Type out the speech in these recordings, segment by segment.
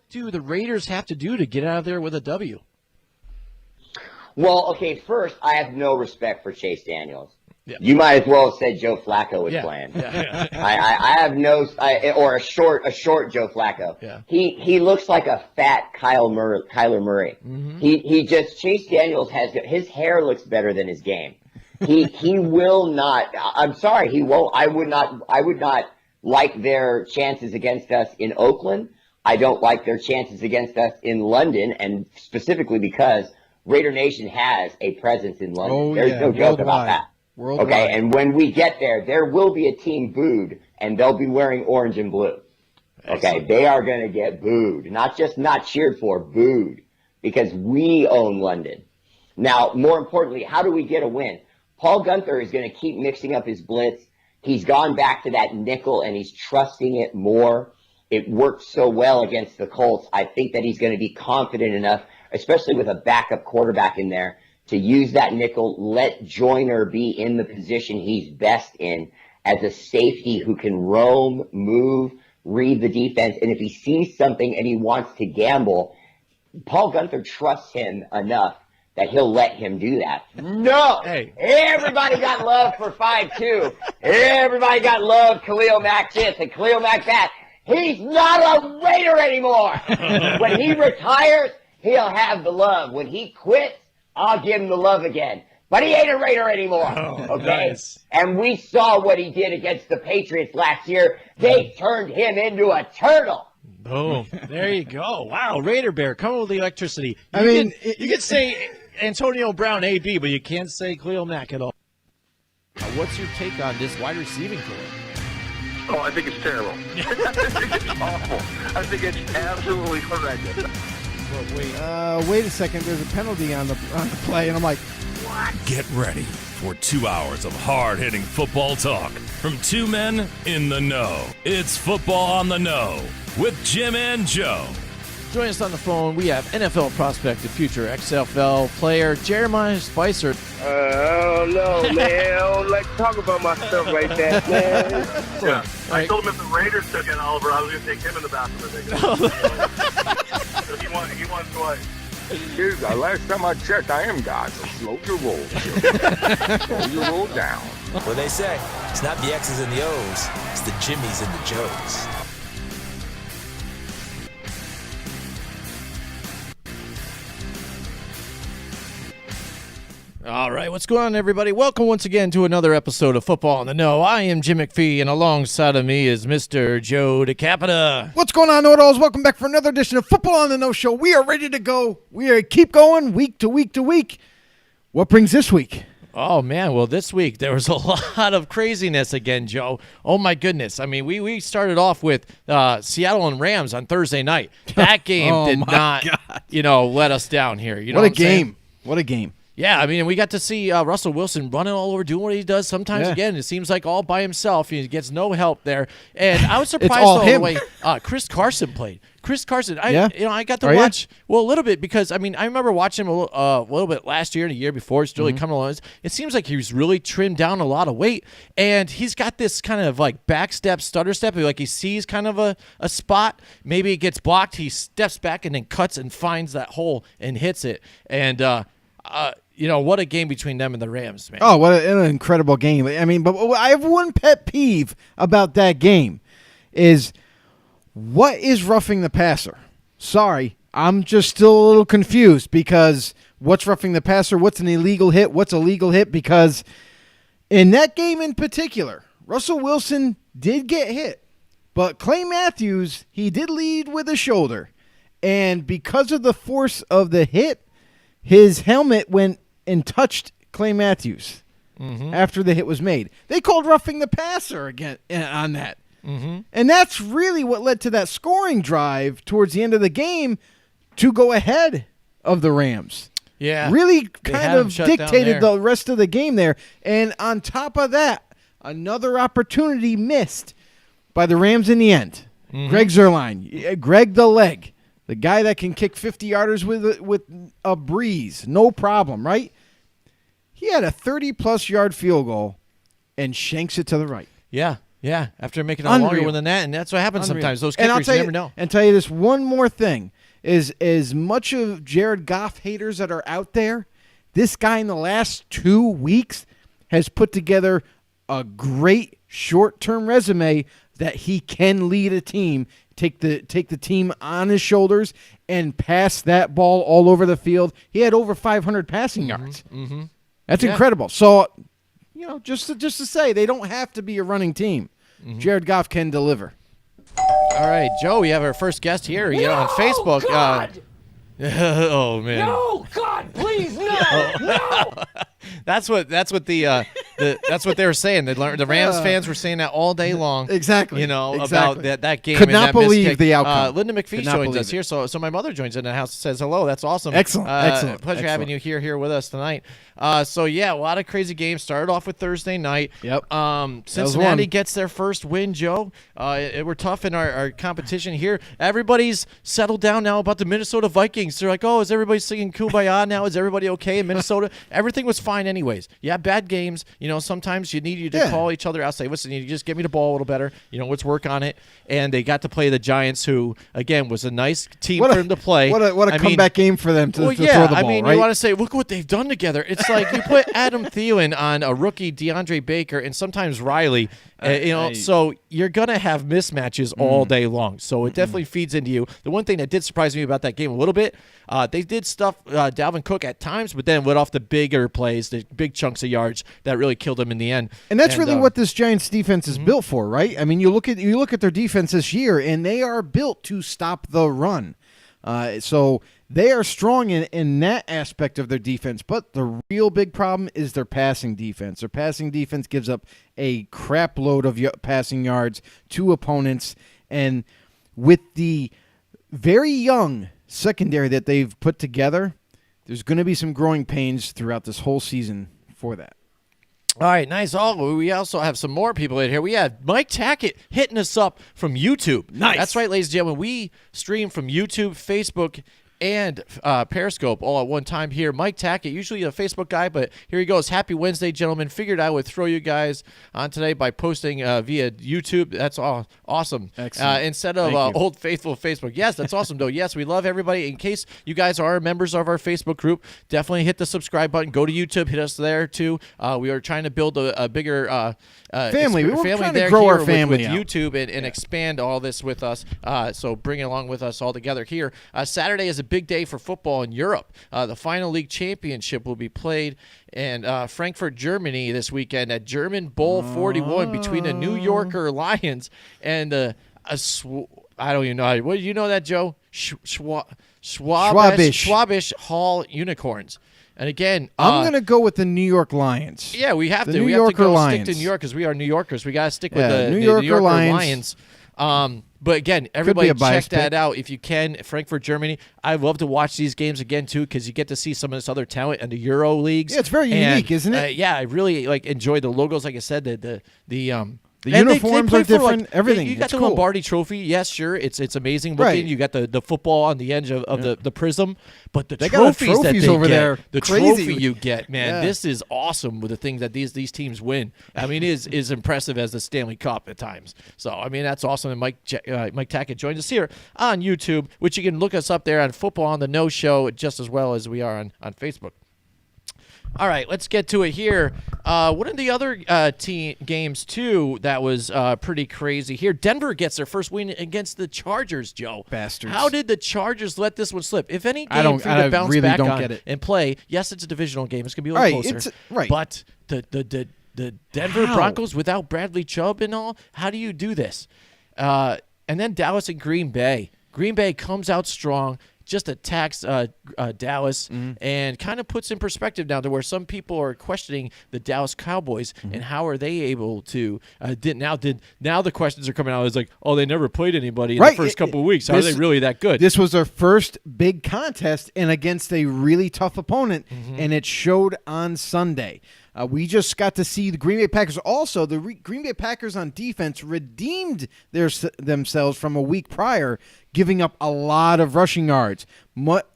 do the Raiders have to do to get out of there with a W? Well, okay, first, I have no respect for Chase Daniels. Yeah. You might as well have said Joe Flacco was Yeah. playing. Yeah. I have no, or a short Joe Flacco. Yeah. He looks like a fat Kyler Murray. Mm-hmm. Chase Daniels his hair looks better than his game. He will not. I'm sorry, he won't. I would not like their chances against us in Oakland. I don't like their chances against us in London, and specifically because Raider Nation has a presence in London. Oh, There's yeah. no joke about that. Worldwide. Okay, and when we get there, there will be a team booed, and they'll be wearing orange and blue. Okay, Excellent. they are going to get booed, not just not cheered for, booed, because we own London. Now, more importantly, how do we get a win? Paul Guenther is going to keep mixing up his blitz. He's gone back to that nickel, and he's trusting it more. It worked so well against the Colts. I think that he's going to be confident enough, especially with a backup quarterback in there, to use that nickel, let Joyner be in the position he's best in as a safety who can roam, move, read the defense. And if he sees something and he wants to gamble, Paul Guenther trusts him enough that he'll let him do that. No! Hey. Everybody got love for 5'2". Everybody got love Khalil Mack this and Khalil Mack that. He's not a Raider anymore. When he retires, he'll have the love. When he quits, I'll give him the love again. But he ain't a Raider anymore, okay? Nice. And we saw what he did against the Patriots last year. They turned him into a turtle. Boom. There you go. Wow, Raider Bear, coming with the electricity. You can say Antonio Brown, AB, but you can't say Khalil Mack at all. What's your take on this wide receiving core? Oh, I think it's terrible. I think it's awful. I think it's absolutely horrendous. Wait a second. There's a penalty on the play, and I'm like, Get ready for 2 hours of hard-hitting football talk from two men in the know. It's Football on the Know with Jim and Joe. Join us on the phone. We have NFL prospect and future XFL player Jeremiah Spicer. I don't know, man. I don't like to talk about myself like that, man. Yeah. I Right. told him if the Raiders took in Oliver, I was going to take him in the bathroom. So he won twice. Dude, the last time I checked, I am God, so slow your roll. Slow your roll down. What they say, it's not the X's and the O's, it's the Jimmys and the Joes. All right, what's going on, everybody? Welcome once again to another episode of Football on the Know. I am Jim McPhee, and alongside of me is Mr. Joe DeCapita. what's going on, know-it-alls? Welcome back for another edition of Football on the No Show. We are ready to go. We are keep going week to week to week. What brings this week? Oh, man, well, this week there was a lot of craziness again, Joe. Oh, my goodness. I mean, we started off with Seattle and Rams on Thursday night. That game Oh, did my not, God. let us down here. You know What a I'm saying? game. What a game. Yeah, I mean, we got to see Russell Wilson running all over, doing what he does. Sometimes, Yeah. again, it seems like all by himself. He gets no help there. And I was surprised all though, him. the way Chris Carson played. Chris Carson, Yeah? I got to Are you? watch a little bit because I remember watching him a little bit last year and a year before. He's Mm-hmm. really coming along. It seems like he's really trimmed down a lot of weight, and he's got this kind of like back step, stutter step. Like he sees kind of a spot, maybe it gets blocked. He steps back and then cuts and finds that hole and hits it. And what a game between them and the Rams, man. Oh, what an incredible game. I mean, but I have one pet peeve about that game is what is roughing the passer? Sorry, I'm just still a little confused because what's roughing the passer? What's an illegal hit? What's a legal hit? Because in that game in particular, Russell Wilson did get hit, but Clay Matthews, he did lead with a shoulder. And because of the force of the hit, his helmet went and touched Clay Matthews after the hit was made. They called roughing the passer again on that. And that's really what led to that scoring drive towards the end of the game to go ahead of the Rams. Yeah. Really They kind had 'em of shut down dictated there. the rest of the game there. And on top of that, another opportunity missed by the Rams in the end. Greg Zuerlein, Greg the Leg, the guy that can kick 50-yarders with a breeze, no problem, right? He had a 30-plus yard field goal and shanks it to the right. Yeah. Yeah, after making a longer Unreal. one than that, and that's what happens Unreal. sometimes. Those And I'll kickers, tell you never know. And tell you this one more thing is as much of Jared Goff haters that are out there, this guy in the last 2 weeks has put together a great short-term resume that he can lead a team, take the team on his shoulders, and pass that ball all over the field. He had over 500 passing yards. Mm-hmm. That's incredible. So, just to say, they don't have to be a running team. Jared Goff can deliver. All right, Joe, we have our first guest here on Facebook. God! Oh man. No, God, please, no, no. That's what that's what they were saying. The Rams fans were saying that all day long. Exactly. About Exactly. that game. Could and not that missed believe kick. the outcome. Linda Could McPhee not joins believe us it. here. So my mother joins in the house, says hello. That's awesome. Excellent. Excellent. Pleasure having you here with us tonight. So yeah, a lot of crazy games. Started off with Thursday night. Yep. Cincinnati one. gets their first win, Joe. We're tough in our competition here. Everybody's settled down now about the Minnesota Vikings. They're like, oh, is everybody singing Kumbaya now? Is everybody okay in Minnesota? Everything was fine anyways. Yeah, bad games. Sometimes you need to call each other out, say, listen, you just get me the ball a little better. Let's work on it. And they got to play the Giants, who, again, was a nice team for him to play. What a comeback game for them to throw the ball, right? You want to say, look what they've done together. It's like you put Adam Thielen on a rookie DeAndre Baker and sometimes Riley, so you're going to have mismatches all day long. So it definitely feeds into you. The one thing that did surprise me about that game a little bit, they did stuff Dalvin Cook at times, but then went off the bigger plays, the big chunks of yards that really killed him in the end. And that's really what this Giants defense is built for, right? I mean, you look at their defense this year, and they are built to stop the run. So they are strong in that aspect of their defense, but the real big problem is their passing defense. Their passing defense gives up a crap load of passing yards to opponents, and with the very young secondary that they've put together, there's going to be some growing pains throughout this whole season for that. All right, nice. We also have some more people in here. We have Mike Tackett hitting us up from YouTube. Nice. That's right, ladies and gentlemen. We stream from YouTube, Facebook, and Periscope all at one time here. Mike Tackett, usually a Facebook guy, but here he goes. Happy Wednesday, gentlemen. Figured I would throw you guys on today by posting via YouTube. That's all awesome. Excellent. Instead of old faithful Facebook. Yes, that's awesome, though. Yes, we love everybody. In case you guys are members of our Facebook group, definitely hit the subscribe button. Go to YouTube. Hit us there, too. We are trying to build a bigger family. We're family trying there to grow here our family with out. YouTube and expand all this with us. So bring it along with us all together here. Saturday is a big day for football in Europe. The final league championship will be played in Frankfurt, Germany this weekend at German Bowl 41 between the New Yorker Lions and I don't even know. What do you know that, Joe? Schwabish Hall Unicorns. And again, I'm going to go with the New York Lions. Yeah, we have The to. New We have to Yorker go Lions. stick to New York because we are New Yorkers. We got to stick with Yeah, the New New Yorker Yorker Lions. But again, everybody a check biased that pick. out if you can. Frankfurt, Germany. I love to watch these games again too because you get to see some of this other talent in the Euro leagues. Yeah, it's very unique, isn't it? Yeah, I really enjoy the logos. Like I said, the The and uniforms play are for, different, everything. You got It's the cool. Lombardi Trophy. Yes, sure. It's amazing looking. Right. You got the football on the edge of the prism. But the They got the trophies that trophies they over get, there. the Crazy. trophy you get, man, Yeah. this is awesome with the things that these teams win. I mean, it is impressive as the Stanley Cup at times. So, I mean, that's awesome. And Mike Tackett joins us here on YouTube, which you can look us up there on Football on the No Show just as well as we are on Facebook. All right, let's get to it here. One of the other team games, too, that was pretty crazy here. Denver gets their first win against the Chargers, Joe. Bastards. How did the Chargers let this one slip? If any I game don't- for you I to bounce really back don't on get it. and play, yes, it's a divisional game. It's going to be a little Right, closer. right. But the Denver How? Broncos without Bradley Chubb and all, how do you do this? And then Dallas and Green Bay. Green Bay comes out strong, just attacks Dallas, and kind of puts in perspective now to where some people are questioning the Dallas Cowboys and how are they able to now the questions are coming out is like, oh, they never played anybody in Right. the first couple of weeks. How are they really that good? This was their first big contest and against a really tough opponent, and it showed on Sunday. We just got to see the Green Bay Packers. Also, the Green Bay Packers on defense redeemed themselves from a week prior, giving up a lot of rushing yards.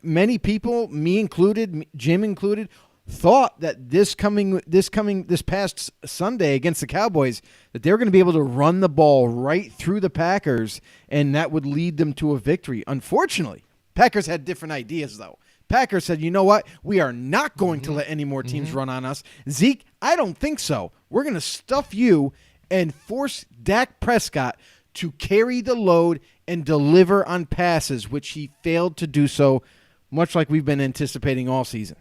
Many people, me included, Jim included, thought that this past Sunday against the Cowboys that they were going to be able to run the ball right through the Packers and that would lead them to a victory. Unfortunately, Packers had different ideas though. Packers said, you know what? We are not going to let any more teams run on us. Zeke, I don't think so. We're going to stuff you and force Dak Prescott to carry the load and deliver on passes, which he failed to do so, much like we've been anticipating all season.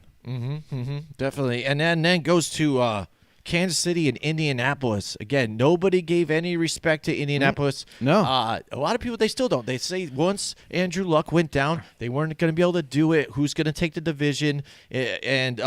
Definitely. And then goes to Kansas City and Indianapolis. Again, nobody gave any respect to Indianapolis. No. A lot of people, they still don't. They say once Andrew Luck went down, they weren't going to be able to do it. Who's going to take the division? And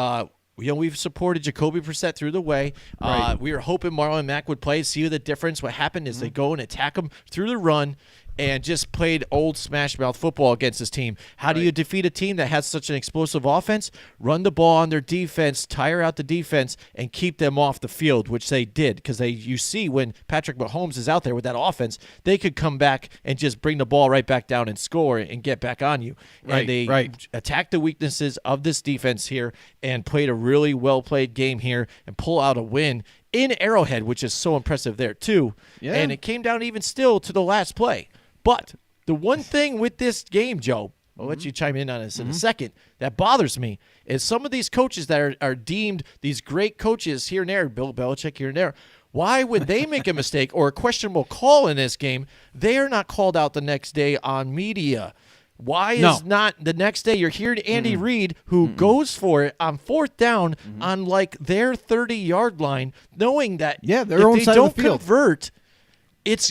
we've supported Jacoby Brissett through the way. Right. We were hoping Marlon Mack would play, see the difference. What happened is they go and attack him through the run and just played old smash mouth football against this team. How do you defeat a team that has such an explosive offense? Run the ball on their defense, tire out the defense, and keep them off the field, which they did. Because you see when Patrick Mahomes is out there with that offense, they could come back and just bring the ball right back down and score and get back on you. And they attacked the weaknesses of this defense here and played a really well-played game here and pull out a win in Arrowhead, which is so impressive there too. Yeah. And it came down even still to the last play. But the one thing with this game, Joe, I'll let you chime in on this in a second, that bothers me is some of these coaches that are deemed these great coaches here and there, Bill Belichick here and there, why would they make a mistake or a questionable call in this game? They are not called out the next day on media. Why is not the next day you're hearing Andy Reid, who goes for it on fourth down on like their 30-yard line, knowing that their if own they side don't of the field. convert,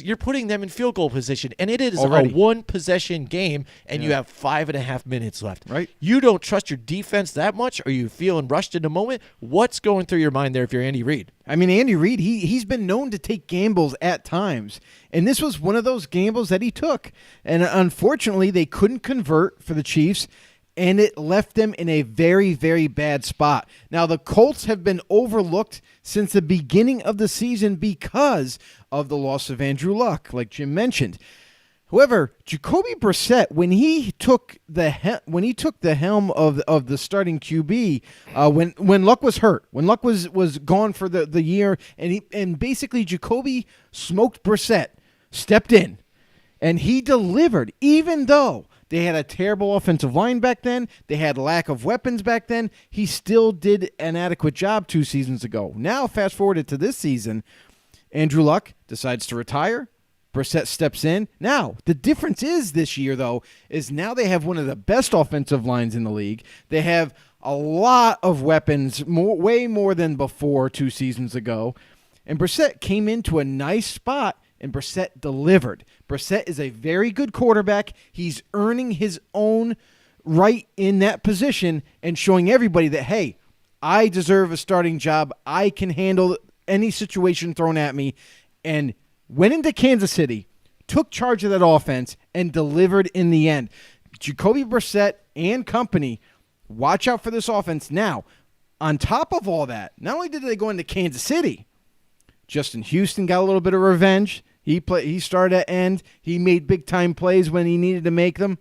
you're putting them in field goal position, and it is Already. a one-possession game, and you have 5.5 minutes left. Right. You don't trust your defense that much? Are you feeling rushed in the moment? What's going through your mind there if you're Andy Reid? I mean, Andy Reid, he's been known to take gambles at times, and this was one of those gambles that he took. And unfortunately, they couldn't convert for the Chiefs, and it left them in a very, very bad spot. Now, the Colts have been overlooked since the beginning of the season because of the loss of Andrew Luck, like Jim mentioned. However, Jacoby Brissett, when he took the helm of the starting QB, when Luck was hurt, when Luck was gone for the year, and basically Jacoby smoked Brissett, stepped in, and he delivered, even though they had a terrible offensive line back then. They had lack of weapons back then. He still did an adequate job 2 seasons ago. Now, fast forwarded to this season, Andrew Luck decides to retire. Brissett steps in. Now, the difference is this year, though, is now they have one of the best offensive lines in the league. They have a lot of weapons, way more than before 2 seasons ago. And Brissett came into a nice spot, and Brissett delivered. Brissett is a very good quarterback. He's earning his own right in that position and showing everybody that, hey, I deserve a starting job. I can handle any situation thrown at me. And went into Kansas City, took charge of that offense, and delivered in the end. Jacoby Brissett and company, watch out for this offense. Now, on top of all that, not only did they go into Kansas City, Justin Houston got a little bit of revenge. He started at end. He made big-time plays when he needed to make them.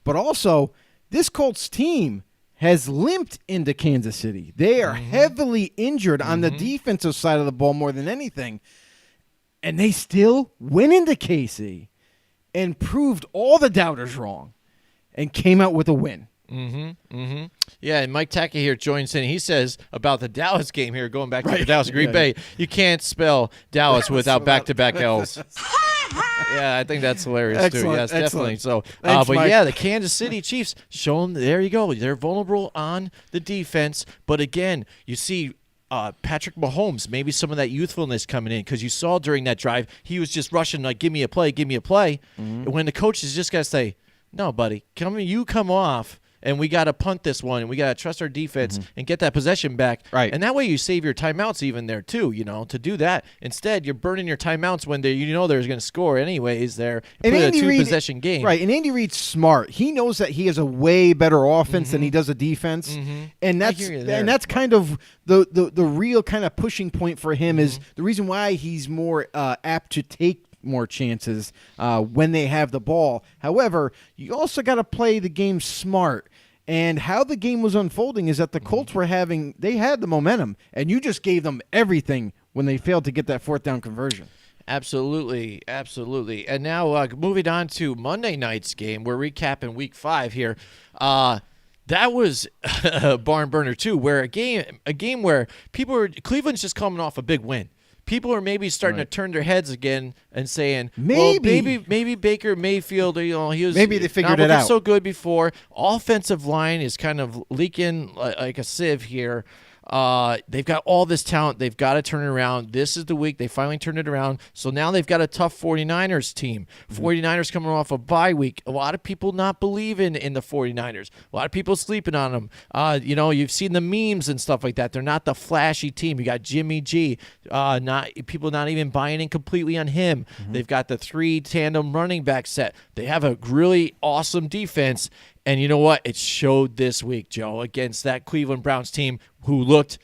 But also, this Colts team has limped into Kansas City. They are heavily injured on the defensive side of the ball more than anything. And they still went into KC and proved all the doubters wrong and came out with a win. Yeah, and Mike Tackett here joins in. He says about the Dallas game here, going back to the Dallas Green Bay, you can't spell Dallas without back-to-back L's. Yeah, I think that's hilarious too. Yes, definitely. So, Thanks, but Mike. yeah, the Kansas City Chiefs show them. There you go. They're vulnerable on the defense, but again, you see Patrick Mahomes, maybe some of that youthfulness coming in, because you saw during that drive he was just rushing like, give me a play. And when the coach is just got to say, no, buddy, come off. And we got to punt this one, and we got to trust our defense and get that possession back. Right. And that way you save your timeouts even there too, to do that. Instead, you're burning your timeouts when they're going to score anyways there. And Put Andy a Reid, two-possession game. Right, and Andy Reid's smart. He knows that he has a way better offense than he does a defense. And that's hear you there. and that's kind of the real kind of pushing point for him is the reason why he's more apt to take more chances when they have the ball. However, you also got to play the game smart. And how the game was unfolding is that the Colts they had the momentum, and you just gave them everything when they failed to get that fourth down conversion. Absolutely, absolutely. And now moving on to Monday night's game, we're recapping Week 5 here. That was a barn burner too, where a game where Cleveland's just coming off a big win. People are maybe starting to turn their heads again and saying, maybe Baker Mayfield, he was maybe they figured it not out. so good before. Offensive line is kind of leaking like a sieve here. They've got all this talent. They've got to turn it around. This is the week they finally turned it around. So now they've got a tough 49ers team. 49ers coming off a bye week. A lot of people not believing in the 49ers. A lot of people sleeping on them. You've seen the memes and stuff like that. They're not the flashy team. You got Jimmy G. People not even buying in completely on him. They've got the 3 tandem running back set. They have a really awesome defense. And you know what? It showed this week, Joe, against that Cleveland Browns team who looked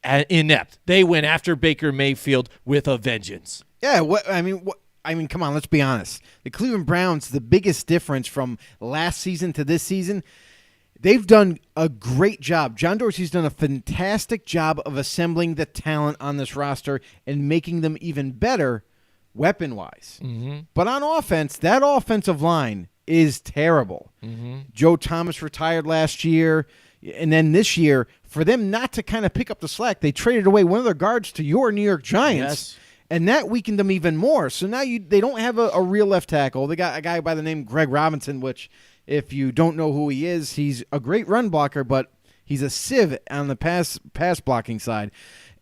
inept. They went after Baker Mayfield with a vengeance. Yeah, come on, let's be honest. The Cleveland Browns, the biggest difference from last season to this season, they've done a great job. John Dorsey's done a fantastic job of assembling the talent on this roster and making them even better weapon-wise. But on offense, that offensive line is terrible. Joe Thomas retired last year, and then this year, for them not to kind of pick up the slack, they traded away one of their guards to your New York Giants, and that weakened them even more. So now they don't have a real left tackle. They got a guy by the name Greg Robinson, which, if you don't know who he is, he's a great run blocker, but he's a sieve on the pass blocking side.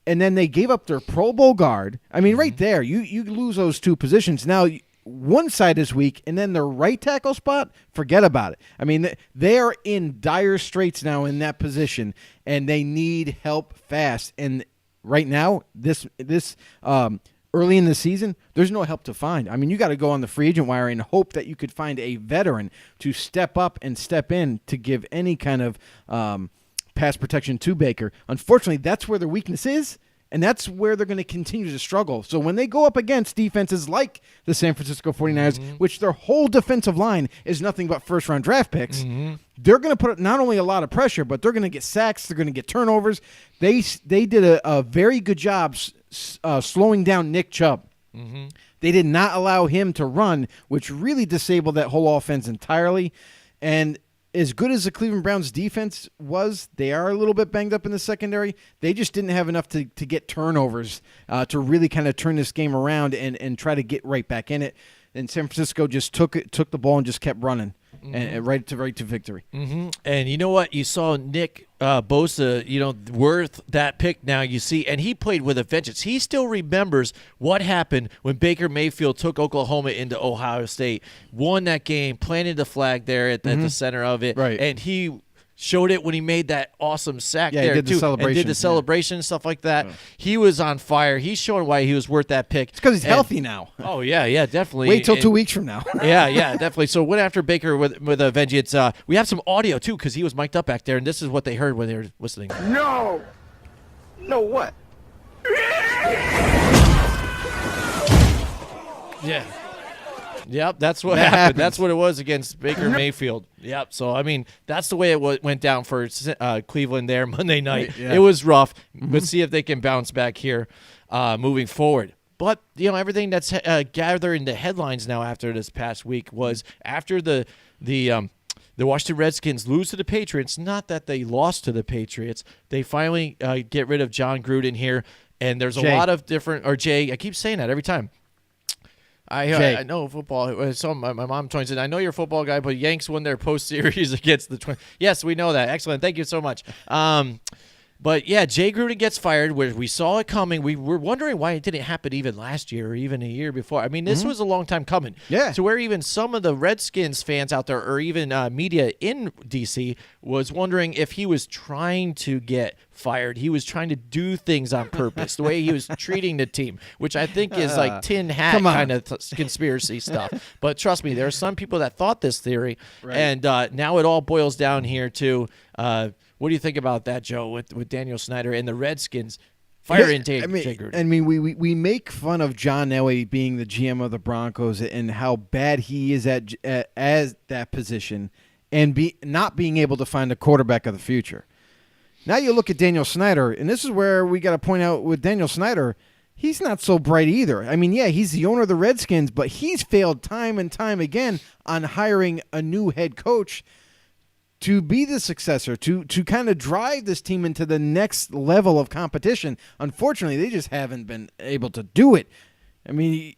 And then they gave up their Pro Bowl guard. I mean, right there, you lose those 2 positions. Now, one side is weak, and then their right tackle spot, forget about it. I mean, they are in dire straits now in that position, and they need help fast. And right now, this early in the season, there's no help to find. I mean, you got to go on the free agent wire and hope that you could find a veteran to step up and step in to give any kind of pass protection to Baker. Unfortunately, that's where their weakness is. And that's where they're going to continue to struggle. So when they go up against defenses like the San Francisco 49ers, which their whole defensive line is nothing but first-round draft picks, they're going to put not only a lot of pressure, but they're going to get sacks, they're going to get turnovers. They did a very good job slowing down Nick Chubb. They did not allow him to run, which really disabled that whole offense entirely. And as good as the Cleveland Browns defense was, they are a little bit banged up in the secondary. They just didn't have enough to get turnovers to really kind of turn this game around and try to get right back in it. And San Francisco just took the ball and just kept running and right to victory. And you know what? You saw Nick Bosa, worth that pick now, you see, and he played with a vengeance. He still remembers what happened when Baker Mayfield took Oklahoma into Ohio State, won that game, planted the flag there at the center of it, right. And he showed it when he made that awesome sack he there did too, the celebration. and did the celebration and stuff like that. He was on fire. He's showing why he was worth that pick. It's because he's healthy now. Oh yeah, definitely. Wait till 2 weeks from now. yeah, definitely. So went after Baker with a vengeance. We have some audio too because he was mic'd up back there, and this is what they heard when they were listening. No! No what? Yeah. Yep, that's what happened. That's what it was against Baker Mayfield. Yep. So, I mean, that's the way it went down for Cleveland there Monday night. Yeah. It was rough. Let's see if they can bounce back here moving forward. But, everything that's gathering the headlines now after this past week was after the Washington Redskins lose to the Patriots. Not that they lost to the Patriots. They finally get rid of John Gruden here. And there's a lot of different – or Jay. I keep saying that every time. I know football. So my mom joins in. I know you're a football guy, but Yanks won their post-series against the Twins. Yes, we know that. Excellent. Thank you so much. But, yeah, Jay Gruden gets fired. We saw it coming. We were wondering why it didn't happen even last year or even a year before. I mean, this was a long time coming. Yeah. To where even some of the Redskins fans out there or even media in D.C. was wondering if he was trying to get fired. He was trying to do things on purpose, the way he was treating the team, which I think is like tin hat kind of conspiracy stuff. But trust me, there are some people that thought this theory, and now it all boils down here to what do you think about that, Joe, with Daniel Snyder and the Redskins firing Jay Gruden? I mean, we make fun of John Elway being the GM of the Broncos and how bad he is at that position. and not being able to find a quarterback of the future. Now you look at Daniel Snyder, and this is where we got to point out with Daniel Snyder, he's not so bright either. I mean, yeah, he's the owner of the Redskins, but he's failed time and time again on hiring a new head coach to be the successor, to kind of drive this team into the next level of competition. Unfortunately, they just haven't been able to do it. I mean,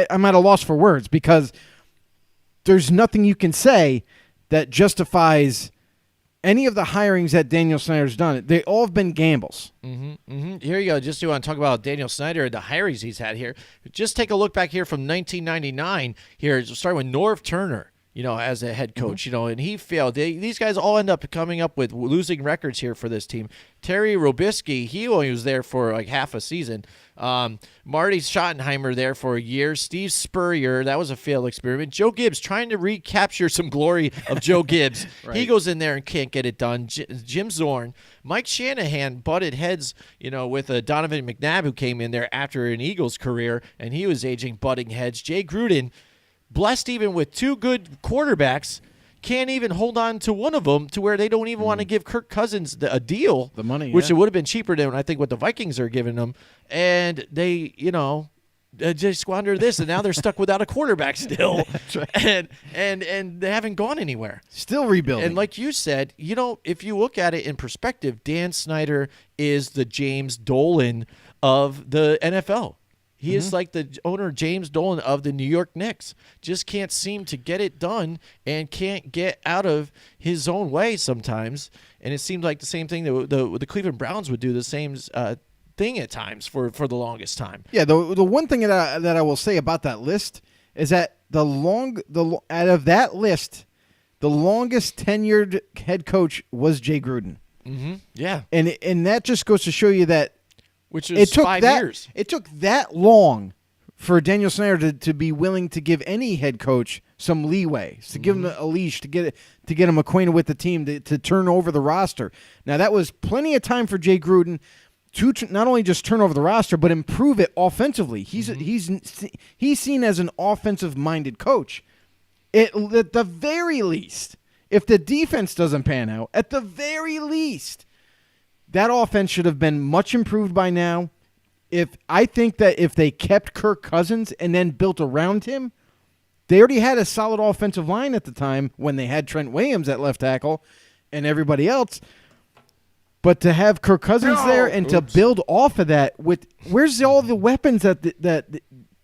I'm at a loss for words because there's nothing you can say that justifies any of the hirings that Daniel Snyder's done. They all have been gambles. Here you go. Just to talk about Daniel Snyder and the hirings he's had here. Just take a look back here from 1999. Here, starting with Norv Turner, as a head coach, and he failed. These guys all end up coming up with losing records here for this team. Terry Robisky, he only was there for like half a season. Marty Schottenheimer there for a year. Steve Spurrier, that was a failed experiment. Joe Gibbs trying to recapture some glory of Joe Gibbs. Right. He goes in there and can't get it done. Jim Zorn. Mike Shanahan butted heads, with Donovan McNabb, who came in there after an Eagles career, and he was aging, butting heads. Jay Gruden, blessed even with two good quarterbacks, can't even hold on to one of them to where they don't even want to give Kirk Cousins a deal. The money, which yeah. it would have been cheaper than I think what the Vikings are giving them. And they, just squander this, and now they're stuck without a quarterback still. That's right. And they haven't gone anywhere. Still rebuilding. And like you said, if you look at it in perspective, Dan Snyder is the James Dolan of the NFL. He is like the owner, James Dolan, of the New York Knicks. Just can't seem to get it done and can't get out of his own way sometimes. And it seems like the same thing that the Cleveland Browns would do, the same thing at times for the longest time. Yeah, the one thing that I will say about that list is that out of that list, the longest tenured head coach was Jay Gruden. Mm-hmm. Yeah. And that just goes to show you that which is 5 years. It took that long for Daniel Snyder to be willing to give any head coach some leeway, to give him a leash, to get him acquainted with the team, to turn over the roster. Now, that was plenty of time for Jay Gruden to not only just turn over the roster, but improve it offensively. He's seen as an offensive-minded coach. At the very least, if the defense doesn't pan out, at the very least, that offense should have been much improved by now. I think that if they kept Kirk Cousins and then built around him, they already had a solid offensive line at the time when they had Trent Williams at left tackle and everybody else. But to have Kirk Cousins there and to build off of that, where's all the weapons that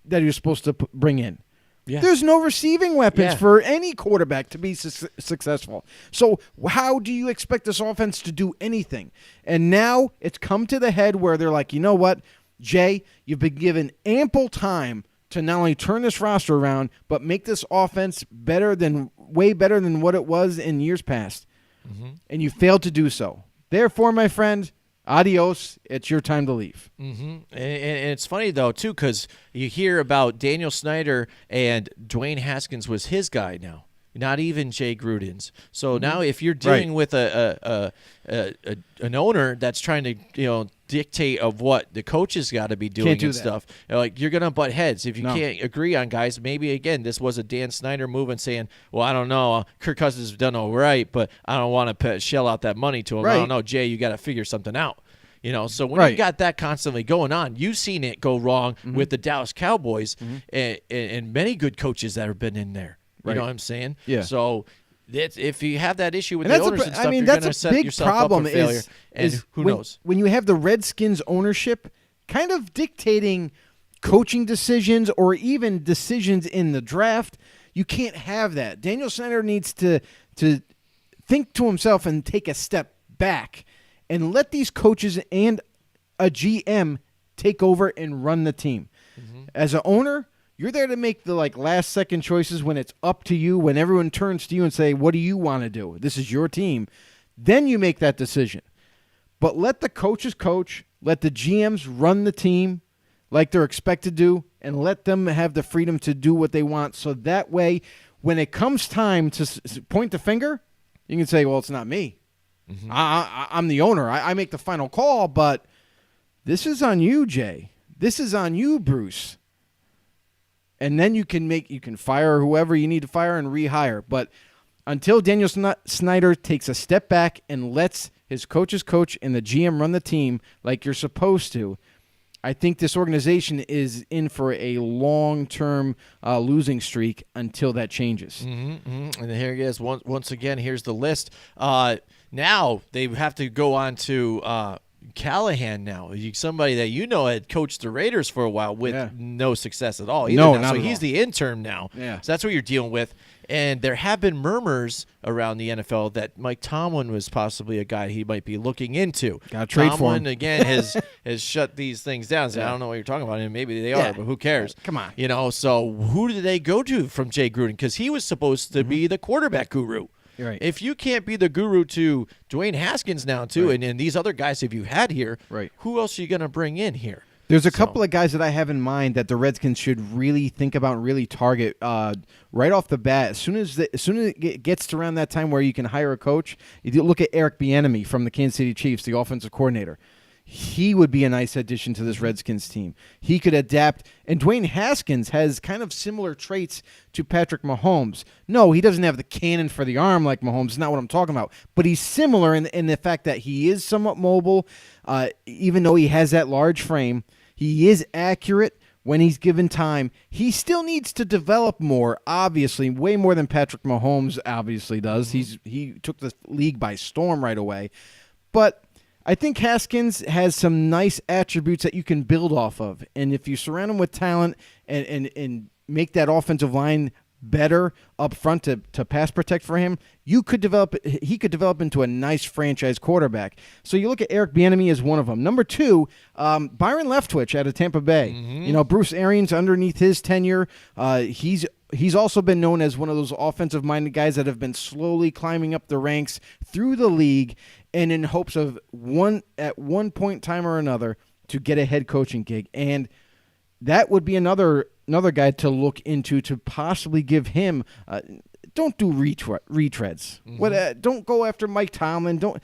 you're supposed to bring in? Yeah. There's no receiving weapons for any quarterback to be successful. So how do you expect this offense to do anything? And now it's come to the head where they're like, you know what, Jay, you've been given ample time to not only turn this roster around, but make this offense way better than what it was in years past. Mm-hmm. And you failed to do so. Therefore, my friend, adios. It's your time to leave. Mm-hmm. And it's funny, though, too, because you hear about Daniel Snyder and Dwayne Haskins was his guy now, not even Jay Gruden's. So now if you're dealing with an owner that's trying to dictate of what the coaches got to be doing and stuff, you're going to butt heads. If you can't agree on guys, maybe, again, this was a Dan Snyder move and saying, well, I don't know, Kirk Cousins has done all right, but I don't want to shell out that money to him. Right. I don't know, Jay, you got to figure something out. So when you got that constantly going on, you've seen it go wrong with the Dallas Cowboys and many good coaches that have been in there. You know what I'm saying? Yeah. So if you have that issue with the owners and stuff, you're going to set yourself up for failure. And who knows? When you have the Redskins ownership kind of dictating coaching decisions or even decisions in the draft, you can't have that. Daniel Snyder needs to think to himself and take a step back and let these coaches and a GM take over and run the team. Mm-hmm. As an owner, you're there to make the last second choices when it's up to you, when everyone turns to you and say, what do you want to do? This is your team. Then you make that decision. But let the coaches coach, let the GMs run the team like they're expected to, and let them have the freedom to do what they want. So that way, when it comes time to point the finger, you can say, well, it's not me. Mm-hmm. I'm the owner. I make the final call, but this is on you, Jay. This is on you, Bruce. and then you can fire whoever you need to fire and rehire. But until Daniel Snyder takes a step back and lets his coaches coach and the GM run the team like you're supposed to, I think this organization is in for a long-term losing streak until that changes. And here it is. Once again, here's the list. Now they have to go on to Callahan now. Somebody that had coached the Raiders for a while with no success at all. No, now. not So at he's all. the intern now. Yeah. So that's what you're dealing with. And there have been murmurs around the NFL that Mike Tomlin was possibly a guy he might be looking into. Gotta trade for Tomlin, him. again, has shut these things down. So I don't know what you're talking about, and maybe they are, but who cares? Come on. So who did they go to from Jay Gruden? Because he was supposed to be the quarterback guru. You're right. If you can't be the guru to Dwayne Haskins now, too, and these other guys if you had here, Right. who else are you going to bring in here? There's a couple of guys that I have in mind that the Redskins should really think about and really target right off the bat. As soon as it gets to around that time where you can hire a coach, you look at Eric Bieniemy from the Kansas City Chiefs, the offensive coordinator. He would be a nice addition to this Redskins team. He could adapt. And Dwayne Haskins has kind of similar traits to Patrick Mahomes. No, he doesn't have the cannon for the arm like Mahomes. That's not what I'm talking about. But he's similar in the fact that he is somewhat mobile, even though he has that large frame. He is accurate when he's given time. He still needs to develop more, obviously, way more than Patrick Mahomes obviously does. He took the league by storm right away. But I think Haskins has some nice attributes that you can build off of. And if you surround him with talent and make that offensive line better up front to pass protect for him, he could develop into a nice franchise quarterback. So you look at Eric Bieniemy as one of them. Number 2, Byron Leftwich out of Tampa Bay. Bruce Arians underneath his tenure, he's also been known as one of those offensive-minded guys that have been slowly climbing up the ranks through the league and in hopes of at one point in time or another to get a head coaching gig. And that would be another guy to look into to possibly give him don't do retreads. Don't go after Mike Tomlin. Don't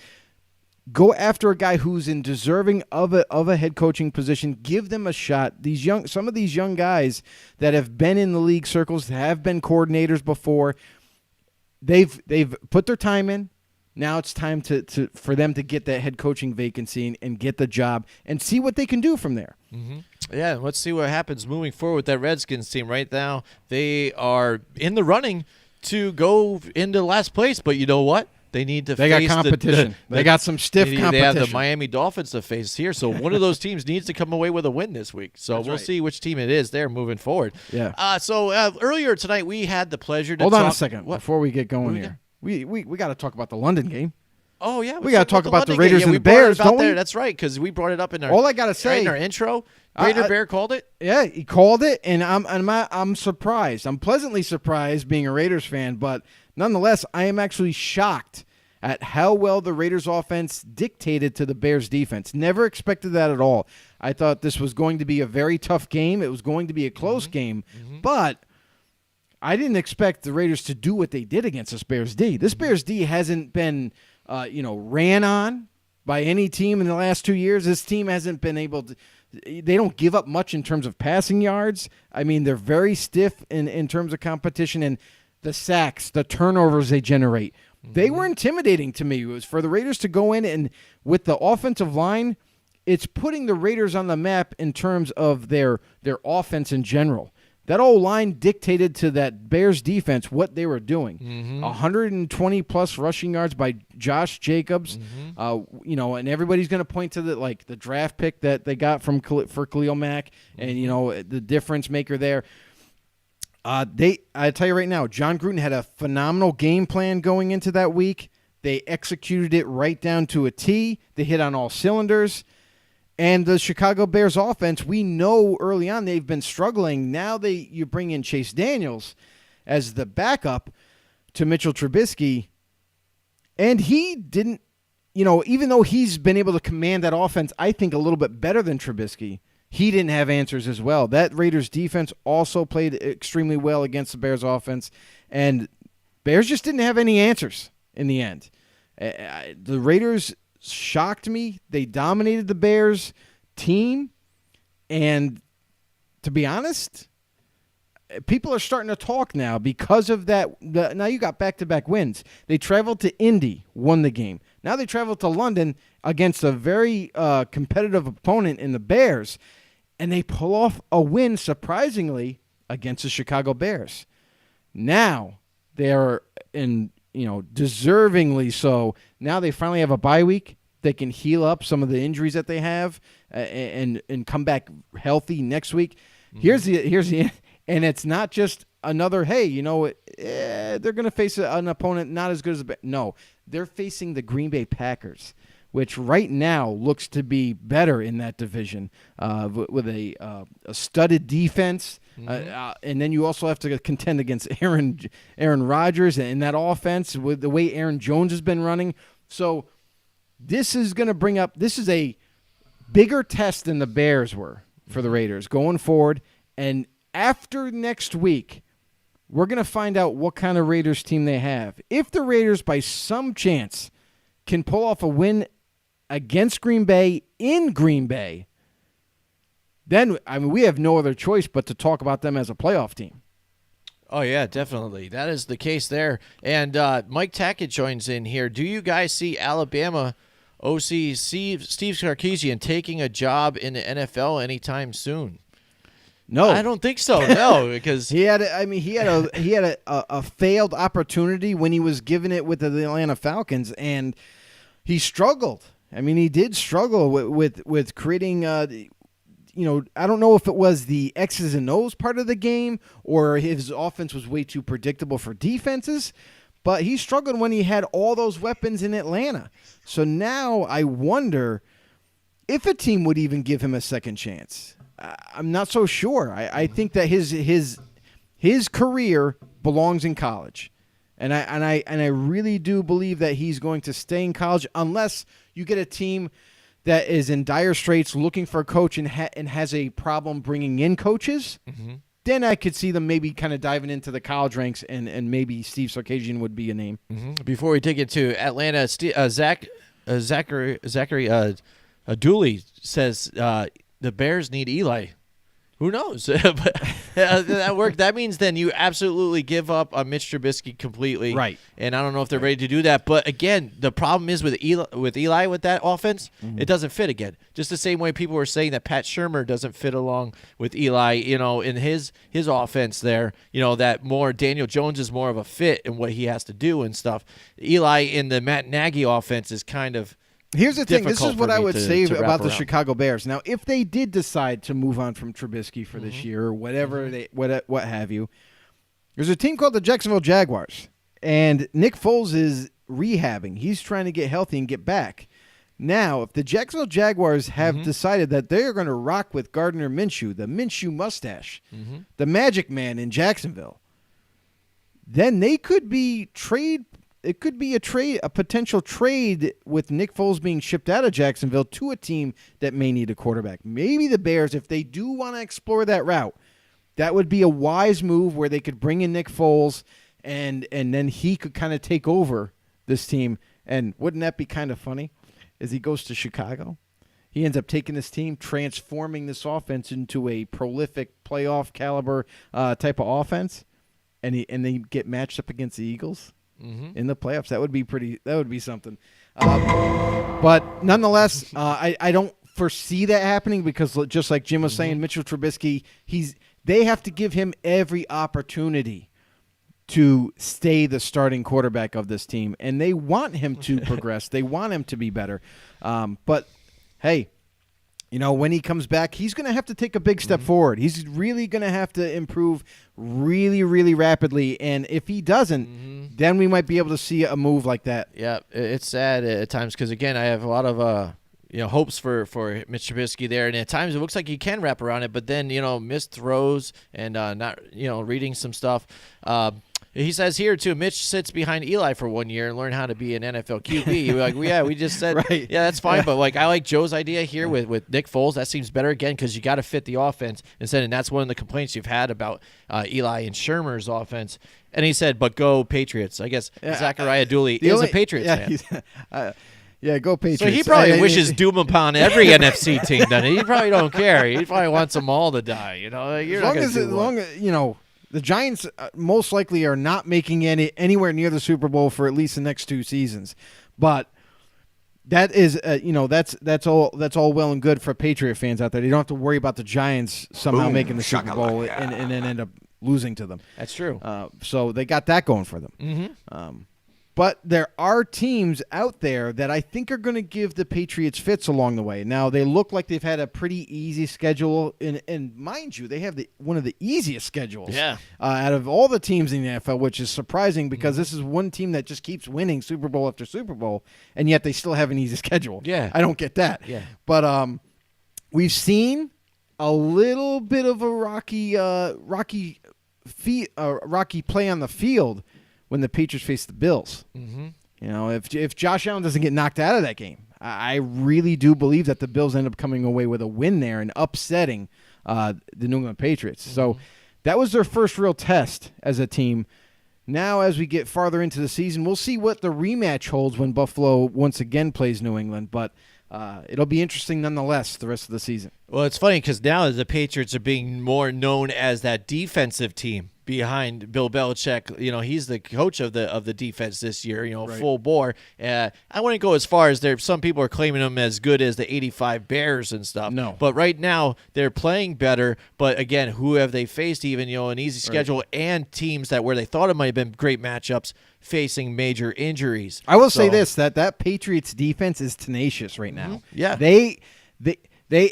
go after a guy who's deserving of a head coaching position. Give them a shot. Some of these young guys that have been in the league circles, have been coordinators before, they've put their time in. Now it's time for them to get that head coaching vacancy and get the job and see what they can do from there. Yeah, let's see what happens moving forward with that Redskins team. Right now, they are in the running to go into last place, but you know what? They need to They face got competition. They got some stiff They competition. have the Miami Dolphins to face here, so one of those teams needs to come away with a win this week. So we'll see which team it is there moving forward. Yeah. So earlier tonight, we had the pleasure to Hold talk. on a second before we get going here. We got to talk about the London game. Oh, yeah. We got to talk about the London Raiders game. and We the brought it Bears, about don't we? there. That's right, because we brought it up in our All I gotta say- in our intro. Raider Bear called it. Yeah, he called it, and I'm surprised. I'm pleasantly surprised being a Raiders fan, but nonetheless, I am actually shocked at how well the Raiders offense dictated to the Bears defense. Never expected that at all. I thought this was going to be a very tough game. It was going to be a close game, but I didn't expect the Raiders to do what they did against this Bears D. This Bears D hasn't been, ran on by any team in the last 2 years. This team hasn't been able to. They don't give up much in terms of passing yards. I mean, they're very stiff in terms of competition and the sacks, the turnovers they generate. They were intimidating to me. It was for the Raiders to go in and with the offensive line, it's putting the Raiders on the map in terms of their offense in general. That old line dictated to that Bears defense what they were doing. 120-plus rushing yards by Josh Jacobs. And everybody's going to point to the draft pick that they got for Khalil Mack and, the difference maker there. I tell you right now, John Gruden had a phenomenal game plan going into that week. They executed it right down to a T. They hit on all cylinders. And the Chicago Bears offense, we know early on they've been struggling. Now you bring in Chase Daniels as the backup to Mitchell Trubisky. And he didn't, even though he's been able to command that offense, I think, a little bit better than Trubisky, he didn't have answers as well. That Raiders defense also played extremely well against the Bears offense. And Bears just didn't have any answers in the end. The Raiders shocked me. They dominated the Bears team, and to be honest, people are starting to talk now because of that. Now you got back-to-back wins. They traveled to Indy, won the game. Now they traveled to London against a very competitive opponent in the Bears, and they pull off a win, surprisingly, against the Chicago Bears. Now they're deservingly so. Now they finally have a bye week. They can heal up some of the injuries that they have and come back healthy next week. Mm-hmm. Here's the and it's not just another, hey, they're going to face an opponent not as good as no, they're facing the Green Bay Packers, which right now looks to be better in that division with a studded defense. Mm-hmm. And then you also have to contend against Aaron Rodgers and that offense with the way Aaron Jones has been running. So this is going to this is a bigger test than the Bears were for the Raiders going forward. And after next week, we're going to find out what kind of Raiders team they have. If the Raiders, by some chance, can pull off a win against Green Bay in Green Bay, then we have no other choice but to talk about them as a playoff team. Oh, yeah, definitely. That is the case there. And Mike Tackett joins in here. Do you guys see Alabama OC Steve Sarkisian taking a job in the NFL anytime soon? No, I don't think so. No, because he had a failed opportunity when he was given it with the Atlanta Falcons, and he struggled. I mean, he did struggle with creating. I don't know if it was the X's and O's part of the game or his offense was way too predictable for defenses, but he struggled when he had all those weapons in Atlanta. So now I wonder if a team would even give him a second chance. I'm not so sure. I think that his career belongs in college, and I really do believe that he's going to stay in college unless you get a team that is in dire straits looking for a coach and has a problem bringing in coaches. Mm-hmm. Then I could see them maybe kind of diving into the college ranks, and maybe Steve Sarkisian would be a name. Mm-hmm. Before we dig into Atlanta, Zachary Dooley says the Bears need Eli. Who knows? But that worked. That means then you absolutely give up on Mitch Trubisky completely, right? And I don't know if they're ready to do that. But again, the problem is with Eli with that offense, it doesn't fit again. Just the same way people were saying that Pat Shurmur doesn't fit along with Eli. In his offense there, that more Daniel Jones is more of a fit in what he has to do and stuff. Eli in the Matt Nagy offense is kind of. Here's the thing. This is what I would say about the around. Chicago Bears. Now, if they did decide to move on from Trubisky for this year or whatever, what have you, there's a team called the Jacksonville Jaguars, and Nick Foles is rehabbing. He's trying to get healthy and get back. Now, if the Jacksonville Jaguars have decided that they're going to rock with Gardner Minshew, the Minshew mustache, the Magic Man in Jacksonville, then they could be It could be a potential trade with Nick Foles being shipped out of Jacksonville to a team that may need a quarterback. Maybe the Bears, if they do want to explore that route, that would be a wise move where they could bring in Nick Foles and then he could kind of take over this team. And wouldn't that be kind of funny as he goes to Chicago? He ends up taking this team, transforming this offense into a prolific playoff caliber type of offense, and they get matched up against the Eagles. In the playoffs. That would be something. But nonetheless, I don't foresee that happening because just like Jim was saying, Mitchell Trubisky, they have to give him every opportunity to stay the starting quarterback of this team, and they want him to progress. They want him to be better. But hey, when he comes back, he's going to have to take a big step forward. He's really going to have to improve really, really rapidly. And if he doesn't, then we might be able to see a move like that. Yeah, it's sad at times because, again, I have a lot of hopes for Mitch Trubisky there. And at times it looks like he can wrap around it, but then, missed throws and not, reading some stuff. He says here, too, Mitch sits behind Eli for 1 year and learn how to be an NFL QB. You're like, well, yeah, we just said, right. Yeah, that's fine. But, I like Joe's idea here with Nick Foles. That seems better, again, because you got to fit the offense. And that's one of the complaints you've had about Eli and Shurmur's offense. And he said, but go Patriots. I guess Zachariah Dooley is a Patriots fan. Yeah, go Patriots. So he probably wishes doom upon every NFC team, doesn't he? He probably don't care. He probably wants them all to die. You're not going to do The Giants most likely are not making anywhere near the Super Bowl for at least the next 2 seasons, but that is that's all well and good for Patriot fans out there. They don't have to worry about the Giants somehow making the Super Bowl and then end up losing to them. That's true. So they got that going for them. Mm-hmm. But there are teams out there that I think are going to give the Patriots fits along the way. Now, they look like they've had a pretty easy schedule. And mind you, they have one of the easiest schedules out of all the teams in the NFL, which is surprising because this is one team that just keeps winning Super Bowl after Super Bowl, and yet they still have an easy schedule. Yeah. I don't get that. Yeah. But we've seen a little bit of a rocky play on the field when the Patriots face the Bills. Mm-hmm. You know, if Josh Allen doesn't get knocked out of that game, I really do believe that the Bills end up coming away with a win there and upsetting the New England Patriots. Mm-hmm. So that was their first real test as a team. Now, as we get farther into the season, we'll see what the rematch holds when Buffalo once again plays New England. But it'll be interesting nonetheless the rest of the season. Well, it's funny because now the Patriots are being more known as that defensive team behind Bill Belichick. You know, he's the coach of the defense this year, Right. full bore. I wouldn't go as far as some people are claiming them as good as the 85 Bears and stuff. No. But right now they're playing better. But again, who have they faced even, an easy schedule and teams that where they thought it might have been great matchups facing major injuries. I will say this, that Patriots defense is tenacious right now. Yeah.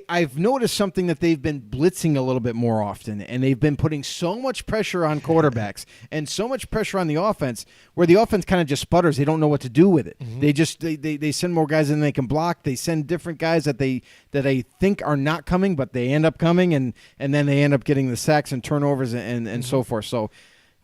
I've noticed something that they've been blitzing a little bit more often, and they've been putting so much pressure on quarterbacks and so much pressure on the offense where the offense kind of just sputters. They don't know what to do with it. Mm-hmm. They send more guys than they can block. They send different guys that they think are not coming, but they end up coming, and then they end up getting the sacks and turnovers and so forth. So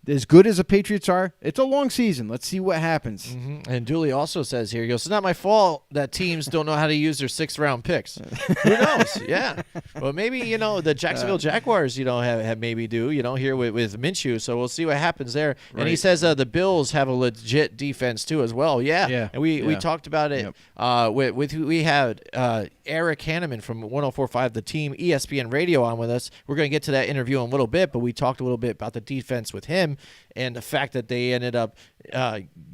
as good as the Patriots are, it's a long season. Let's see what happens. Mm-hmm. And Dooley also says here, he goes, it's not my fault that teams don't know how to use their 6th-round picks. Who knows? Yeah. Well, maybe, the Jacksonville Jaguars, have maybe do, here with Minshew. So we'll see what happens there. Right. And he says the Bills have a legit defense too as well. Yeah. And we talked about it. Yep. We had Eric Hanneman from 104.5, the team ESPN Radio on with us. We're going to get to that interview in a little bit, but we talked a little bit about the defense with him and the fact that they ended up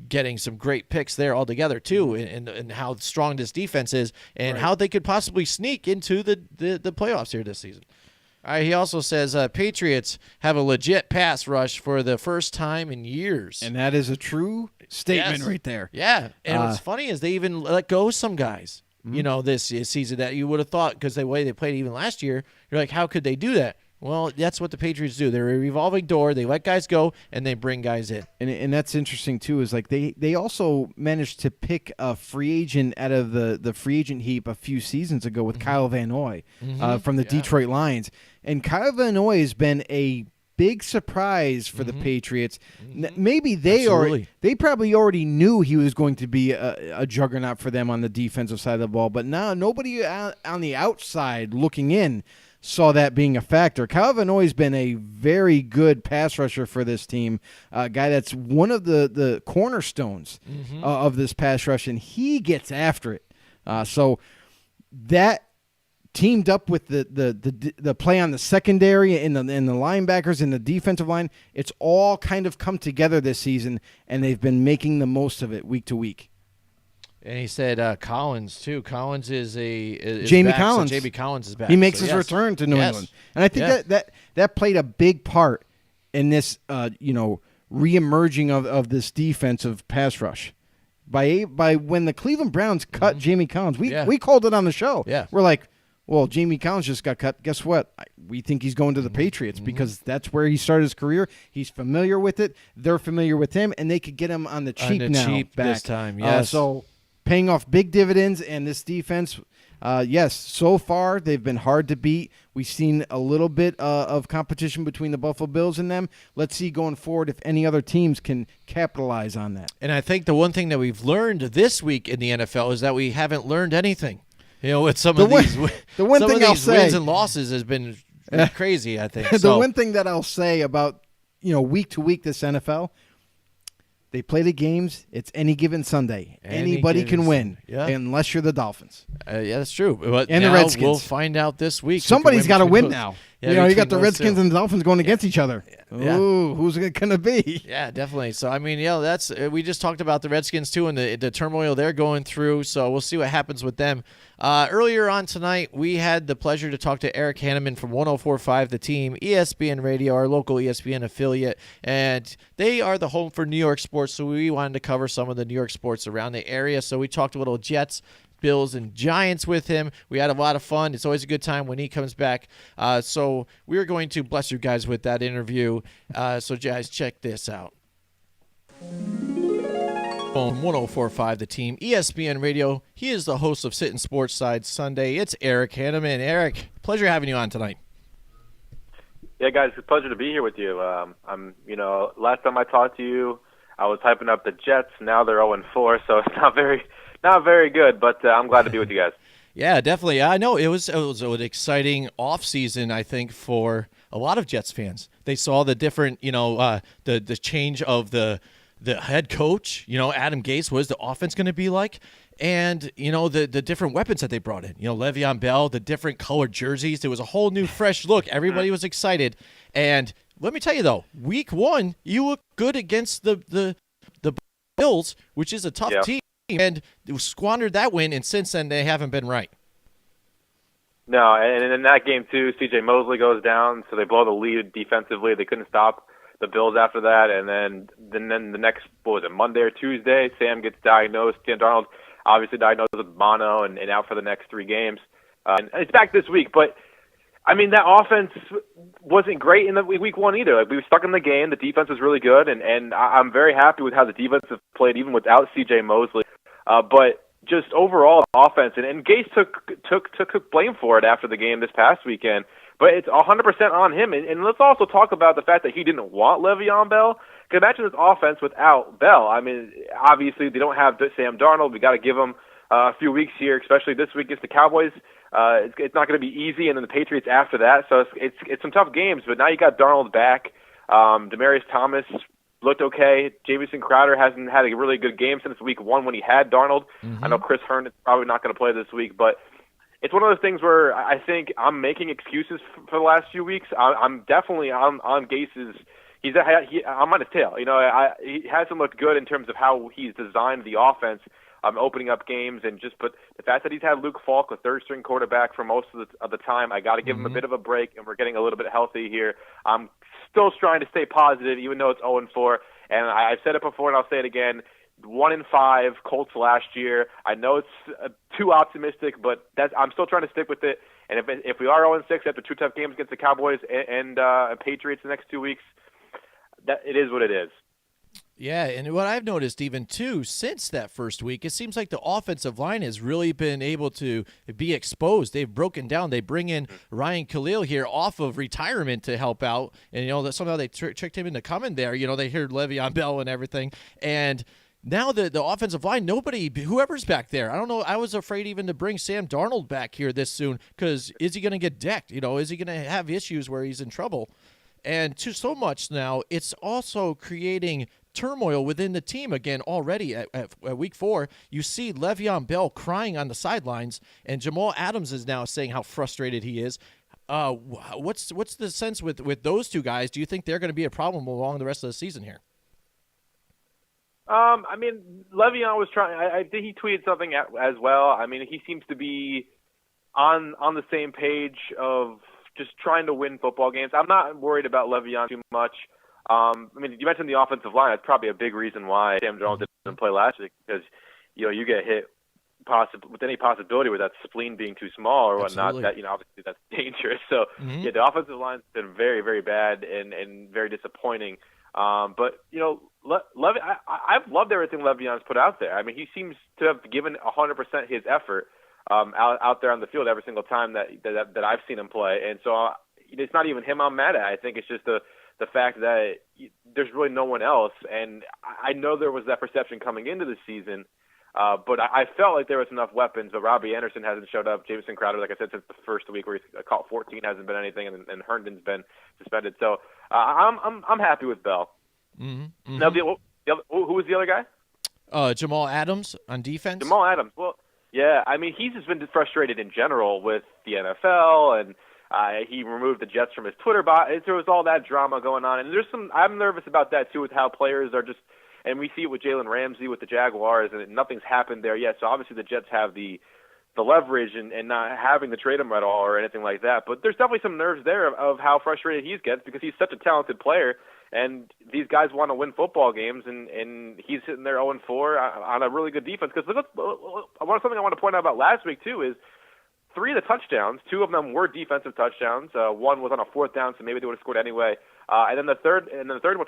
getting some great picks there altogether too, and how strong this defense is and how they could possibly sneak into the playoffs here this season. All right, he also says Patriots have a legit pass rush for the first time in years. And that is a true statement right there. Yeah, and what's funny is they even let go some guys, this season that you would have thought, because the way they played even last year, you're like, how could they do that? Well, that's what the Patriots do. They're a revolving door. They let guys go, and they bring guys in. And that's interesting, too, is like they also managed to pick a free agent out of the free agent heap a few seasons ago with Kyle Van Noy from the Detroit Lions. And Kyle Van Noy has been a big surprise for the Patriots. Maybe they probably already knew he was going to be a juggernaut for them on the defensive side of the ball, but now nobody on the outside looking in saw that being a factor. Kyle Van Noy's been a very good pass rusher for this team, a guy that's one of the cornerstones of this pass rush, and he gets after it. So that teamed up with the play on the secondary and the linebackers and the defensive line, it's all kind of come together this season, and they've been making the most of it week to week. And he said Collins, too. Collins is Jamie back, Collins. So Jamie Collins is back. He makes his return to New England. And I think that played a big part in this, reemerging of this defensive pass rush. By when the Cleveland Browns cut Jamie Collins, we called it on the show. Yeah. We're like, well, Jamie Collins just got cut. Guess what? We think he's going to the Patriots because that's where he started his career. He's familiar with it. They're familiar with him, and they could get him on the cheap back this time. Yes. So paying off big dividends, and this defense, so far they've been hard to beat. We've seen a little bit of competition between the Buffalo Bills and them. Let's see going forward if any other teams can capitalize on that. And I think the one thing that we've learned this week in the NFL is that we haven't learned anything. With some of these wins and losses has been crazy, I think. The one thing that I'll say about, week to week this NFL, they play the games. It's any given Sunday. Anybody can win, unless you're the Dolphins. Yeah, that's true. But and the Redskins. We'll find out this week. Somebody's got to win now. Yeah, you between got the those Redskins two. and Dolphins going against each other. Yeah. Ooh, who's it going to be? Yeah, definitely. So I mean, that's we just talked about the Redskins too and the turmoil they're going through. So we'll see what happens with them. Earlier on tonight, we had the pleasure to talk to Eric Hanneman from 104.5 The Team, ESPN Radio, our local ESPN affiliate, and they are the home for New York sports. So we wanted to cover some of the New York sports around the area. So we talked a little Jets, Bills, and Giants with him. We had a lot of fun. It's always a good time when he comes back. So we're going to bless you guys with that interview. So guys, check this out. On 104.5 The Team, ESPN Radio. He is the host of Sitting Sports Side Sunday. It's Eric Hanneman. Eric, pleasure having you on tonight. Yeah, guys, it's a pleasure to be here with you. Last time I talked to you, I was hyping up the Jets. Now they're 0-4, so it's not very good. But I'm glad to be with you guys. Yeah, definitely. I know it was an exciting offseason, I think, for a lot of Jets fans. They saw the different, the change of the head coach, Adam Gase. What is the offense going to be like? And, the different weapons that they brought in. Le'Veon Bell, the different colored jerseys. There was a whole new, fresh look. Everybody was excited. And let me tell you, though, week one, you look good against the Bills, which is a tough team. And squandered that win, and since then, they haven't been right. No, and in that game, too, C.J. Mosley goes down, so they blow the lead defensively. They couldn't stop the Bills after that, and then the next, Monday or Tuesday, Sam gets diagnosed. Sam Darnold obviously diagnosed with mono and out for the next 3 games. And it's back this week, but I mean, that offense wasn't great in the week one either. Like, we were stuck in the game. The defense was really good, and I'm very happy with how the defense have played even without C.J. Mosley. But just overall offense, and Gase took blame for it after the game this past weekend. But it's 100% on him. And let's also talk about the fact that he didn't want Le'Veon Bell. Can you imagine this offense without Bell? I mean, obviously they don't have Sam Darnold. We got to give him a few weeks here, especially this week against the Cowboys. It's not going to be easy, and then the Patriots after that. So it's some tough games. But now you got Darnold back. Demaryius Thomas looked okay. Jamison Crowder hasn't had a really good game since week one when he had Darnold. Mm-hmm. I know Chris Herndon is probably not going to play this week, but it's one of those things where I think I'm making excuses for the last few weeks. I'm definitely on Gase's. I'm on his tail. He hasn't looked good in terms of how he's designed the offense, opening up games, but the fact that he's had Luke Falk, a third-string quarterback, for most of the time, I got to give him a bit of a break, and we're getting a little bit healthy here. I'm still trying to stay positive, even though it's 0-4, and I've said it before, and I'll say it again. 1-5 Colts last year. I know it's too optimistic, but I'm still trying to stick with it. And if we are 0-6 after 2 tough games against the Cowboys and Patriots the next 2 weeks, that it is what it is. Yeah, and what I've noticed even, too, since that first week, it seems like the offensive line has really been able to be exposed. They've broken down. They bring in Ryan Khalil here off of retirement to help out. And, that somehow they tricked him into coming there. They heard Le'Veon Bell and everything. And now the offensive line, whoever's back there, I don't know. I was afraid even to bring Sam Darnold back here this soon because is he going to get decked? Is he going to have issues where he's in trouble? And to so much now, it's also creating turmoil within the team again already at week 4. You see Le'Veon Bell crying on the sidelines, and Jamal Adams is now saying how frustrated he is. What's the sense with those two guys? Do you think they're going to be a problem along the rest of the season here? I mean, Le'Veon was trying. I think he tweeted something as well. I mean, he seems to be on the same page of just trying to win football games. I'm not worried about Le'Veon too much. I mean, you mentioned the offensive line. That's probably a big reason why Sam Darnold didn't play last week because you get hit with any possibility with that spleen being too small or whatnot. That obviously that's dangerous. So yeah, the offensive line's been very, very bad and very disappointing. But I've loved everything Le'Veon's put out there. I mean, he seems to have given 100% his effort out there on the field every single time that I've seen him play. And so it's not even him I'm mad at. I think it's just the fact that there's really no one else. And I know there was that perception coming into the season, but I felt like there was enough weapons. But Robbie Anderson hasn't showed up. Jamison Crowder, like I said, since the first week where he's caught 14, hasn't been anything, and Herndon's been suspended. So I'm happy with Bell. Mm-hmm. Now, who was the other guy? Jamal Adams on defense. Jamal Adams. Well, yeah. I mean, he's just been frustrated in general with the NFL, and He removed the Jets from his Twitter bot. There was all that drama going on, and I'm nervous about that too, with how players are just. And we see it with Jalen Ramsey with the Jaguars, and nothing's happened there yet. So obviously the Jets have the leverage and not having to trade him at all or anything like that. But there's definitely some nerves there of how frustrated he gets because he's such a talented player, and these guys want to win football games, and he's sitting there 0-4 on a really good defense. Because something I want to point out about last week too is 3 of the touchdowns, 2 of them were defensive touchdowns. One was on a 4th down, so maybe they would have scored anyway. And then the third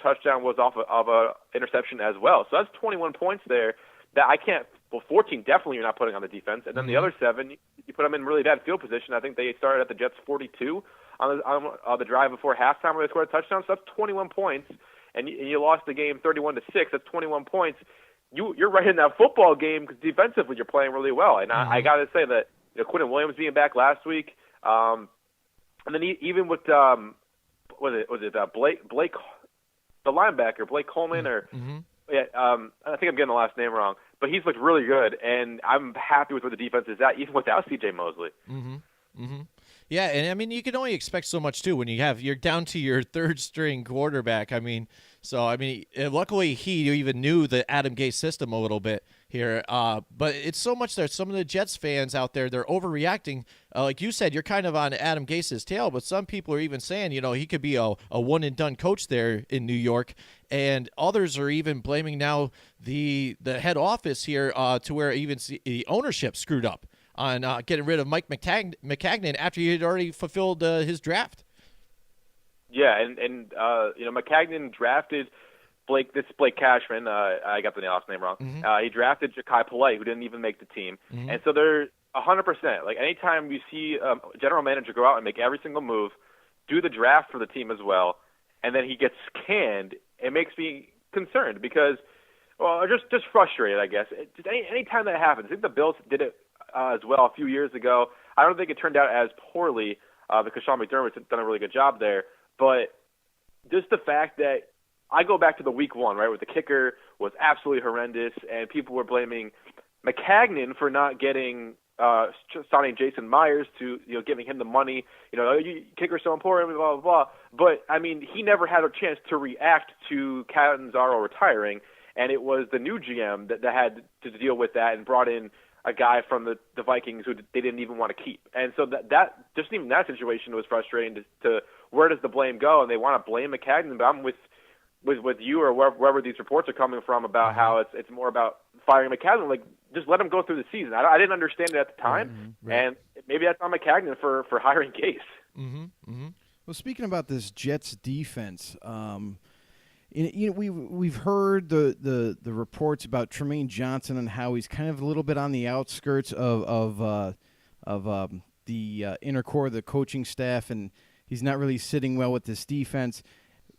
touchdown was off of a interception as well. So that's 21 points there that I can't. Well, 14 definitely you're not putting on the defense, and then the other 7 you put them in really bad field position. I think they started at the Jets 42 on the drive before halftime where they scored a touchdown. So that's 21 points, and you lost the game 31-6. That's 21 points. You're right in that football game because defensively you're playing really well. And I got to say that Quinton Williams being back last week, and then even with was it Blake, the linebacker, Blake Coleman, or yeah, I think I'm getting the last name wrong, but he's looked really good, and I'm happy with where the defense is at, even without C.J. Mosley. Yeah, and I mean, you can only expect so much too when you're down to your 3rd string quarterback. I mean, luckily he even knew the Adam Gase system a little bit here. But it's so much that some of the Jets fans out there, they're overreacting. Like you said, you're kind of on Adam Gase's tail, but some people are even saying, he could be a one and done coach there in New York. And others are even blaming now the head office here to where even the ownership screwed up on getting rid of Mike Maccagnan after he had already fulfilled his draft. Yeah, and Maccagnan drafted Blake Cashman. I got the last name wrong. He drafted Ja'Kai Polite, who didn't even make the team. And so they're 100%. Like, anytime you see a general manager go out and make every single move, do the draft for the team as well, and then he gets canned, it makes me concerned because, well, just frustrated, I guess. Any time that happens, I think the Bills did it as well a few years ago. I don't think it turned out as poorly because Sean McDermott's done a really good job there. But just the fact that I go back to the week 1, right, where the kicker was absolutely horrendous, and people were blaming Maccagnan for not signing Jason Myers to giving him the money. Kicker's so important, blah blah blah. But I mean, he never had a chance to react to Catanzaro retiring, and it was the new GM that had to deal with that and brought in a guy from the Vikings who they didn't even want to keep. And so that just even that situation was frustrating to where does the blame go? And they want to blame Maccagnan, but I'm with you or wherever these reports are coming from about how it's more about firing Maccagnan. Like, just let him go through the season. I didn't understand it at the time, and maybe that's on Maccagnan for hiring Gase. Well, speaking about this Jets defense, we've heard the reports about Tremaine Johnson and how he's kind of a little bit on the outskirts of the inner core of the coaching staff, and he's not really sitting well with this defense.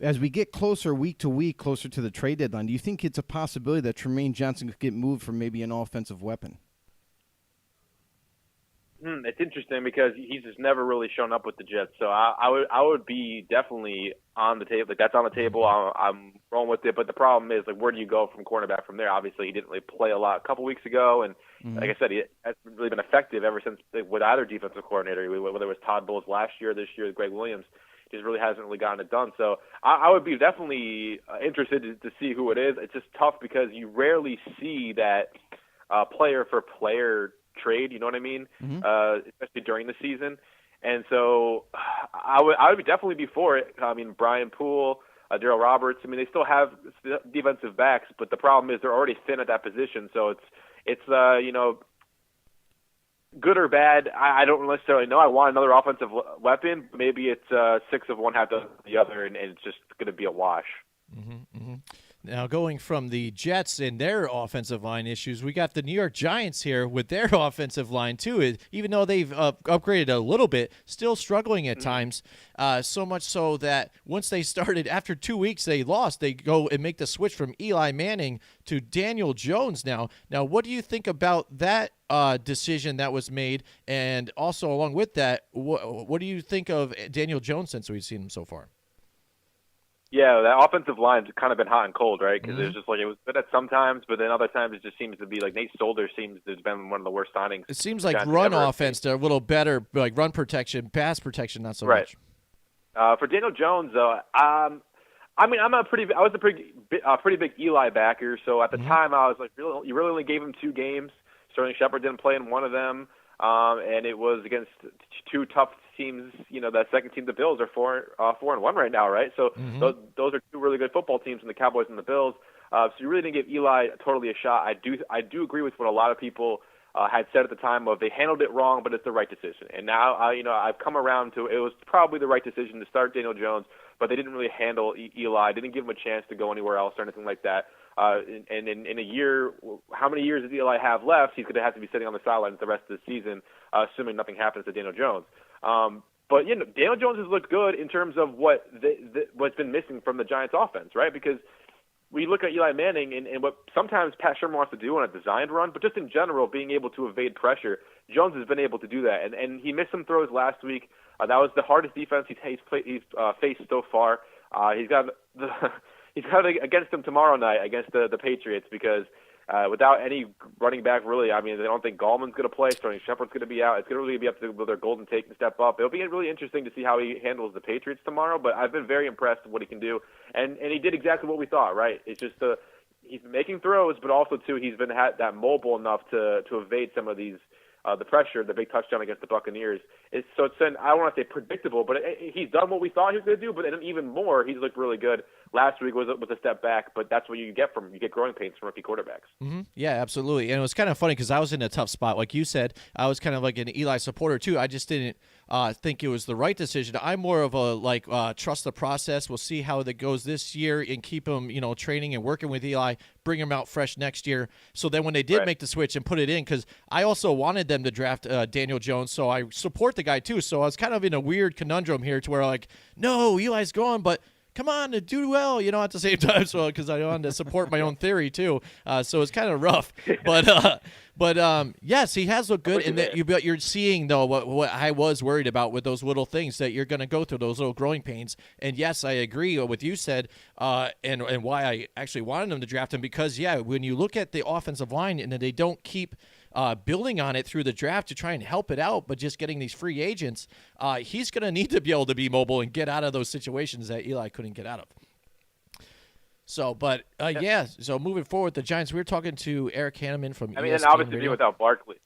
As we get closer week to week, closer to the trade deadline, do you think it's a possibility that Tremaine Johnson could get moved for maybe an offensive weapon? It's interesting because he's just never really shown up with the Jets. So I would be definitely on the table. Like, that's on the table. I'm rolling with it. But the problem is, like, where do you go from cornerback from there? Obviously, he didn't really play a lot a couple weeks ago, and like I said, he hasn't really been effective ever since with either defensive coordinator, whether it was Todd Bowles last year, this year, Greg Williams. Just really hasn't really gotten it done. So I would be definitely interested to see who it is. It's just tough because you rarely see that player-for-player trade, you know what I mean? Especially during the season. And so I would definitely be for it. I mean, Brian Poole, Darryl Roberts, I mean, they still have defensive backs, but the problem is they're already thin at that position. So it's good or bad, I don't necessarily know. I want another offensive weapon. Maybe it's 6 of one, half of the other, and it's just going to be a wash. Now, going from the Jets and their offensive line issues, we got the New York Giants here with their offensive line, too. Even though they've upgraded a little bit, still struggling at times. So much so that once they started, after 2 weeks they lost, they go and make the switch from Eli Manning to Daniel Jones now. Now, what do you think about that decision that was made? And also, along with that, what do you think of Daniel Jones since we've seen him so far? Yeah, that offensive line's kind of been hot and cold, right? Because it's just like it was good at sometimes, but then other times it just seems to be like Nate Solder seems to have been one of the worst signings. It seems like Giants run ever. offense, they're a little better, like run protection, pass protection, not so Right. much. For Daniel Jones, though, I mean, I was a pretty big Eli backer. So at the time, I was like, you really only gave him 2 games. Sterling Shepard didn't play in one of them, and it was against 2 tough teams. You know, that second team, the Bills, are 4-1 right now, right? So those are 2 really good football teams, in the Cowboys and the Bills. So you really didn't give Eli totally a shot. I do agree with what a lot of people had said at the time of they handled it wrong, but it's the right decision. And now, I've come around to it was probably the right decision to start Daniel Jones, but they didn't really handle Eli. Didn't give him a chance to go anywhere else or anything like that. And in a year, how many years does Eli have left? He's going to have to be sitting on the sidelines the rest of the season, assuming nothing happens to Daniel Jones. But Daniel Jones has looked good in terms of what's been missing from the Giants' offense, right? Because we look at Eli Manning and what sometimes Pat Shermer wants to do on a designed run, but just in general, being able to evade pressure, Jones has been able to do that. And he missed some throws last week. That was the hardest defense he's faced so far. He's got against them tomorrow night against the Patriots because without any running back, really, I mean, they don't think Gallman's going to play. Sterling Shepard's going to be out. It's going to really be up to whether Golden Tate can step up. It'll be really interesting to see how he handles the Patriots tomorrow, but I've been very impressed with what he can do. And he did exactly what we thought, right? It's just he's been making throws, but also, too, he's been that mobile enough to evade some of these the pressure, the big touchdown against the Buccaneers. It's been, I don't want to say predictable, but he's done what we thought he was going to do, but even more, he's looked really good. Last week was a step back, but that's what you get growing pains from rookie quarterbacks. Mm-hmm. Yeah, absolutely. And it was kind of funny because I was in a tough spot. Like you said, I was kind of like an Eli supporter too. I just didn't think it was the right decision. I'm more of a trust the process. We'll see how that goes this year and keep him, training and working with Eli, bring him out fresh next year. So then when they did make the switch and put it in, because I also wanted them to draft Daniel Jones, so I support the guy too. So I was kind of in a weird conundrum here to where no, Eli's gone, but come on, to do well, at the same time, so because I wanted to support my own theory too. So it's kind of rough, but yes, he has looked good, and that you're seeing though what I was worried about with those little things that you're going to go through, those little growing pains. And yes, I agree with what you said, and why I actually wanted them to draft him because when you look at the offensive line and they don't keep building on it through the draft to try and help it out, but just getting these free agents, he's going to need to be able to be mobile and get out of those situations that Eli couldn't get out of. So, but so moving forward, the Giants, we were talking to Eric Hanneman from ESPN and obviously Radio. be without Barkley.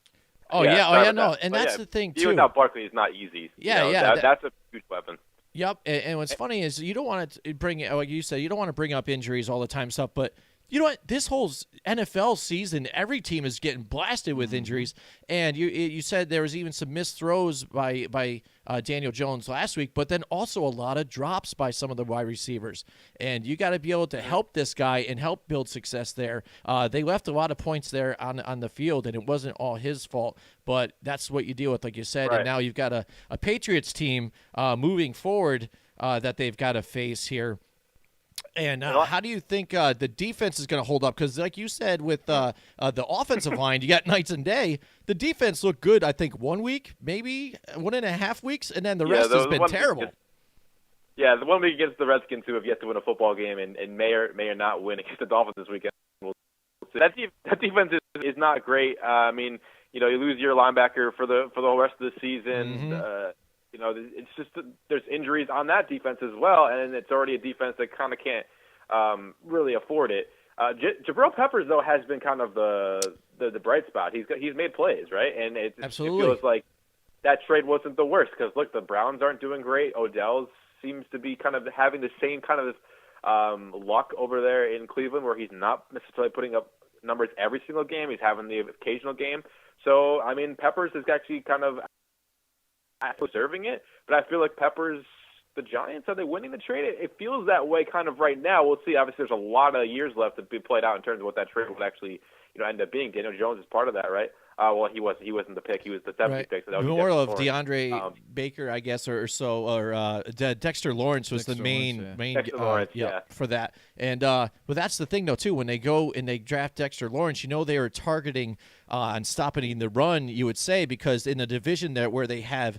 No, and that's the thing too. Being without Barkley is not easy. That's a huge weapon. Yep, and what's funny is you don't want to bring, like you said, you don't want to bring up injuries all the time stuff, but you know what? This whole NFL season, every team is getting blasted with injuries, and you said there was even some missed throws by Daniel Jones last week, but then also a lot of drops by some of the wide receivers, and you got to be able to help this guy and help build success there. They left a lot of points there on the field, and it wasn't all his fault, but that's what you deal with, like you said, right. And now you've got a Patriots team moving forward that they've got to face here. And how do you think the defense is going to hold up? Because like you said with the offensive line, you got nights and day. The defense looked good, I think, 1 week, maybe 1.5 weeks, and then the rest has been terrible. The 1 week against the Redskins, who have yet to win a football game and may or not win against the Dolphins this weekend. That defense is not great. I mean, you lose your linebacker for the whole rest of the season. Mm-hmm. It's just there's injuries on that defense as well, and it's already a defense that kind of can't really afford it. Jabril Peppers, though, has been kind of the bright spot. He's made plays, right? And it feels like that trade wasn't the worst because, look, the Browns aren't doing great. Odell seems to be kind of having the same kind of luck over there in Cleveland where he's not necessarily putting up numbers every single game. He's having the occasional game. So, I mean, Peppers is actually kind of deserving it, but I feel like Peppers, the Giants, are they winning the trade? It feels that way kind of right now. We'll see. Obviously, there's a lot of years left to be played out in terms of what that trade would actually, end up being. Daniel Jones is part of that, right? Well, he wasn't the pick. He was the 7th pick. So that more of DeAndre Baker, I guess, or Dexter Lawrence was the main Dexter Lawrence, for that. And but that's the thing, though, too. When they go and they draft Dexter Lawrence, they are targeting on stopping the run, you would say, because in the division there where they have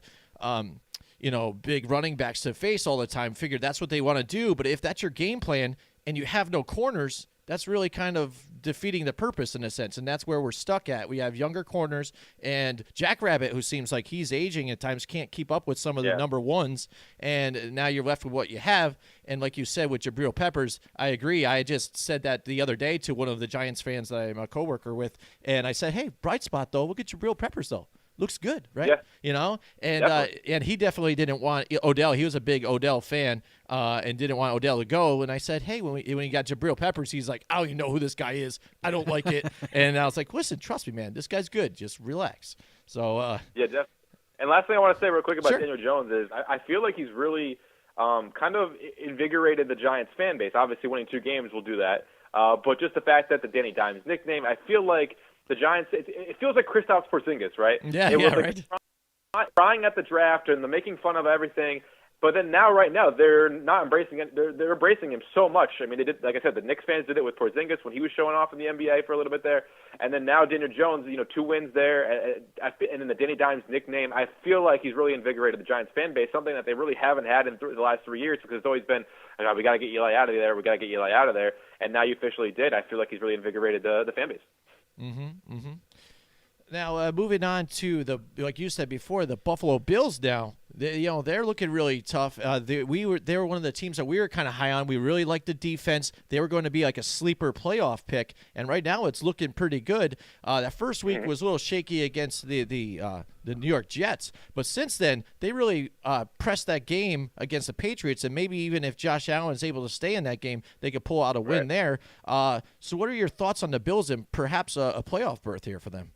big running backs to face all the time. Figured that's what they want to do. But if that's your game plan and you have no corners, that's really kind of defeating the purpose in a sense, and that's where we're stuck at. We have younger corners, and Jackrabbit, who seems like he's aging at times, can't keep up with some of the number ones, and now you're left with what you have. And like you said with Jabril Peppers, I agree. I just said that the other day to one of the Giants fans that I'm a coworker with, and I said, hey, bright spot, though. Look at Jabril Peppers, though. Looks good, right? Yeah. And he definitely didn't want Odell. He was a big Odell fan and didn't want Odell to go. And I said, hey, when he got Jabril Peppers, he's like, I don't even know who this guy is. I don't like it. And I was like, listen, trust me, man. This guy's good. Just relax. So yeah, definitely. And last thing I want to say real quick about Sure. Daniel Jones is I feel like he's really kind of invigorated the Giants fan base. Obviously, winning 2 games will do that. But just the fact that the Danny Dimes nickname, I feel like the Giants, it feels like Kristaps Porzingis, right? Yeah, it was right. Crying at the draft and the making fun of everything. But then right now, they're not embracing it. They're embracing him so much. I mean, they did, like I said, the Knicks fans did it with Porzingis when he was showing off in the NBA for a little bit there. And then now Daniel Jones, 2 wins there. And then the Danny Dimes nickname, I feel like he's really invigorated the Giants fan base, something that they really haven't had in the last 3 years because it's always been, we got to get Eli out of there. We got to get Eli out of there. And now you officially did. I feel like he's really invigorated the fan base. Now, moving on to like you said before, the Buffalo Bills. Now, they're looking really tough. They were one of the teams that we were kind of high on. We really liked the defense. They were going to be like a sleeper playoff pick, and right now it's looking pretty good. That first week was a little shaky against the New York Jets, but since then they really pressed that game against the Patriots, and maybe even if Josh Allen is able to stay in that game, they could pull out a win there. So, what are your thoughts on the Bills and perhaps a playoff berth here for them?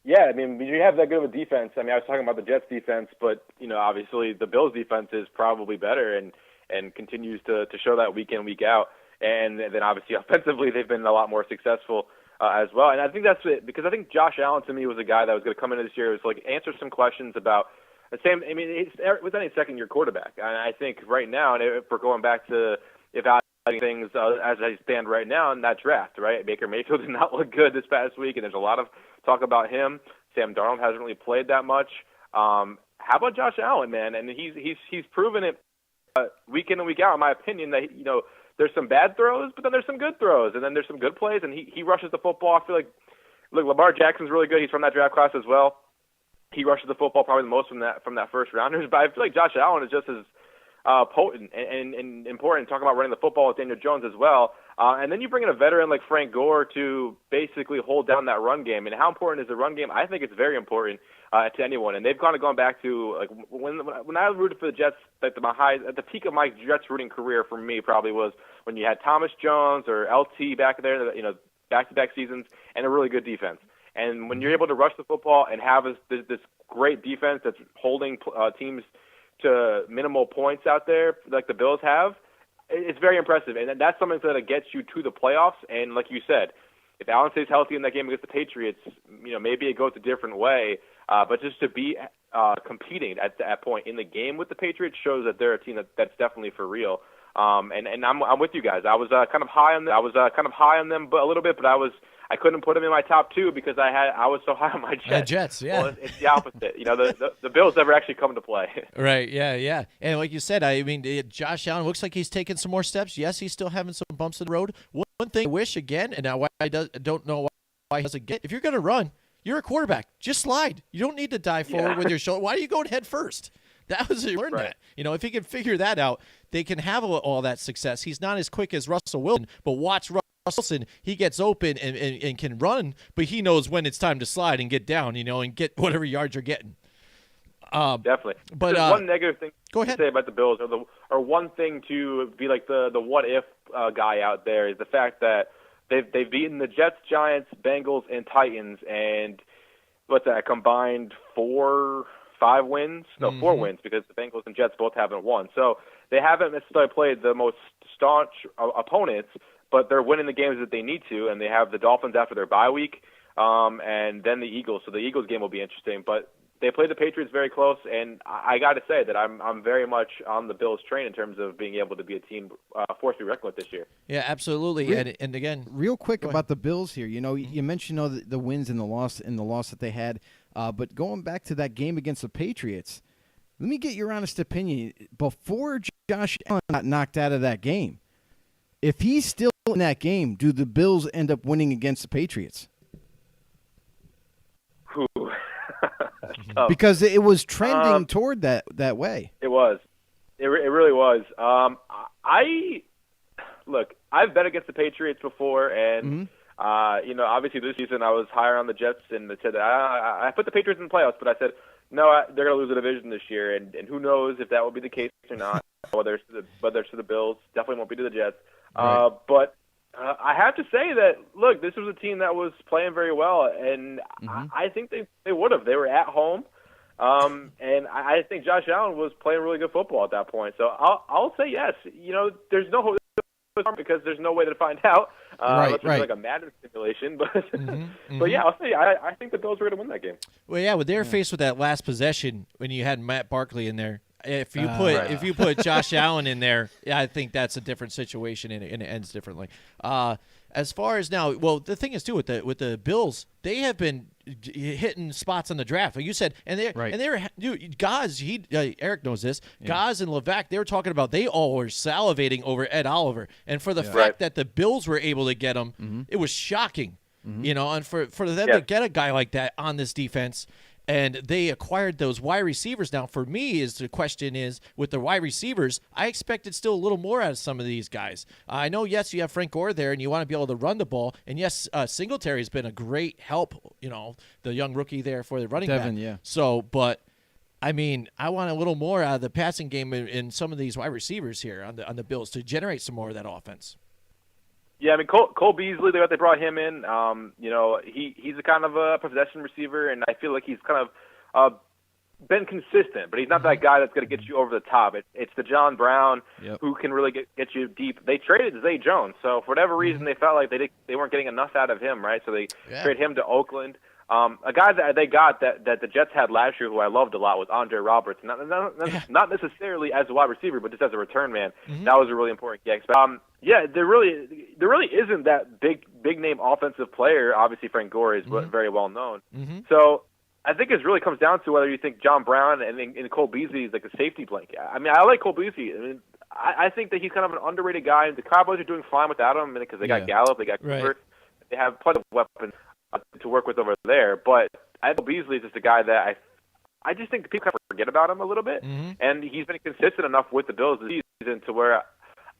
Yeah, I mean, you have that good of a defense. I mean, I was talking about the Jets defense, but, obviously the Bills defense is probably better and continues to show that week in, week out. And then obviously offensively, they've been a lot more successful as well. And I think that's it, because I think Josh Allen to me was a guy that was going to come into this year, was like answer some questions about the same. I mean, it's with any second-year quarterback. And I think right now, and if we're going back to evaluating things as I stand right now in that draft, right? Baker Mayfield did not look good this past week, and there's a lot of talk about him. Sam Darnold hasn't really played that much. How about Josh Allen, man? And he's proven it week in and week out, in my opinion, that there's some bad throws, but then there's some good throws, and then there's some good plays, and he rushes the football. I feel like, look, Lamar Jackson's really good. He's from that draft class as well. He rushes the football probably the most from that first rounders, but I feel like Josh Allen is just as potent and important. Talking about running the football with Daniel Jones as well. And then you bring in a veteran like Frank Gore to basically hold down that run game. And how important is the run game? I think it's very important to anyone. And they've kind of gone back to, like, when I rooted for the Jets, like at the peak of my Jets rooting career for me probably was when you had Thomas Jones or LT back there, back-to-back seasons, and a really good defense. And when you're able to rush the football and have this great defense that's holding teams to minimal points out there like the Bills have, it's very impressive. And that's something that gets you to the playoffs. And like you said, if Allen stays healthy in that game against the Patriots, maybe it goes a different way. But just to be competing at that point in the game with the Patriots shows that they're a team that's definitely for real. And I'm with you guys. I was kind of high on them, but a little bit, but I couldn't put them in my top 2 because I was so high on my Jets. Jets, yeah. Well, it's the opposite. The Bills never actually come to play. Right, yeah. And like you said, I mean, Josh Allen looks like he's taking some more steps. Yes, he's still having some bumps in the road. One thing I wish, again, and now I don't know why he doesn't get, if you're going to run, you're a quarterback. Just slide. You don't need to dive forward with your shoulder. Why are you going head first? That was learn that. If he can figure that out, they can have all that success. He's not as quick as Russell Wilson, but watch Wilson. He gets open and can run, but he knows when it's time to slide and get down, and get whatever yards you're getting. Definitely. But there's one negative thing go ahead. to say about the Bills, or one thing to be like the what if guy out there is the fact that they've beaten the Jets, Giants, Bengals, and Titans, and what's that combined 4 wins? No, 4 wins, because the Bengals and Jets both haven't won. So they haven't necessarily played the most staunch opponents, but they're winning the games that they need to, and they have the Dolphins after their bye week, and then the Eagles. So the Eagles game will be interesting, but they played the Patriots very close, and I got to say that I'm very much on the Bills train in terms of being able to be a team force to be reckoned with this year. Yeah, absolutely. And again, real quick about the Bills here. You mentioned the wins and the loss that they had, but going back to that game against the Patriots, Let me get your honest opinion. Before Josh Allen got knocked out of that game, if he's still in that game, do the Bills end up winning against the Patriots? Because it was trending toward that way. It was. It really was. Look, I've bet against the Patriots before, and obviously this season I was higher on the Jets, and said I put the Patriots in the playoffs, but I said no, they're going to lose the division this year, and who knows if that will be the case or not. whether it's to the Bills, definitely won't be to the Jets. Right. But I have to say that, look, this was a team that was playing very well, and I think they would have. They were at home, and I think Josh Allen was playing really good football at that point. So I'll say yes. There's no hope because there's no way to find out unless it's like a Madden simulation. But but yeah, I'll say I think the Bills were going to win that game. Well, yeah, when they were faced with that last possession when you had Matt Barkley in there. If you put Josh Allen in there, I think that's a different situation and it ends differently. As far as now, well, the thing is too with the Bills, they have been hitting spots on the draft, like you said, and Gaz, Eric knows this. Yeah. Gaz and Levac, they were talking about they all were salivating over Ed Oliver, and for the fact that the Bills were able to get him, it was shocking. And for them to get a guy like that on this defense. And they acquired those wide receivers. Now, for me, the question is, with the wide receivers, I expected still a little more out of some of these guys. I know, yes, you have Frank Gore there, and you want to be able to run the ball. And, yes, Singletary has been a great help, the young rookie there for the running back. Yeah. So, but, I mean, I want a little more out of the passing game in some of these wide receivers here on the Bills to generate some more of that offense. Yeah, I mean, Cole Beasley, they brought him in. He's a kind of a possession receiver, and I feel like he's kind of been consistent, but he's not that guy that's going to get you over the top. It's the John Brown who can really get you deep. They traded Zay Jones, so for whatever reason, they felt like they weren't getting enough out of him, right? So they traded him to Oakland. A guy that they got that the Jets had last year, who I loved a lot, was Andre Roberts. Not necessarily as a wide receiver, but just as a return man. That was a really important gig. There really isn't that big name offensive player. Obviously, Frank Gore is very well known. So I think it really comes down to whether you think John Brown and Cole Beasley is like a safety blanket. I mean, I like Cole Beasley. I mean, I think that he's kind of an underrated guy. And the Cowboys are doing fine without him because they got Gallup, they got Cooper, they have plenty of weapons to work with over there. But I think Beasley is just a guy that I just think people kind of forget about him a little bit, and he's been consistent enough with the Bills this season to where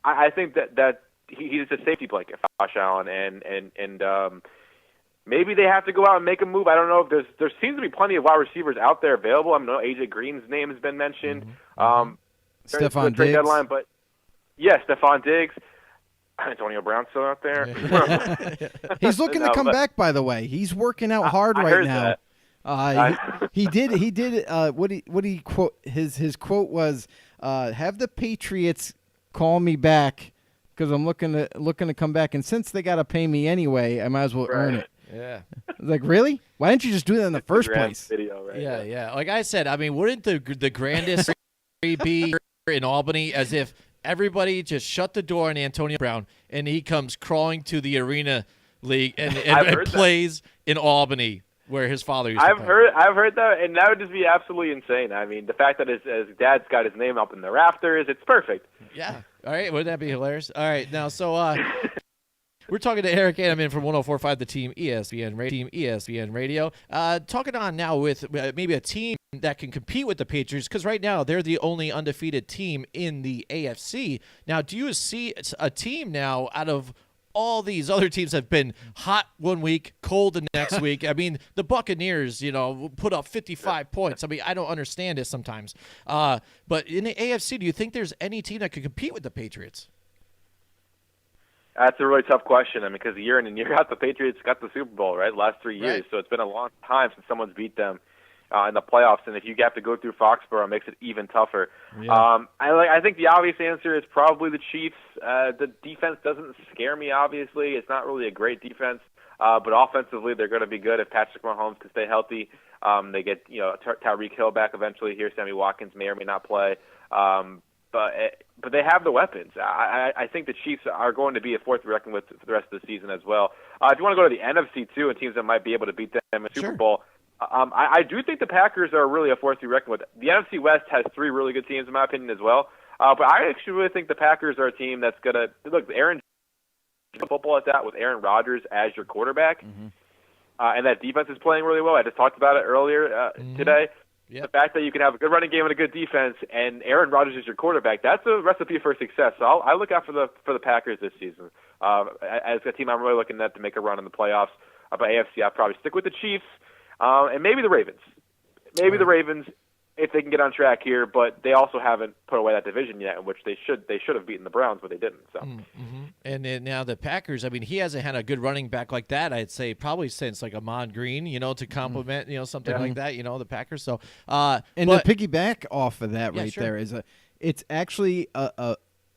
I think that he's a safety blanket for Josh Allen, and maybe they have to go out and make a move. I don't know if there seems to be plenty of wide receivers out there available. I know AJ Green's name has been mentioned. Stephon trade Diggs. Deadline, but Stephon Diggs. Antonio Brown's still out there. He's looking to come back, by the way. He's working out hard right now. He did. What he quote? His quote was, "Have the Patriots call me back because I'm looking to come back, and since they got to pay me anyway, I might as well earn it." Yeah. Like, really? Why didn't you just do that in the first place? Video, right? Yeah. Like I said, I mean, wouldn't the grandest be in Albany as if everybody just shut the door on Antonio Brown and he comes crawling to the Arena League and plays in Albany where his father used to play. I've heard that, and that would just be absolutely insane. I mean, the fact that his dad's got his name up in the rafters, it's perfect. Yeah. All right. Wouldn't that be hilarious? All right. Now, so we're talking to Eric Anderman from 104.5 The Team ESPN Radio. Talking on now with maybe a team that can compete with the Patriots, because right now they're the only undefeated team in the AFC. Now, do you see a team now out of all these other teams have been hot one week, cold the next week? I mean, the Buccaneers, put up 55 points. I mean, I don't understand it sometimes. But in the AFC, do you think there's any team that could compete with the Patriots? That's a really tough question. I mean, because year in and year out, the Patriots got the Super Bowl, right? Last 3 years. Right. So it's been a long time since someone's beat them in the playoffs. And if you have to go through Foxborough, it makes it even tougher. Yeah. I think the obvious answer is probably the Chiefs. The defense doesn't scare me, obviously. It's not really a great defense. But offensively, they're going to be good if Patrick Mahomes can stay healthy. They get Tyreek Hill back eventually here. Sammy Watkins may or may not play. But they have the weapons. I think the Chiefs are going to be a force to reckon with for the rest of the season as well. If you want to go to the NFC too, and teams that might be able to beat them in the Super Bowl, I do think the Packers are really a force to be reckoned with. The NFC West has 3 really good teams, in my opinion, as well. But I actually really think the Packers are a team that's going to look. Aaron football at that with Aaron Rodgers as your quarterback, and that defense is playing really well. I just talked about it earlier today. Yep. The fact that you can have a good running game and a good defense, and Aaron Rodgers is your quarterback, that's a recipe for success. So I look out for the Packers this season as a team I'm really looking at to make a run in the playoffs. But AFC, I'll probably stick with the Chiefs and maybe the Ravens. Maybe the Ravens if they can get on track here, but they also haven't put away that division yet, in which they should have beaten the Browns, but they didn't. So. And then now the Packers, I mean, he hasn't had a good running back like that, I'd say, probably since like Ahman Green, to complement, something like that, the Packers. So, and but, to piggyback off of that there is it's actually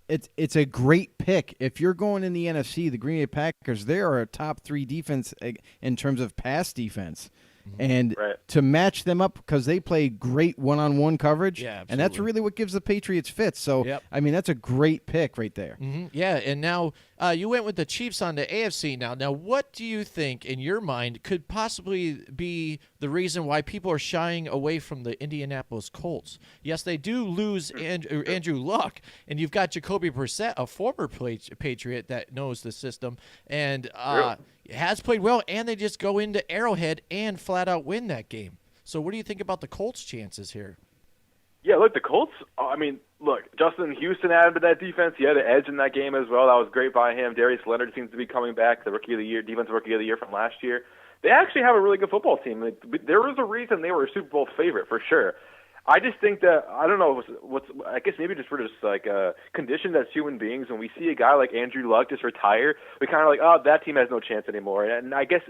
it's a great pick. If you're going in the NFC, the Green Bay Packers, they are a top 3 defense in terms of pass defense. And to match them up, because they play great one-on-one coverage, and that's really what gives the Patriots fits. So, I mean, that's a great pick right there. Yeah, and now you went with the Chiefs on the AFC now. Now, what do you think, in your mind, could possibly be the reason why people are shying away from the Indianapolis Colts? Yes, they do lose Andrew Luck, and you've got Jacoby Brissett, a former Patriot that knows the system, and has played well, and they just go into Arrowhead and flat out win that game. So what do you think about the Colts' chances here? Yeah, look, the Colts, Justin Houston added to that defense. He had an edge in that game as well. That was great by him. Darius Leonard seems to be coming back, the Rookie of the Year, Defensive Rookie of the Year from last year. They actually have a really good football team. There was a reason they were a Super Bowl favorite, for sure. I just think that, I don't know, I guess maybe just we're just like conditioned as human beings. When we see a guy like Andrew Luck just retire, we kind of like, oh, that team has no chance anymore. And I guess,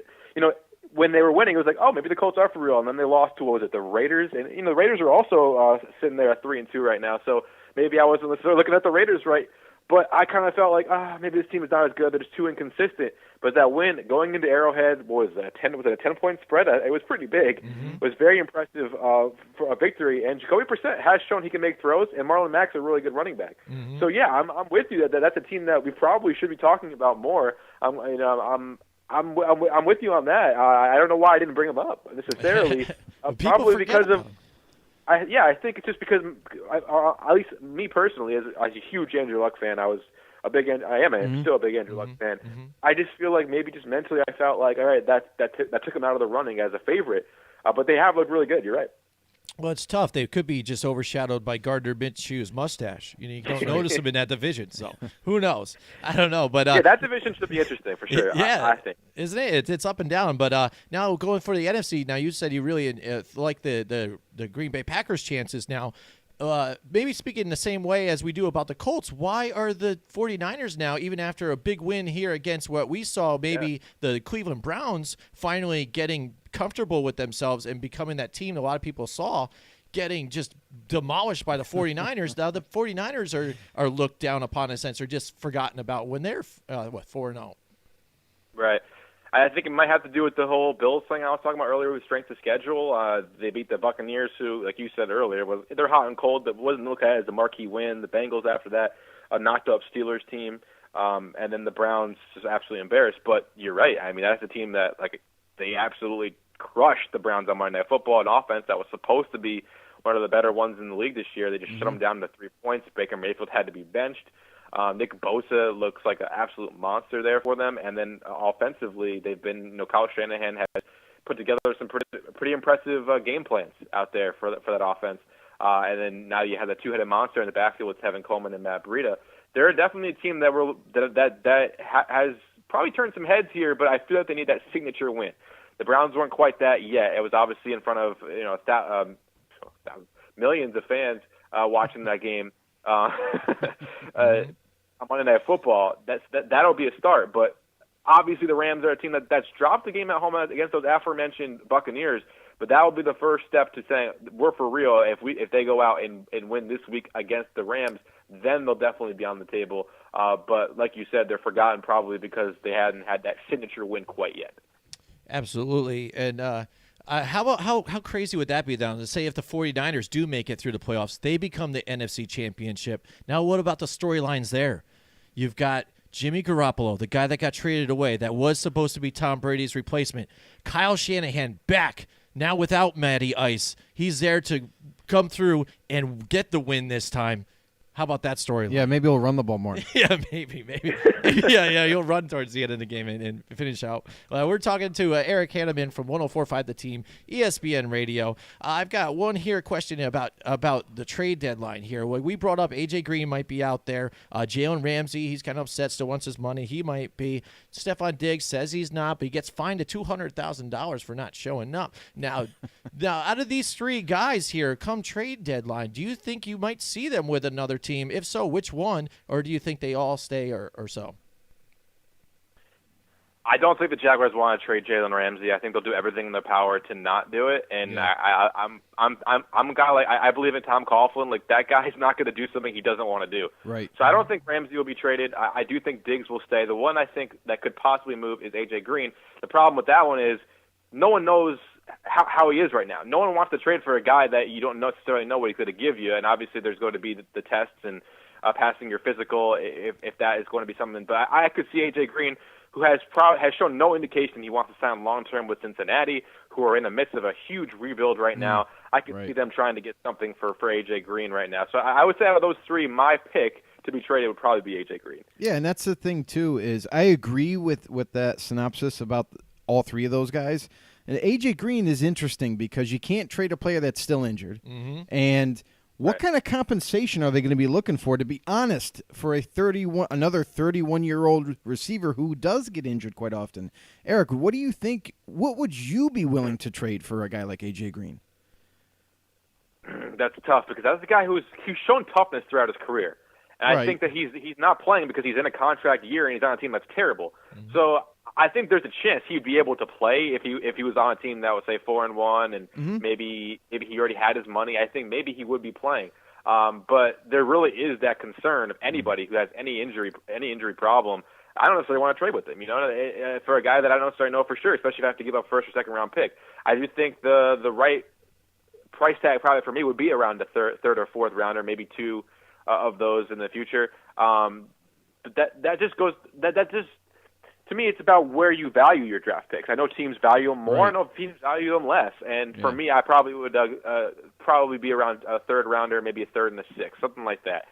when they were winning, it was like, oh, maybe the Colts are for real. And then they lost to, what was it, the Raiders? And, the Raiders are also sitting there at 3-2 right now. So maybe I wasn't looking at the Raiders right. But I kind of felt like, maybe this team is not as good. They're just too inconsistent. But that win, going into Arrowhead, was it a 10-point spread? It was pretty big. It was very impressive for a victory. And Jacoby Brissett has shown he can make throws, and Marlon Mack's a really good running back. So, yeah, I'm with you. That's a team that we probably should be talking about more. I'm with you on that. I don't know why I didn't bring them up necessarily. Probably because of I think it's just because, at least me personally, as a huge Andrew Luck fan, I am still a big Andrew Luck fan. I just feel like maybe just mentally I felt like, all right, that took him out of the running as a favorite. But they have looked really good. You're right. Well, it's tough. They could be just overshadowed by Gardner Minshew's mustache. You don't notice him in that division, so who knows? I don't know, but that division should be interesting for sure. I think, isn't it? It's up and down. But now going for the NFC. Now you said you really like the Green Bay Packers' chances. Now, maybe speaking the same way as we do about the Colts, why are the 49ers now, even after a big win here against what we saw, maybe the Cleveland Browns, finally getting comfortable with themselves and becoming that team a lot of people saw, getting just demolished by the 49ers? Now the 49ers are looked down upon in a sense, or just forgotten about when they're 4-0. Right. I think it might have to do with the whole Bills thing I was talking about earlier with strength of schedule. They beat the Buccaneers, who, like you said earlier, they're hot and cold, but wasn't looked at as a marquee win. The Bengals after that, a knocked up Steelers team, and then the Browns just absolutely embarrassed. But you're right. I mean, that's a team that they absolutely crushed the Browns on Monday Night Football, an offense that was supposed to be one of the better ones in the league this year. They just shut them down to 3 points. Baker Mayfield had to be benched. Nick Bosa looks like an absolute monster there for them. And then offensively, they've been, Kyle Shanahan has put together some pretty impressive game plans out there for that offense. And then now you have the two-headed monster in the backfield with Tevin Coleman and Matt Breida. They're definitely a team that has probably turned some heads here, but I feel like they need that signature win. The Browns weren't quite that yet. It was obviously in front of millions of fans watching that game. On Monday Night Football, that'll be a start. But obviously, the Rams are a team that's dropped the game at home against those aforementioned Buccaneers. But that will be the first step to saying we're for real. If they go out and win this week against the Rams, then they'll definitely be on the table. But like you said, they're forgotten probably because they hadn't had that signature win quite yet. Absolutely, and. How crazy would that be, then, to say if the 49ers do make it through the playoffs, they become the NFC Championship? Now, what about the storylines there? You've got Jimmy Garoppolo, the guy that got traded away, that was supposed to be Tom Brady's replacement. Kyle Shanahan back Now without Matty Ice, he's there to come through and get the win this time. How about that storyline? Yeah, maybe he'll run the ball more. Yeah, maybe. yeah, you'll run towards the end of the game and finish out. We're talking to Eric Hanneman from 104.5 The Team, ESPN Radio. I've got one here question about the trade deadline here. We brought up A.J. Green might be out there. Jalen Ramsey, he's kind of upset, still wants his money. He might be. Stephon Diggs says he's not, but he gets fined to $200,000 for not showing up. Now, out of these three guys here, come trade deadline, do you think you might see them with another team? If so, which one? Or do you think they all stay or so? I don't think the Jaguars want to trade Jalen Ramsey. I think they'll do everything in their power to not do it. And I'm a guy like I believe in Tom Coughlin. Like that guy's not going to do something he doesn't want to do. Right. So I don't think Ramsey will be traded. I do think Diggs will stay. The one I think that could possibly move is AJ Green. The problem with that one is no one knows how he is right now. No one wants to trade for a guy that you don't necessarily know what he's going to give you. And obviously there's going to be the tests and passing your physical if that is going to be something. But I could see AJ Green, who has shown no indication he wants to sign long-term with Cincinnati, who are in the midst of a huge rebuild right now. I can see them trying to get something for A.J. Green right now. So I would say out of those three, my pick to be traded would probably be A.J. Green. Yeah, and that's the thing, too, is I agree with that synopsis about all three of those guys. And A.J. Green is interesting because you can't trade a player that's still injured. Mm-hmm. And what kind of compensation are they going to be looking for, to be honest, for another 31-year-old receiver who does get injured quite often? Eric, what do you think? What would you be willing to trade for a guy like A.J. Green? That's tough because that's the guy who's shown toughness throughout his career. And I think that he's not playing because he's in a contract year and he's on a team that's terrible. Mm-hmm. So I think there's a chance he'd be able to play if he was on a team that was say 4-1 and maybe he already had his money. I think maybe he would be playing. But there really is that concern of anybody who has any injury problem. I don't necessarily want to trade with him. You know, for a guy that I don't necessarily know for sure, especially if I have to give up first or second round pick. I do think the right price tag probably for me would be around the third or fourth rounder, maybe two of those in the future. But that just to me, it's about where you value your draft picks. I know teams value them more. Right. I know teams value them less. And for me, I probably would probably be around a third rounder, maybe a third and a sixth, something like that,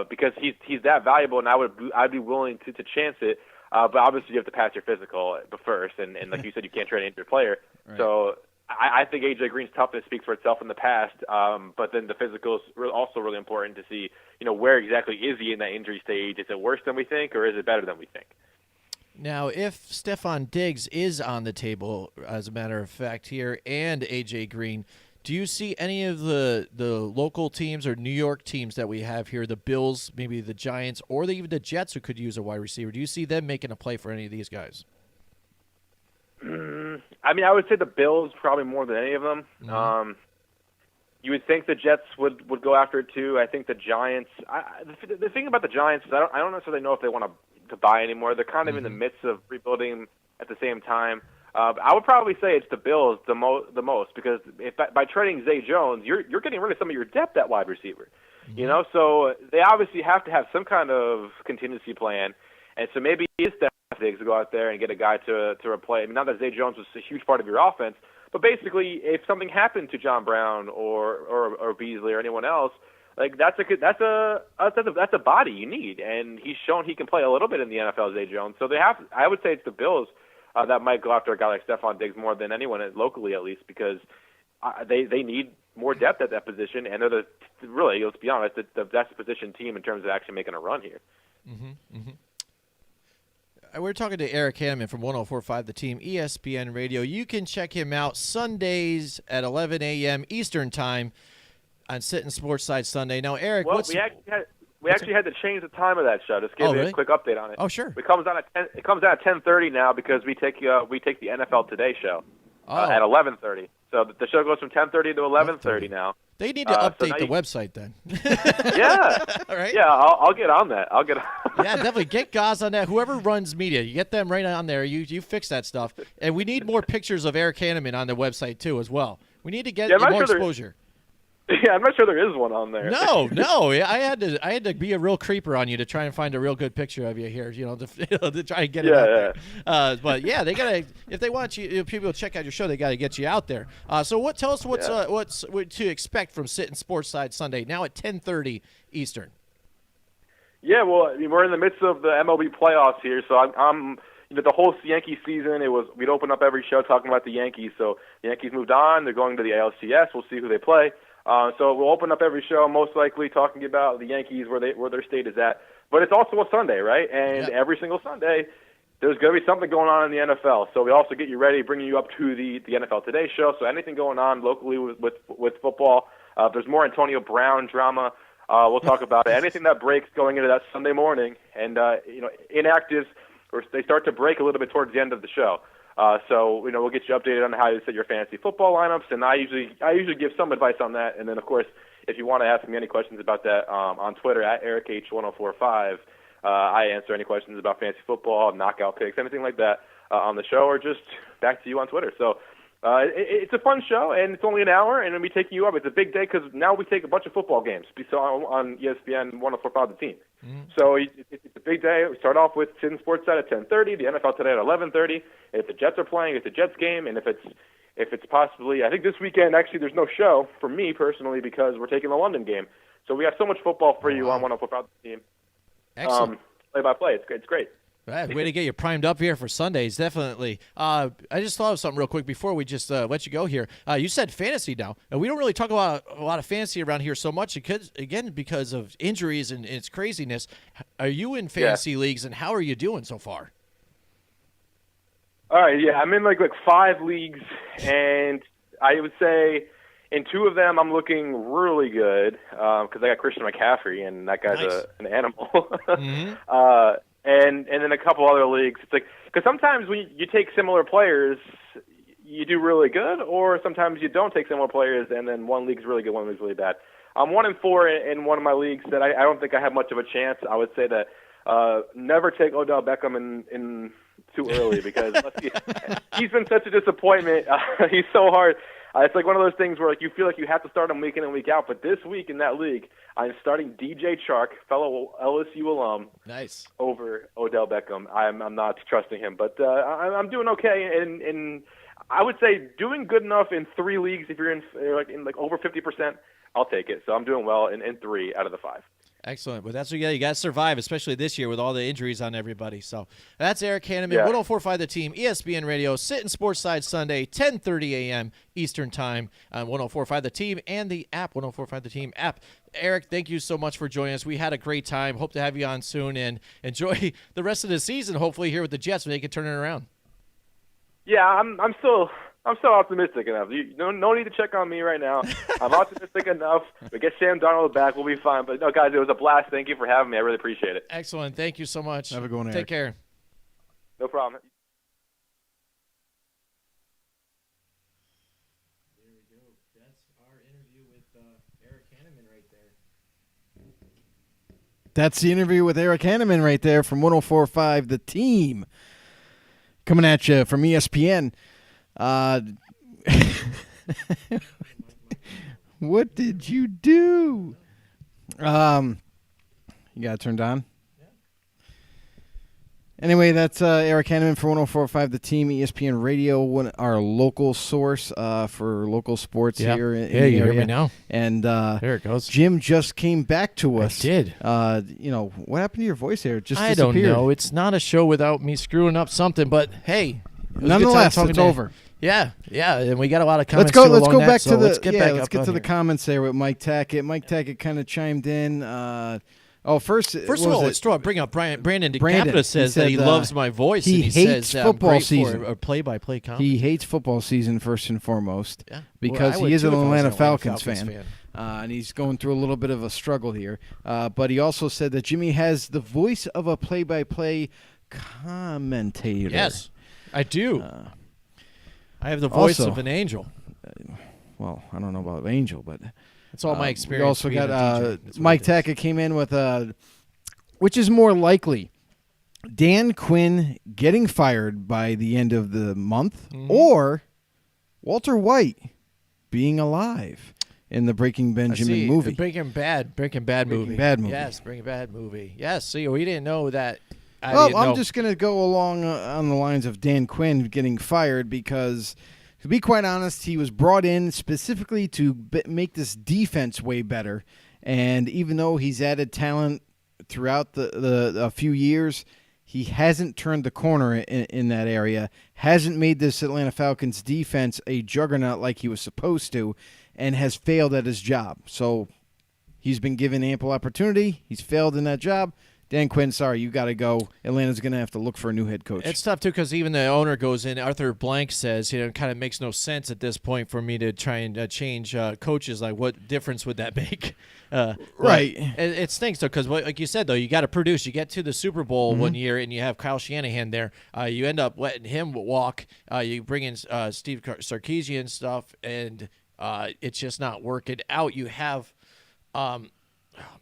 because he's that valuable, and I'd be willing to chance it. But obviously, you have to pass your physical first, and like you said, you can't trade an injured player. Right. So I think AJ Green's toughness speaks for itself in the past. But then the physical is also really important to see. You know, where exactly is he in that injury stage? Is it worse than we think, or is it better than we think? Now, if Stephon Diggs is on the table, as a matter of fact, here, and A.J. Green, do you see any of the local teams or New York teams that we have here, the Bills, maybe the Giants, or even the Jets who could use a wide receiver? Do you see them making a play for any of these guys? I mean, I would say the Bills probably more than any of them. Mm-hmm. You would think the Jets would go after it too. I think the Giants. The thing about the Giants is I don't necessarily know if they want to buy anymore. They're kind of in the midst of rebuilding at the same time. I would probably say it's the Bills the most because if by trading Zay Jones, you're getting rid of some of your depth at wide receiver. Mm-hmm. You know, so they obviously have to have some kind of contingency plan, and so maybe it's that Diggs to go out there and get a guy to replace. I mean, not that Zay Jones was a huge part of your offense, but basically, if something happened to John Brown or Beasley or anyone else, like that's a body you need, and he's shown he can play a little bit in the NFL, Zay Jones. So I would say it's the Bills that might go after a guy like Stephon Diggs more than anyone locally, at least, because they need more depth at that position, and they're really, let's be honest, the best position team in terms of actually making a run here. Mm-hmm. Mm-hmm. We're talking to Eric Hanneman from 104.5 The Team, ESPN Radio. You can check him out Sundays at 11 a.m. Eastern Time on Sitting Sportside Sunday. Now, Eric, we actually had to change the time of that show. Just give you a quick update on it. Oh, sure. It comes out at 10:30 now because we take the NFL Today show at 11:30. So the show goes from 10:30 to 11:30 now. They need to update the website then. Yeah. All right. Yeah, I'll get on that. Yeah, definitely get Goz on that. Whoever runs media, you get them right on there. You fix that stuff. And we need more pictures of Eric Hanneman on the website too as well. We need to get more exposure. Yeah, I'm not sure there is one on there. No. I had to be a real creeper on you to try and find a real good picture of you here. To try and get it out there. But yeah, they gotta if they want you, if people check out your show, they gotta get you out there. So tell us what's what to expect from Sitting Sportside Sunday now at 10:30 Eastern. Yeah, well, I mean, we're in the midst of the MLB playoffs here, so I'm the whole Yankee season, we'd open up every show talking about the Yankees. So the Yankees moved on; they're going to the ALCS. We'll see who they play. So we'll open up every show, most likely talking about the Yankees, where their state is at. But it's also a Sunday, right? And every single Sunday, there's going to be something going on in the NFL. So we also get you ready, bringing you up to the NFL Today show. So anything going on locally with football. If there's more Antonio Brown drama, we'll talk about it. Anything that breaks going into that Sunday morning, and inactives, or they start to break a little bit towards the end of the show. So we'll get you updated on how you set your fantasy football lineups, and I usually give some advice on that. And then of course, if you want to ask me any questions about that on Twitter at EricH1045, I answer any questions about fantasy football, knockout picks, anything like that on the show, or just back to you on Twitter. So it's a fun show, and it's only an hour, and then we take you up. It's a big day because now we take a bunch of football games on ESPN 104.5 The Team. So it's a big day. We start off with Sitting Sportside at 10:30, the NFL Today at 11:30. If the Jets are playing, it's a Jets game, and if it's possibly, I think this weekend actually there's no show for me personally because we're taking the London game. So we have so much football for you on 104.5 The Team. Excellent. Play-by-play. It's great. Right, way to get you primed up here for Sundays, definitely. I just thought of something real quick before we just let you go here. You said fantasy now, and we don't really talk about a lot of fantasy around here so much, because of injuries and its craziness. Are you in fantasy leagues, and how are you doing so far? All right, I'm in like 5 leagues, and I would say in 2 of them I'm looking really good because I got Christian McCaffrey, and that guy's an animal. Mm-hmm. And then a couple other leagues, it's like because sometimes when you take similar players, you do really good, or sometimes you don't take similar players, and then one league's really good, one league's really bad. I'm 1-4 in one of my leagues that I don't think I have much of a chance. I would say that never take Odell Beckham in too early because he's been such a disappointment. He's so hard. It's like one of those things where you feel like you have to start him week in and week out. But this week in that league, I'm starting DJ Chark, fellow LSU alum, over Odell Beckham. I'm not trusting him, but I'm doing okay. And I would say doing good enough in 3 leagues. If you're in over 50%, I'll take it. So I'm doing well in 3 out of the 5. Excellent. But that's what you got to survive, especially this year with all the injuries on everybody. So that's Eric Hanneman, 104.5 The Team, ESPN Radio, Sitting Sportside Sunday, 10:30 a.m. Eastern Time on 104.5 The Team and the app, 104.5 The Team app. Eric, thank you so much for joining us. We had a great time. Hope to have you on soon and enjoy the rest of the season, hopefully, here with the Jets when they can turn it around. Yeah, I'm still optimistic enough. No need to check on me right now. I'm optimistic enough. We get Sam Darnold back, we'll be fine. But no, guys, it was a blast. Thank you for having me. I really appreciate it. Excellent. Thank you so much. Have a good one, Eric. Take care. No problem. There we go. That's our interview with Eric Hanneman right there. That's the interview with Eric Hanneman right there from 104.5 The Team. Coming at you from ESPN. What did you do? You got it turned on? Yeah. Anyway, that's Eric Hanneman for 104.5 The Team, ESPN Radio, our local source for local sports here in the you area. hear me now? And there it goes. Jim just came back to us. I did. What happened to your voice there? It just I disappeared. don't know. It's not a show without me screwing up something, but hey. Nonetheless, it's over. Yeah, and we got a lot of comments. Let's go back to let's get to the comments there with Mike Tackett. Mike Tackett kind of chimed in. First of all, let's bring up Brandon DeCapita says that he loves my voice. He and hates says, football season. Or play-by-play comedy. He hates football season first and foremost because he is an Atlanta Falcons fan. And he's going through a little bit of a struggle here. But he also said that Jimmy has the voice of a play-by-play commentator. Yes, I do. I have the voice of an angel. Well, I don't know about angel, but that's all my experience. We also got Mike Tackett came in with which is more likely, Dan Quinn getting fired by the end of the month or Walter White being alive. in the Breaking Benjamin See, movie. the Breaking Bad movie. Bad movie. Yes, Breaking Bad movie. Yes, see, we didn't know that. I'm just going to go along on the lines of Dan Quinn getting fired because, to be quite honest, he was brought in specifically to make this defense way better. And even though he's added talent throughout the few years, he hasn't turned the corner in that area, hasn't made this Atlanta Falcons defense a juggernaut like he was supposed to, and has failed at his job. So he's been given ample opportunity. He's failed in that job. Dan Quinn, sorry, you got to go. Atlanta's going to have to look for a new head coach. It's tough, too, because even the owner goes in. Arthur Blank says, it kind of makes no sense at this point for me to try and change coaches. Like, what difference would that make? Right. It stinks, though, because like you said, though, you got to produce. You get to the Super Bowl one year, and you have Kyle Shanahan there. You end up letting him walk. You bring in Steve Sarkisian stuff, and it's just not working out. You have oh,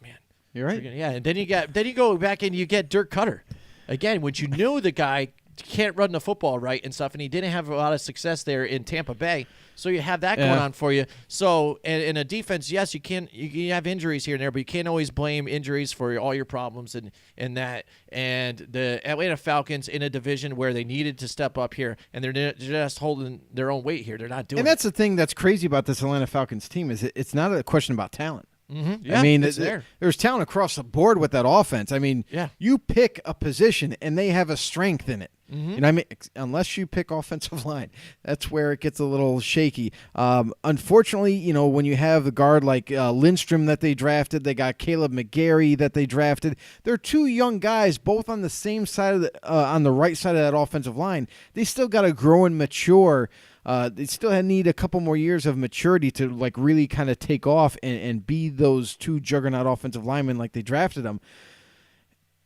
man. You're right. Yeah, and then you go back and you get Dirk Cutter. Again, which you knew the guy can't run the football right and stuff, and he didn't have a lot of success there in Tampa Bay. So you have that going on for you. So in a defense, yes, you have injuries here and there, but you can't always blame injuries for all your problems and that. And the Atlanta Falcons in a division where they needed to step up here, and they're just holding their own weight here. They're not doing. And that's the thing that's crazy about this Atlanta Falcons team is it's not a question about talent. Mm-hmm. Yeah, I mean, there's talent across the board with that offense. I mean, you pick a position and they have a strength in it. Mm-hmm. You know, I mean, unless you pick offensive line, that's where it gets a little shaky. Unfortunately, when you have the guard like Lindstrom that they drafted, they got Caleb McGarry that they drafted. They're two young guys, both on the same side of on the right side of that offensive line. They still got to grow and mature. They still need a couple more years of maturity to like really kind of take off and be those two juggernaut offensive linemen like they drafted them.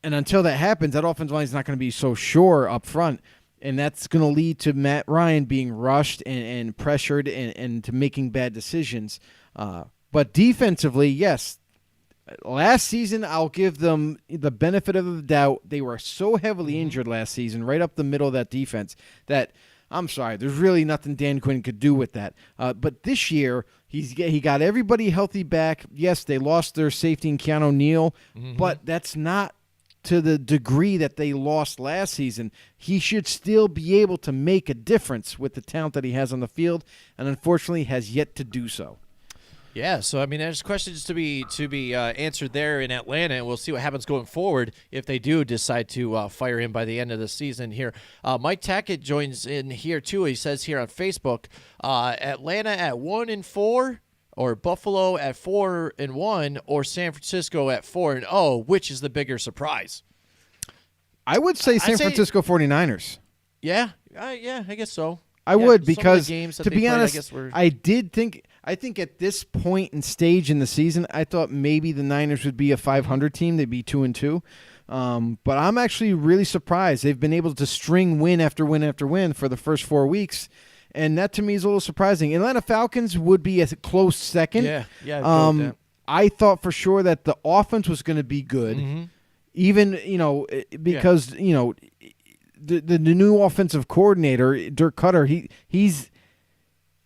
And until that happens, that offensive line is not going to be so sure up front. And that's going to lead to Matt Ryan being rushed and pressured and to making bad decisions. But defensively, yes, last season I'll give them the benefit of the doubt. They were so heavily injured last season, right up the middle of that defense, that I'm sorry, there's really nothing Dan Quinn could do with that. But this year, he got everybody healthy back. Yes, they lost their safety in Keanu Neal, but that's not to the degree that they lost last season. He should still be able to make a difference with the talent that he has on the field, and unfortunately has yet to do so. Yeah, so I mean, there's questions to be answered there in Atlanta, and we'll see what happens going forward if they do decide to fire him by the end of the season here. Mike Tackett joins in here too. He says here on Facebook, Atlanta at 1-4, or Buffalo at 4-1, or San Francisco at 4-0. Which is the bigger surprise? I would say San Francisco 49ers. Yeah, I guess so. I would, because to be honest, I think at this point and stage in the season, I thought maybe the Niners would be a 500 team. They'd be 2-2. But I'm actually really surprised. They've been able to string win after win after win for the first 4 weeks. And that to me is a little surprising. Atlanta Falcons would be a close second. Yeah. I thought for sure that the offense was going to be good. Even, because, the new offensive coordinator, Dirk Cutter, he's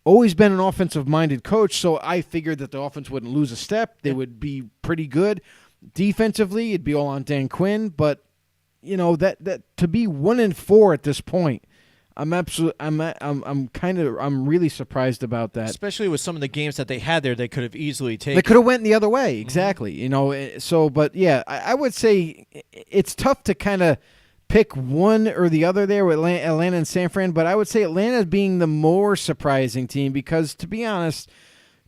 always been an offensive-minded coach, so I figured that the offense wouldn't lose a step. They would be pretty good. Defensively, it'd be all on Dan Quinn, but that to be 1-4 at this point, I'm really surprised about that. Especially with some of the games that they had there, they could have easily taken. They could have went the other way, exactly. But yeah, I would say it's tough to kind of pick one or the other there with Atlanta and San Fran, but I would say Atlanta being the more surprising team because, to be honest,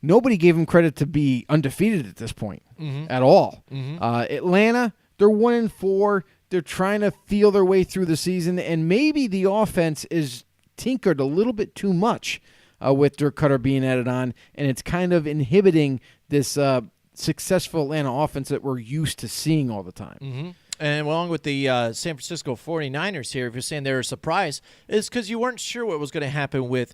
nobody gave them credit to be undefeated at this point at all. Atlanta, they're 1-4. They're trying to feel their way through the season, and maybe the offense is tinkered a little bit too much with Dirk Cutter being added on, and it's kind of inhibiting this successful Atlanta offense that we're used to seeing all the time. And along with the San Francisco 49ers here, if you're saying they're a surprise, it's because you weren't sure what was going to happen with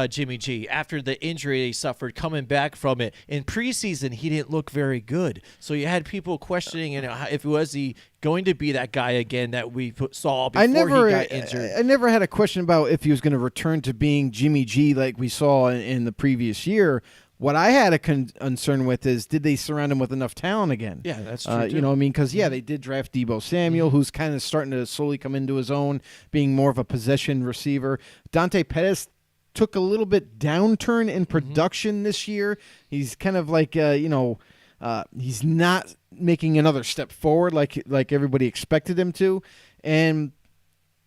Jimmy G after the injury he suffered coming back from it. In preseason, he didn't look very good. So you had people questioning if he going to be that guy again that we saw before he got injured. I never had a question about if he was going to return to being Jimmy G like we saw in the previous year. What I had a concern with is, did they surround him with enough talent again? Yeah, that's true. You know what I mean? Because, they did draft Deebo Samuel, who's kind of starting to slowly come into his own, being more of a possession receiver. Dante Pettis took a little bit downturn in production this year. He's kind of like, he's not making another step forward like everybody expected him to. And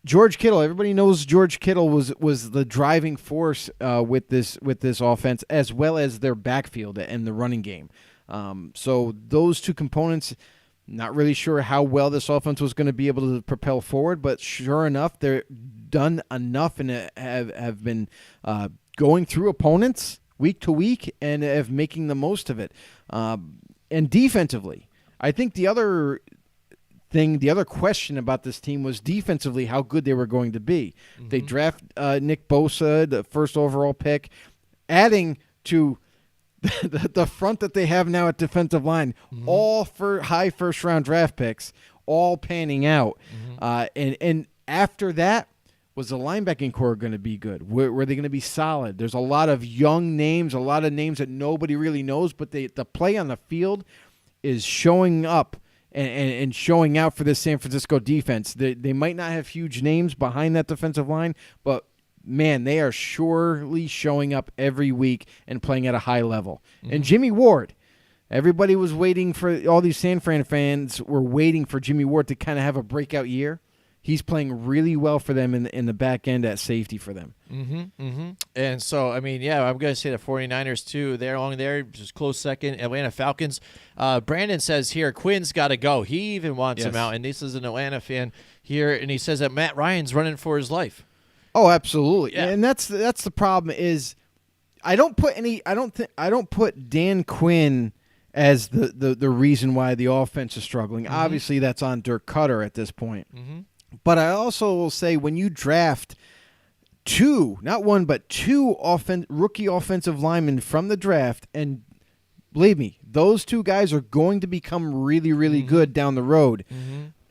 George Kittle, everybody knows George Kittle was the driving force with this offense, as well as their backfield and the running game. So those two components, not really sure how well this offense was going to be able to propel forward, but sure enough, they're done enough and have been going through opponents week to week and have making the most of it. And defensively, I think the other question about this team was defensively how good they were going to be. They draft Nick Bosa, the first overall pick, adding to the front that they have now at defensive line, all for high first-round draft picks, all panning out. And after that, was the linebacking core going to be good? Were they going to be solid? There's a lot of young names, a lot of names that nobody really knows, but the play on the field is showing up and showing out for this San Francisco defense. They might not have huge names behind that defensive line, but, man, they are surely showing up every week and playing at a high level. And Jimmy Ward, everybody was waiting for – all these San Fran fans were waiting for Jimmy Ward to kind of have a breakout year. He's playing really well for them in the back end at safety for them. And so, I mean, I'm going to say the 49ers, too. They're along there, just close second. Atlanta Falcons. Brandon says here, Quinn's got to go. He even wants him out, and this is an Atlanta fan here, and he says that Matt Ryan's running for his life. Oh, absolutely. Yeah. And that's the problem is I don't put Dan Quinn as the reason why the offense is struggling. Obviously, that's on Dirk Cutter at this point. But I also will say when you draft two, not one, but two rookie offensive linemen from the draft, and believe me, those two guys are going to become really, really good down the road.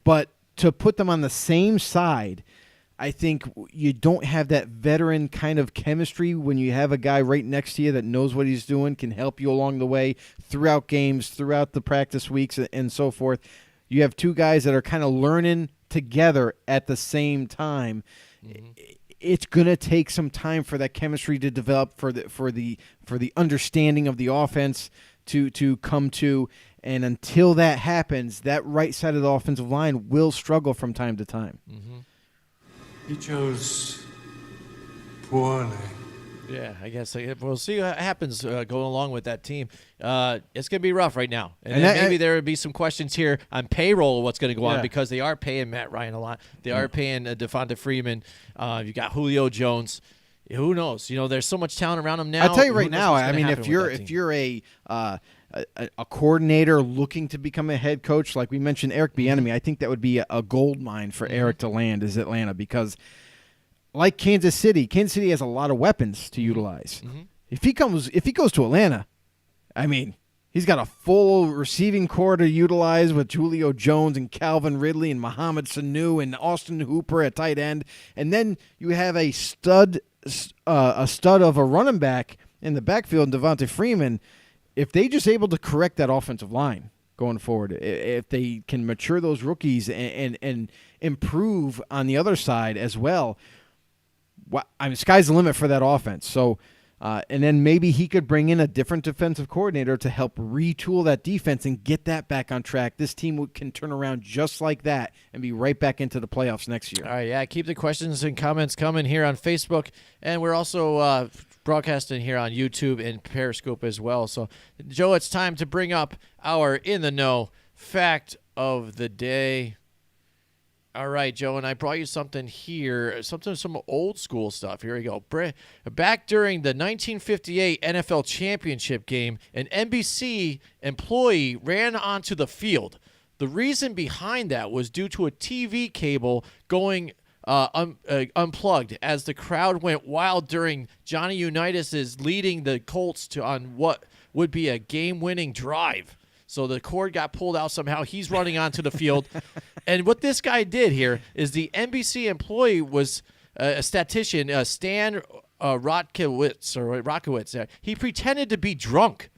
But to put them on the same side, I think you don't have that veteran kind of chemistry when you have a guy right next to you that knows what he's doing, can help you along the way throughout games, throughout the practice weeks, and so forth. You have two guys that are kind of learning together at the same time. It's going to take some time for that chemistry to develop, for the understanding of the offense to come to, and until that happens, that right side of the offensive line will struggle from time to time. He chose poorly. Yeah, I guess we'll see what happens going along with that team. It's going to be rough right now. And then maybe there would be some questions here on payroll, what's going to go on, because they are paying Matt Ryan a lot. They are paying Devonta Freeman. You got Julio Jones. Who knows? There's so much talent around him now. I'll tell you right now, I mean, if you're a coordinator looking to become a head coach, like we mentioned Eric Bieniemy, I think that would be a gold mine for Eric to land is Atlanta, because like Kansas City has a lot of weapons to utilize. If he goes to Atlanta, I mean, he's got a full receiving core to utilize with Julio Jones and Calvin Ridley and Mohamed Sanu and Austin Hooper at tight end, and then you have a stud of a running back in the backfield, Devonta Freeman. If they just able to correct that offensive line going forward, if they can mature those rookies and improve on the other side as well, I mean, sky's the limit for that offense. So, and then maybe he could bring in a different defensive coordinator to help retool that defense and get that back on track. This team can turn around just like that and be right back into the playoffs next year. All right, keep the questions and comments coming here on Facebook, and we're also broadcasting here on YouTube and Periscope as well. So, Joe, it's time to bring up our In the Know fact of the day. All right, Joe, and I brought you something here, some old school stuff. Here we go. Back during the 1958 NFL Championship game, an NBC employee ran onto the field. The reason behind that was due to a TV cable going unplugged as the crowd went wild during Johnny Unitas' leading the Colts on what would be a game-winning drive. So the cord got pulled out somehow. He's running onto the field. And what this guy did here is the NBC employee was a statistician, Stan Rockowitz, he pretended to be drunk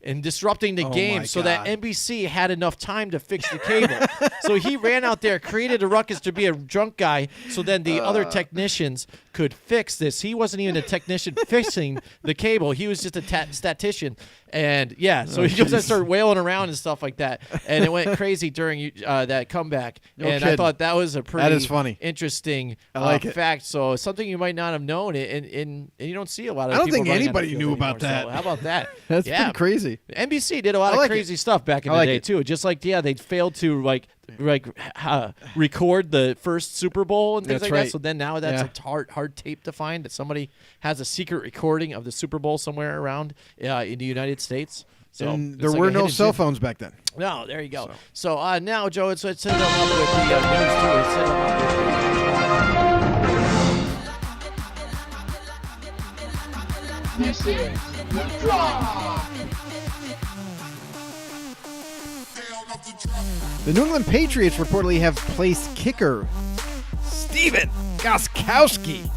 and disrupting the game so that NBC had enough time to fix the cable. So he ran out there, created a ruckus to be a drunk guy, so then the other technicians could fix this. He wasn't even a technician fixing the cable. He was just a statistician. And, so he goes and started wailing around and stuff like that. And it went crazy during that comeback. I thought that was a pretty funny. interesting like it. fact. So something you might not have known, and you don't see a lot of I don't people think running on the anybody field knew anymore. about that. So how about that? That's pretty crazy. NBC did a lot of like crazy stuff back in the day too. Just like they failed to record the first Super Bowl and things like that. So then now that's a hard tape to find, that somebody has a secret recording of the Super Bowl somewhere around in the United States. So and there were no cell phones back then. No, there you go. So now, Joe, let's set them up with the news too. Let's set them up with This is The Drop. The New England Patriots reportedly have placed kicker Steven Gostkowski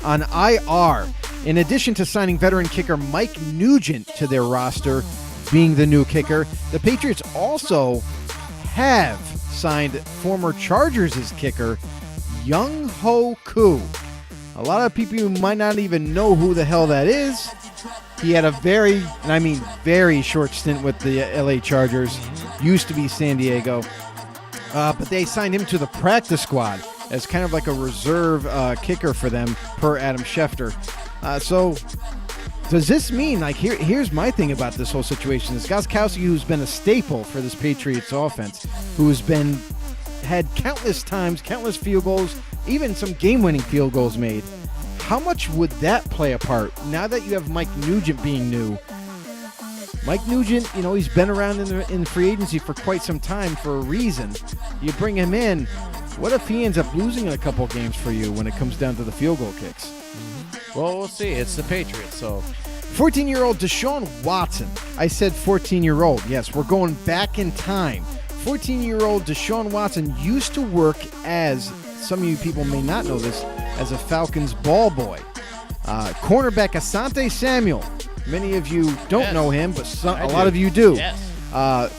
on IR. In addition to signing veteran kicker Mike Nugent to their roster, being the new kicker, the Patriots also have signed former Chargers' kicker Young Ho Koo. A lot of people might not even know who the hell that is. He had a very short stint with the LA Chargers. Used to be San Diego. But they signed him to the practice squad as kind of like a reserve kicker for them, per Adam Schefter. So does this mean, here's my thing about this whole situation, is Gostkowski, who's been a staple for this Patriots offense, who's had countless times, countless field goals, even some game-winning field goals made. How much would that play a part now that you have Mike Nugent being new? Mike Nugent, he's been around in free agency for quite some time for a reason. You bring him in, what if he ends up losing a couple games for you when it comes down to the field goal kicks? Well, we'll see. It's the Patriots, so. 14-year-old Deshaun Watson. I said 14-year-old. Yes, we're going back in time. 14-year-old Deshaun Watson used to work as, some of you people may not know this, as a Falcons ball boy. Cornerback Asante Samuel. Many of you don't know him, but a lot of you do. Yes.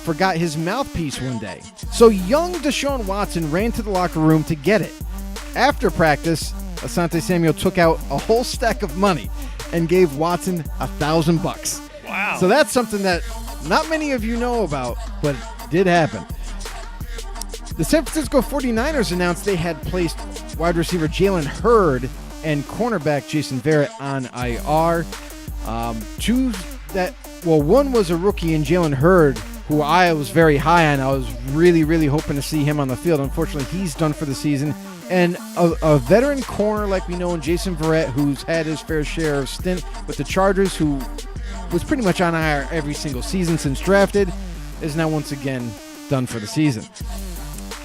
Forgot his mouthpiece one day. So young Deshaun Watson ran to the locker room to get it. After practice, Asante Samuel took out a whole stack of money and gave Watson $1,000. Wow. So that's something that not many of you know about, but it did happen. The San Francisco 49ers announced they had placed wide receiver Jalen Hurd and cornerback Jason Verrett on IR. One was a rookie in Jalen Hurd, who I was very high on. I was really, really hoping to see him on the field. Unfortunately, he's done for the season. And a veteran corner like we know in Jason Verrett, who's had his fair share of stint with the Chargers, who was pretty much on IR every single season since drafted, is now once again done for the season.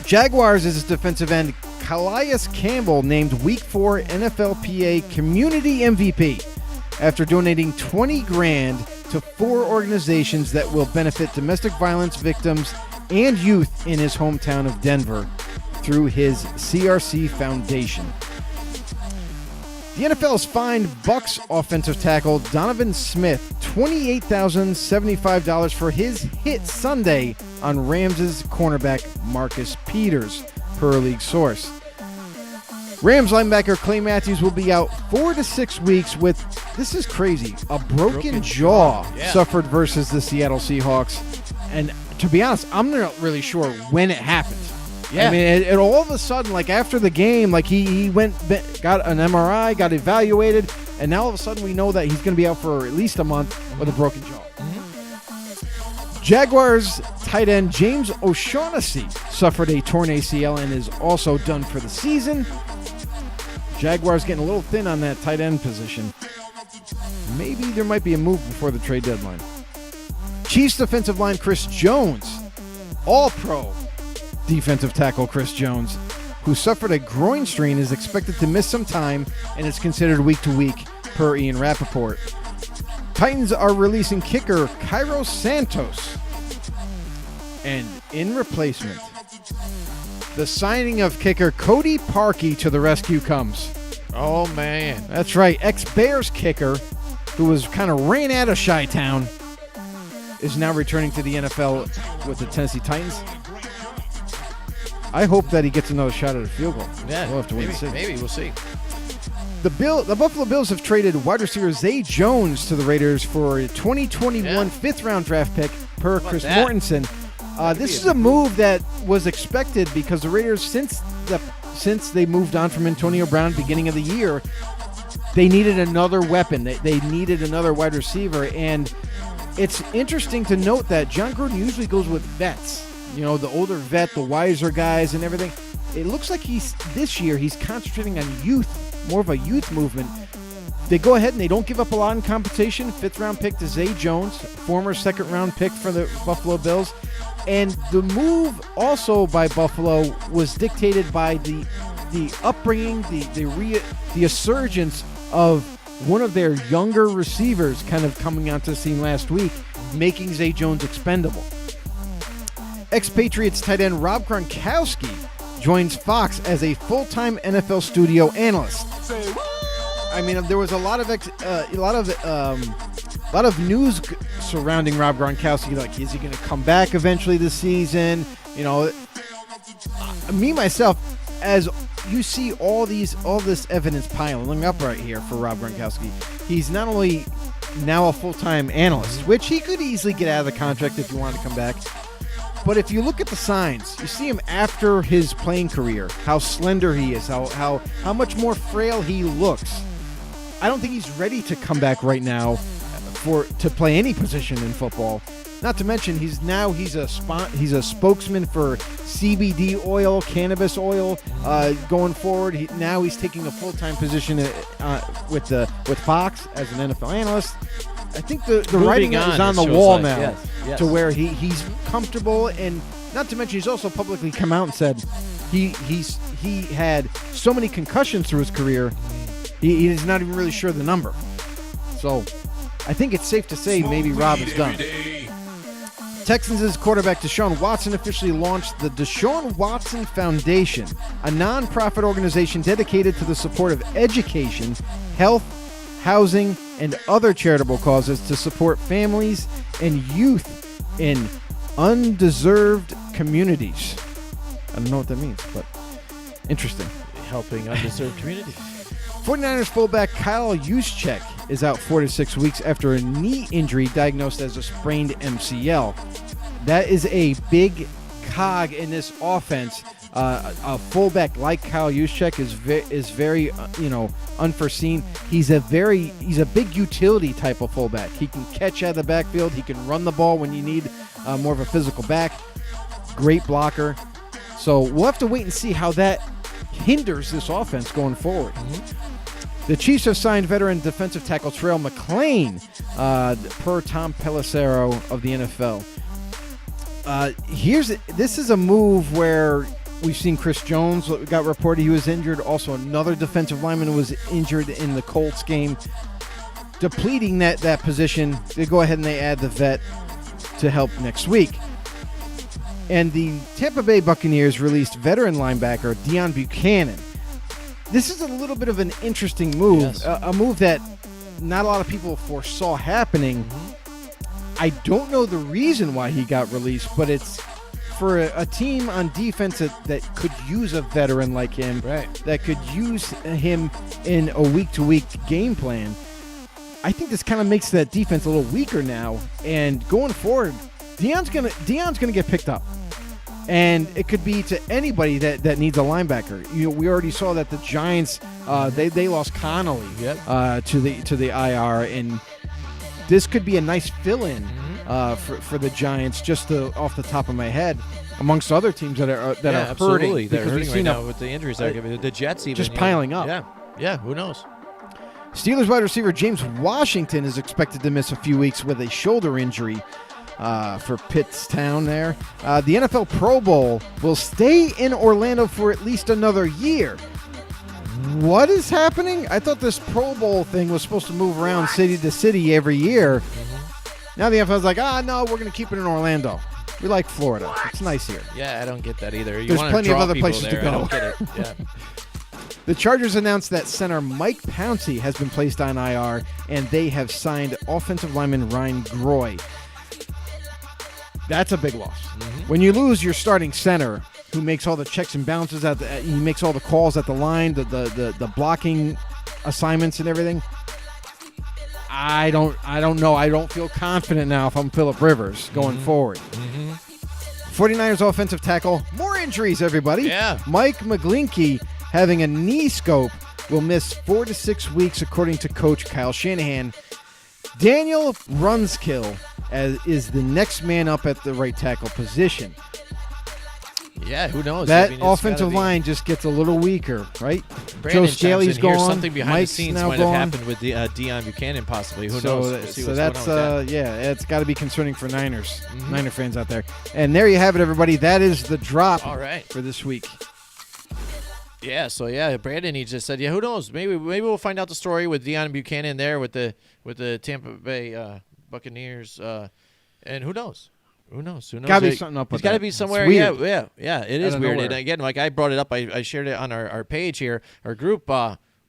Jaguars is defensive end Calais Campbell named Week 4 NFLPA Community MVP after donating $20,000 to 4 organizations that will benefit domestic violence victims and youth in his hometown of Denver through his CRC Foundation. The NFL has fined Bucs offensive tackle Donovan Smith $28,075 for his hit Sunday on Rams' cornerback Marcus Peters, per a league source. Rams linebacker Clay Matthews will be out 4 to 6 weeks with, this is crazy, a broken jaw suffered versus the Seattle Seahawks. And to be honest, I'm not really sure when it happened. Yeah. I mean, it all of a sudden, after the game, he got an MRI, got evaluated, and now all of a sudden we know that he's going to be out for at least a month with a broken jaw. Mm-hmm. Jaguars tight end James O'Shaughnessy suffered a torn ACL and is also done for the season. Jaguars getting a little thin on that tight end position. Maybe there might be a move before the trade deadline. Chiefs defensive line Chris Jones, all-pro defensive tackle Chris Jones, who suffered a groin strain, is expected to miss some time and is considered week to week, per Ian Rappaport. Titans are releasing kicker Cairo Santos. And in replacement, the signing of kicker Cody Parkey to the rescue comes. Oh, man. That's right. Ex-Bears kicker, who was kind of ran out of Chi-Town, is now returning to the NFL with the Tennessee Titans. I hope that he gets another shot at a field goal. Yeah, we'll have to wait and see. Maybe we'll see. The Buffalo Bills have traded wide receiver Zay Jones to the Raiders for a 2021 fifth-round draft pick per Chris Mortensen. This is a move that was expected because the Raiders, since they moved on from Antonio Brown beginning of the year, they needed another weapon. They needed another wide receiver, and it's interesting to note that John Gruden usually goes with vets. You know, the older vet, the wiser guys, and everything. It looks like this year he's concentrating on youth. More of a youth movement. They go ahead and they don't give up a lot in competition. Fifth-round pick to Zay Jones, former second-round pick for the Buffalo Bills. And the move also by Buffalo was dictated by the upbringing, the resurgence of one of their younger receivers kind of coming onto the scene last week, making Zay Jones expendable. Ex-Patriots tight end Rob Gronkowski joins Fox as a full-time NFL studio analyst. I mean, there was a lot of news surrounding Rob Gronkowski. Like, is he going to come back eventually this season? You know, myself, as you see all this evidence piling up right here for Rob Gronkowski, he's not only now a full-time analyst, which he could easily get out of the contract if he wanted to come back. But if you look at the signs, you see him after his playing career, how slender he is, how much more frail he looks. I don't think he's ready to come back right now to play any position in football. Not to mention he's a spokesman for CBD oil, cannabis oil, going forward. He's taking a full-time position with Fox as an NFL analyst. I think the writing is on the wall now to where he's comfortable, and not to mention he's also publicly come out and said he had so many concussions through his career, he's not even really sure the number. So I think it's safe to say maybe Rob is done. Texans' quarterback Deshaun Watson officially launched the Deshaun Watson Foundation, a non-profit organization dedicated to the support of education, health, housing, and other charitable causes to support families and youth in undeserved communities. I don't know what that means, but interesting. Helping undeserved communities. 49ers fullback Kyle Juszczyk is out 4 to 6 weeks after a knee injury diagnosed as a sprained MCL. That is a big cog in this offense. A fullback like Kyle Juszczyk is very unforeseen. He's a big utility type of fullback. He can catch out of the backfield. He can run the ball when you need more of a physical back. Great blocker. So we'll have to wait and see how that hinders this offense going forward. The Chiefs have signed veteran defensive tackle Terrell McClain, per Tom Pelissero of the NFL. This is a move where we've seen Chris Jones got reported he was injured. Also, another defensive lineman was injured in the Colts game. Depleting that position, they go ahead and they add the vet to help next week. And the Tampa Bay Buccaneers released veteran linebacker Deion Buchanan. This is a little bit of an interesting move, yes. A move that not a lot of people foresaw happening. I don't know the reason why he got released, but it's for a team on defense that could use a veteran like him, right, that could use him in a week-to-week game plan. I think this kind of makes that defense a little weaker now, and going forward, Deion's gonna get picked up. And it could be to anybody that needs a linebacker. We already saw that the Giants they lost Connolly to the IR, and this could be a nice fill-in for the Giants. Just off the top of my head, amongst other teams that are absolutely. hurting. They're hurting right now with the injuries. The Jets even just piling up. Yeah. Who knows? Steelers wide receiver James Washington is expected to miss a few weeks with a shoulder injury. For Pittstown there. The NFL Pro Bowl will stay in Orlando for at least another year. What is happening? I thought this Pro Bowl thing was supposed to move around city to city every year. Now the NFL's like, no, we're going to keep it in Orlando. We like Florida. It's nice here. Yeah, I don't get that either. There's plenty of other places there. to go. I don't get it. Yeah. The Chargers announced that center Mike Pouncey has been placed on IR, and they have signed offensive lineman Ryan Groy. That's a big loss. When you lose your starting center, who makes all the checks and bounces he makes all the calls at the line, the blocking assignments and everything. I don't know. I don't feel confident now if I'm Phillip Rivers going forward. 49ers offensive tackle, more injuries, everybody. Yeah. Mike McGlinchey having a knee scope will miss 4 to 6 weeks, according to Coach Kyle Shanahan. Daniel Runskill is the next man up at the right tackle position. Yeah, who knows? That I mean, it's offensive gotta be- line just gets a little weaker, right? Brandon Joe Staley's chimes in here. gone. Something behind Mike's the scenes now might gone. have happened with the Deion Buchanan, possibly. Who knows? We'll see So what's that's going on with that. it's got to be concerning for Niner fans out there. And there you have it, everybody. That is the drop All right. for this week. Yeah, so Brandon, he just said, who knows? Maybe we'll find out the story with Deion Buchanan there with the Tampa Bay Buccaneers, and who knows? Who knows? Gotta be something up with It's got to that. be It's somewhere. weird. Yeah. It is Out of weird. nowhere. And again, like I brought it up, I shared it on our page here, our group.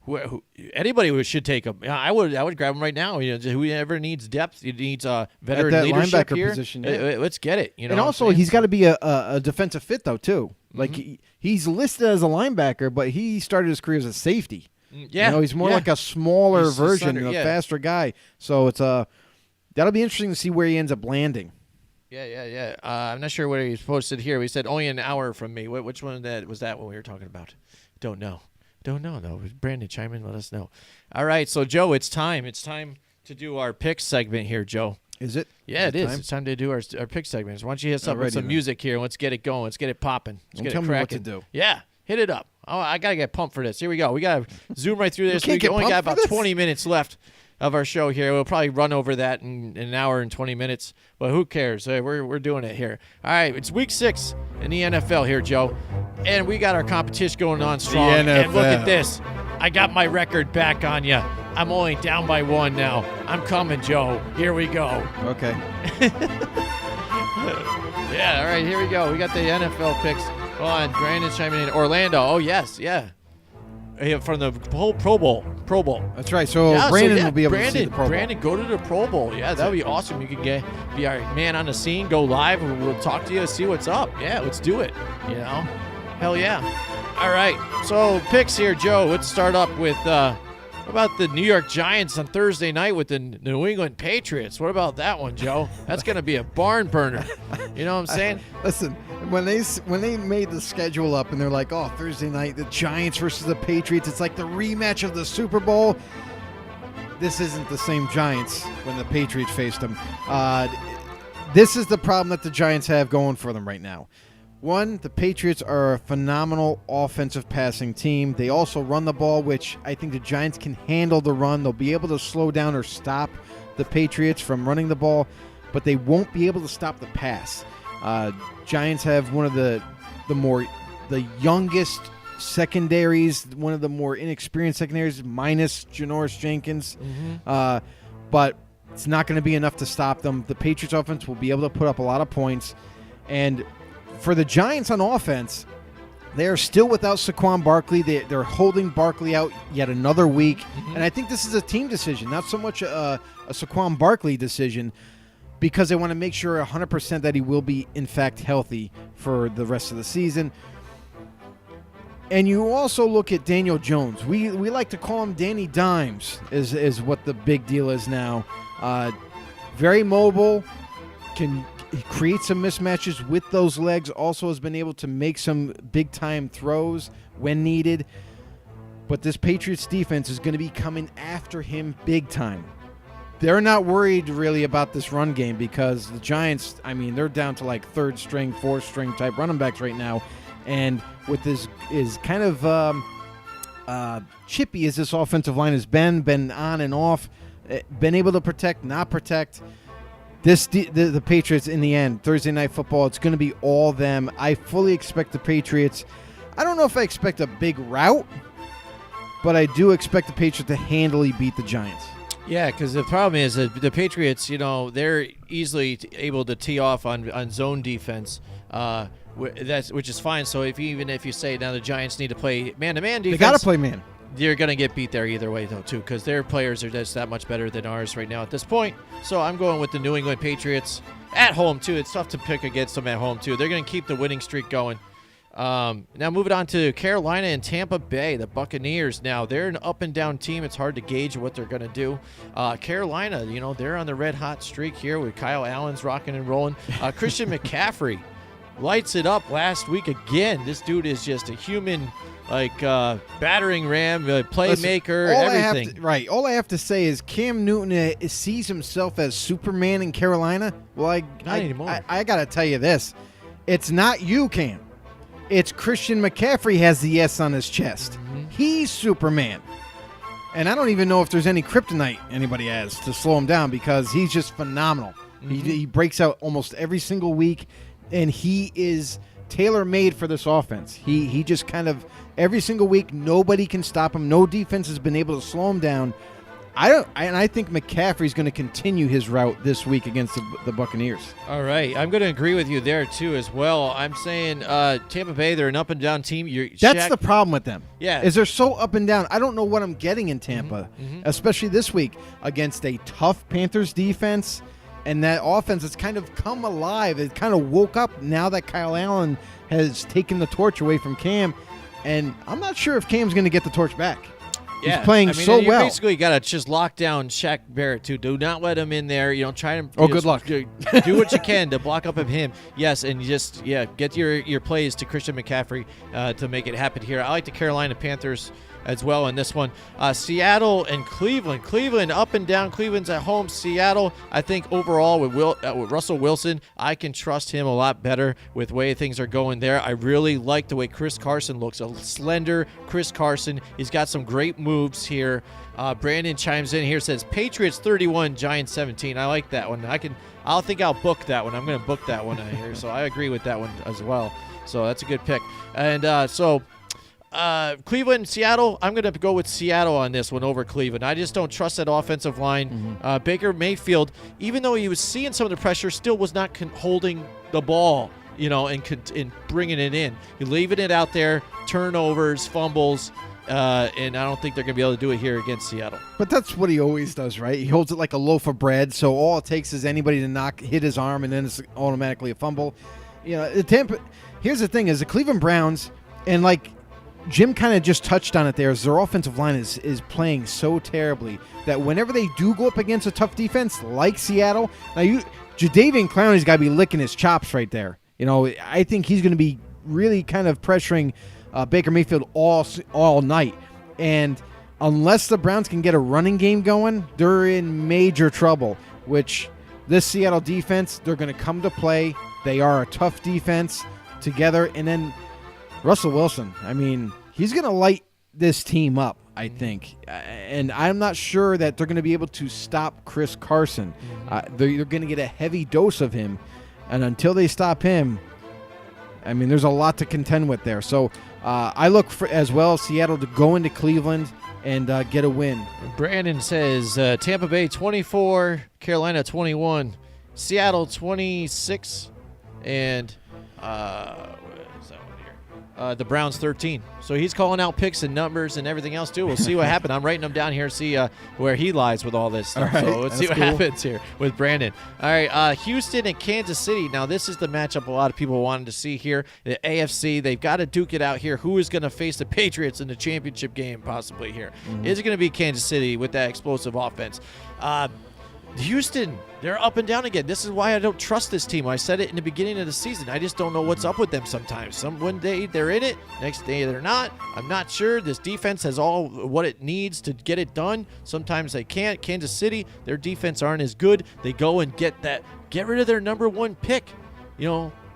Who anybody should take him. I would grab him right now. Whoever needs depth, needs veteran that leadership linebacker here. position, yeah. Let's get it. And also, he's got to be a defensive fit, though, too. Like, he's listed as a linebacker, but he started his career as a safety. Yeah. He's more like a smaller He's a version, center, a faster guy. So it's that'll be interesting to see where he ends up landing. Yeah. I'm not sure what he's posted here. We said only an hour from me. Which one was that when we were talking about? Don't know. No. Brandon, chime in. Let us know. All right. So, Joe, it's time. It's time to do our pick segment here, Joe. Is it? Yeah, it is. time? It's time to do our pick segments. Why don't you hit us up with Alrighty some then. music here? Let's get it going. Let's get it popping. Let's get tell it me what cracking. to do. Yeah, hit it up. Oh, I got to get pumped for this. Here we go. We got to zoom right through this. can't We get only got pumped for about this? 20 minutes left of our show here. We'll probably run over that in an hour and 20 minutes, but who cares? We're doing it here. All right, it's week 6 in the NFL here, Joe, and we got our competition going on strong. And look at NFL. this. I got my record back on you. I'm only down by 1 now. I'm coming, Joe. Here we go. Okay. Yeah, all right, here we go. We got the NFL picks. Hold on, Brandon's chiming in. Orlando. Oh, yes, yeah. From the whole Pro Bowl. That's right. So Yeah, Brandon will be able to see Brandon, the Pro Bowl. Brandon, go to the Pro Bowl. Yeah, that would be awesome. You could be our man on the scene, go live, and we'll talk to you, see what's up. Yeah, let's do it. Hell yeah. All right, so picks here, Joe. Let's start up with what about the New York Giants on Thursday night with the New England Patriots? What about that one, Joe? That's going to be a barn burner. You know what I'm saying? Listen, when they made the schedule up and they're like, oh, Thursday night, the Giants versus the Patriots, it's like the rematch of the Super Bowl. This isn't the same Giants when the Patriots faced them. This is the problem that the Giants have going for them right now. One, the Patriots are a phenomenal offensive passing team. They also run the ball, which I think the Giants can handle the run. They'll be able to slow down or stop the Patriots from running the ball, but they won't be able to stop the pass. Giants have one of the youngest secondaries, one of the more inexperienced secondaries, minus Janoris Jenkins. But it's not going to be enough to stop them. The Patriots offense will be able to put up a lot of points. And for the Giants on offense, they are still without Saquon Barkley. They're holding Barkley out yet another week. And I think this is a team decision, not so much a Saquon Barkley decision, because they want to make sure 100% that he will be, in fact, healthy for the rest of the season. And you also look at Daniel Jones. We like to call him Danny Dimes, is what the big deal is now. Very mobile, can create some mismatches with those legs, also has been able to make some big-time throws when needed. But this Patriots defense is going to be coming after him big time. They're not worried really about this run game because the Giants, I mean, they're down to like third string, fourth string type running backs right now. And with this is kind of chippy as this offensive line has been on and off, been able to protect, not protect. The Patriots in the end, Thursday Night Football, it's going to be all them. I fully expect the Patriots. I don't know if I expect a big rout, but I do expect the Patriots to handily beat the Giants. Yeah, because the problem is that the Patriots, they're easily able to tee off on zone defense which is fine. So even if you say now the Giants need to play man-to-man defense, They got to play man. You're going to get beat there either way, though, too, because their players are just that much better than ours right now at this point. So I'm going with the New England Patriots at home, too. It's tough to pick against them at home, too. They're going to keep the winning streak going. Now moving on to Carolina and Tampa Bay, the Buccaneers. Now, they're an up-and-down team. It's hard to gauge what they're going to do. Carolina, they're on the red-hot streak here with Kyle Allen's rocking and rolling. Christian McCaffrey lights it up last week again. This dude is just a human, battering ram, playmaker, everything. All I have to say is Cam Newton sees himself as Superman in Carolina. Well, Not anymore. I got to tell you this. It's not you, Cam. It's Christian McCaffrey has the S on his chest. Mm-hmm. He's Superman. And I don't even know if there's any kryptonite anybody has to slow him down because he's just phenomenal. Mm-hmm. He breaks out almost every single week, and he is tailor-made for this offense. He just kind of, every single week, nobody can stop him. No defense has been able to slow him down. I think McCaffrey's going to continue his route this week against the Buccaneers. All right. I'm going to agree with you there, too, as well. I'm saying Tampa Bay, they're an up-and-down team. That's the problem with them. Yeah. Is they're so up and down. I don't know what I'm getting in Tampa, especially this week against a tough Panthers defense. And that offense has kind of come alive. It kind of woke up now that Kyle Allen has taken the torch away from Cam. And I'm not sure if Cam's going to get the torch back. Yeah. He's playing so you well. Basically, got to just lock down Shaq Barrett, too. Do not let him in there. Try to good luck. Do what you can to block up him. Yes, and get your plays to Christian McCaffrey to make it happen here. I like the Carolina Panthers as well in this one. Seattle and Cleveland. Cleveland up and down. Cleveland's at home. Seattle, I think overall with Russell Wilson, I can trust him a lot better with the way things are going there. I really like the way Chris Carson looks. A slender Chris Carson. He's got some great moves here. Brandon chimes in here, says Patriots 31, Giants 17. I like that one. I'll book that one. I'm going to book that one here. So I agree with that one as well. So that's a good pick. And Cleveland, Seattle, I'm going to go with Seattle on this one over Cleveland. I just don't trust that offensive line. Baker Mayfield, even though he was seeing some of the pressure, still was not holding the ball, and bringing it in. You're leaving it out there, turnovers, fumbles, and I don't think they're going to be able to do it here against Seattle. But that's what he always does, right? He holds it like a loaf of bread, so all it takes is anybody to hit his arm, and then it's automatically a fumble. Here's the thing, is the Cleveland Browns, and Jim kind of just touched on it there, is their offensive line is playing so terribly that whenever they do go up against a tough defense like Seattle, now Jadeveon Clowney's got to be licking his chops right there. I think he's going to be really kind of pressuring Baker Mayfield all night. And unless the Browns can get a running game going, they're in major trouble, which this Seattle defense, they're going to come to play. They are a tough defense together. And then Russell Wilson, he's going to light this team up, I think. And I'm not sure that they're going to be able to stop Chris Carson. They're going to get a heavy dose of him. And until they stop him, there's a lot to contend with there. So I look for, as well, Seattle to go into Cleveland and get a win. Brandon says Tampa Bay 24, Carolina 21, Seattle 26, and the Browns 13. So he's calling out picks and numbers and everything else too. We'll see what happens. I'm writing them down here, see where he lies with all this stuff. All right, so let's see what happens here with Brandon. All right, Houston and Kansas City. Now this is the matchup a lot of people wanted to see here. The AFC, they've got to duke it out here. Who is going to face the Patriots in the championship game possibly here? Is it going to be Kansas City with that explosive offense? Houston, they're up and down again. This is why I don't trust this team. I said it in the beginning of the season. I just don't know what's up with them sometimes. One day they're in it, next day they're not. I'm not sure. This defense has all what it needs to get it done. Sometimes they can't. Kansas City, their defense aren't as good. They go and get rid of their number one pick,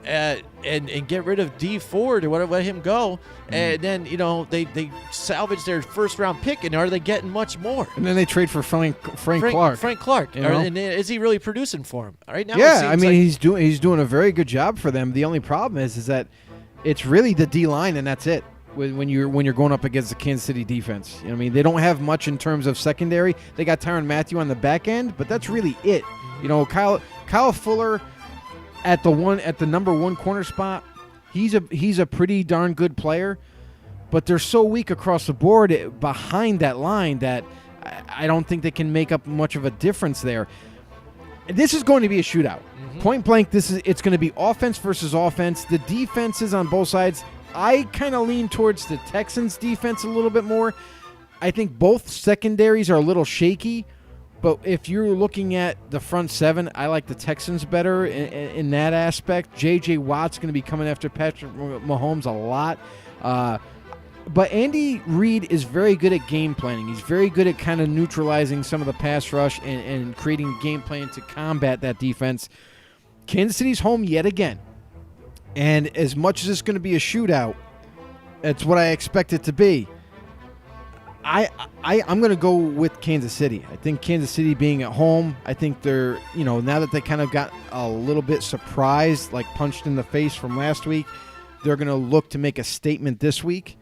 and get rid of D Ford or whatever, let him go, and then they salvage their first round pick, and are they getting much more? And then they trade for Frank Clark. Frank Clark, and is he really producing for him right now? Yeah, he's doing a very good job for them. The only problem is that it's really the D line, and that's it. When you're going up against the Kansas City defense, they don't have much in terms of secondary. They got Tyrann Mathieu on the back end, but that's really it. Kyle Fuller at the number one corner spot, He's a pretty darn good player, but they're so weak across the board behind that line that I don't think they can make up much of a difference there. This is going to be a shootout. Point blank, it's going to be offense versus offense. The defenses on both sides, I kind of lean towards the Texans' defense a little bit more. I think both secondaries are a little shaky, but if you're looking at the front seven, I like the Texans better in that aspect. J.J. Watt's going to be coming after Patrick Mahomes a lot. But Andy Reid is very good at game planning. He's very good at kind of neutralizing some of the pass rush and creating a game plan to combat that defense. Kansas City's home yet again. And as much as it's going to be a shootout, it's what I expect it to be. I'm going to go with Kansas City. I think Kansas City being at home, I think they're, now that they kind of got a little bit surprised, like punched in the face from last week, they're going to look to make a statement this week.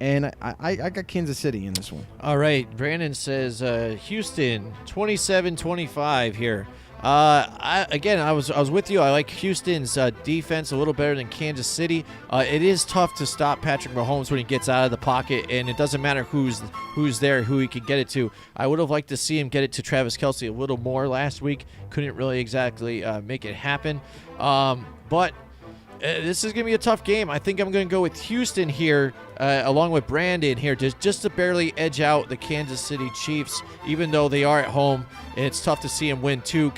And I got Kansas City in this one. All right. Brandon says Houston 27-25 here. I was with you. I like Houston's defense a little better than Kansas City. It is tough to stop Patrick Mahomes when he gets out of the pocket, and it doesn't matter who's there, who he can get it to. I would have liked to see him get it to Travis Kelce a little more last week. Couldn't really exactly make it happen. But this is going to be a tough game. I think I'm going to go with Houston here, along with Brandon here, just to barely edge out the Kansas City Chiefs, even though they are at home. And it's tough to see them win two,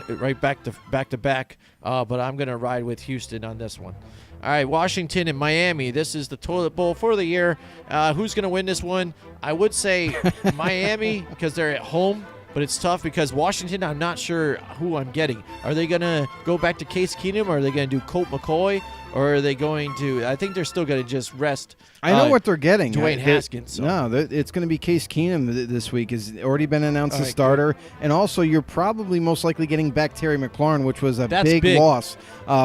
right back to back. But I'm going to ride with Houston on this one. All right, Washington and Miami. This is the toilet bowl for the year. Who's going to win this one? I would say Miami because they're at home. But it's tough because Washington, I'm not sure who I'm getting. Are they going to go back to Case Keenum, or are they going to do Colt McCoy, or are they going to – I think they're still going to just rest I know what they're getting. Dwayne Haskins. So. No, it's going to be Case Keenum this week. Has already been announced as starter. Good. And also you're probably most likely getting back Terry McLaurin, which was a big loss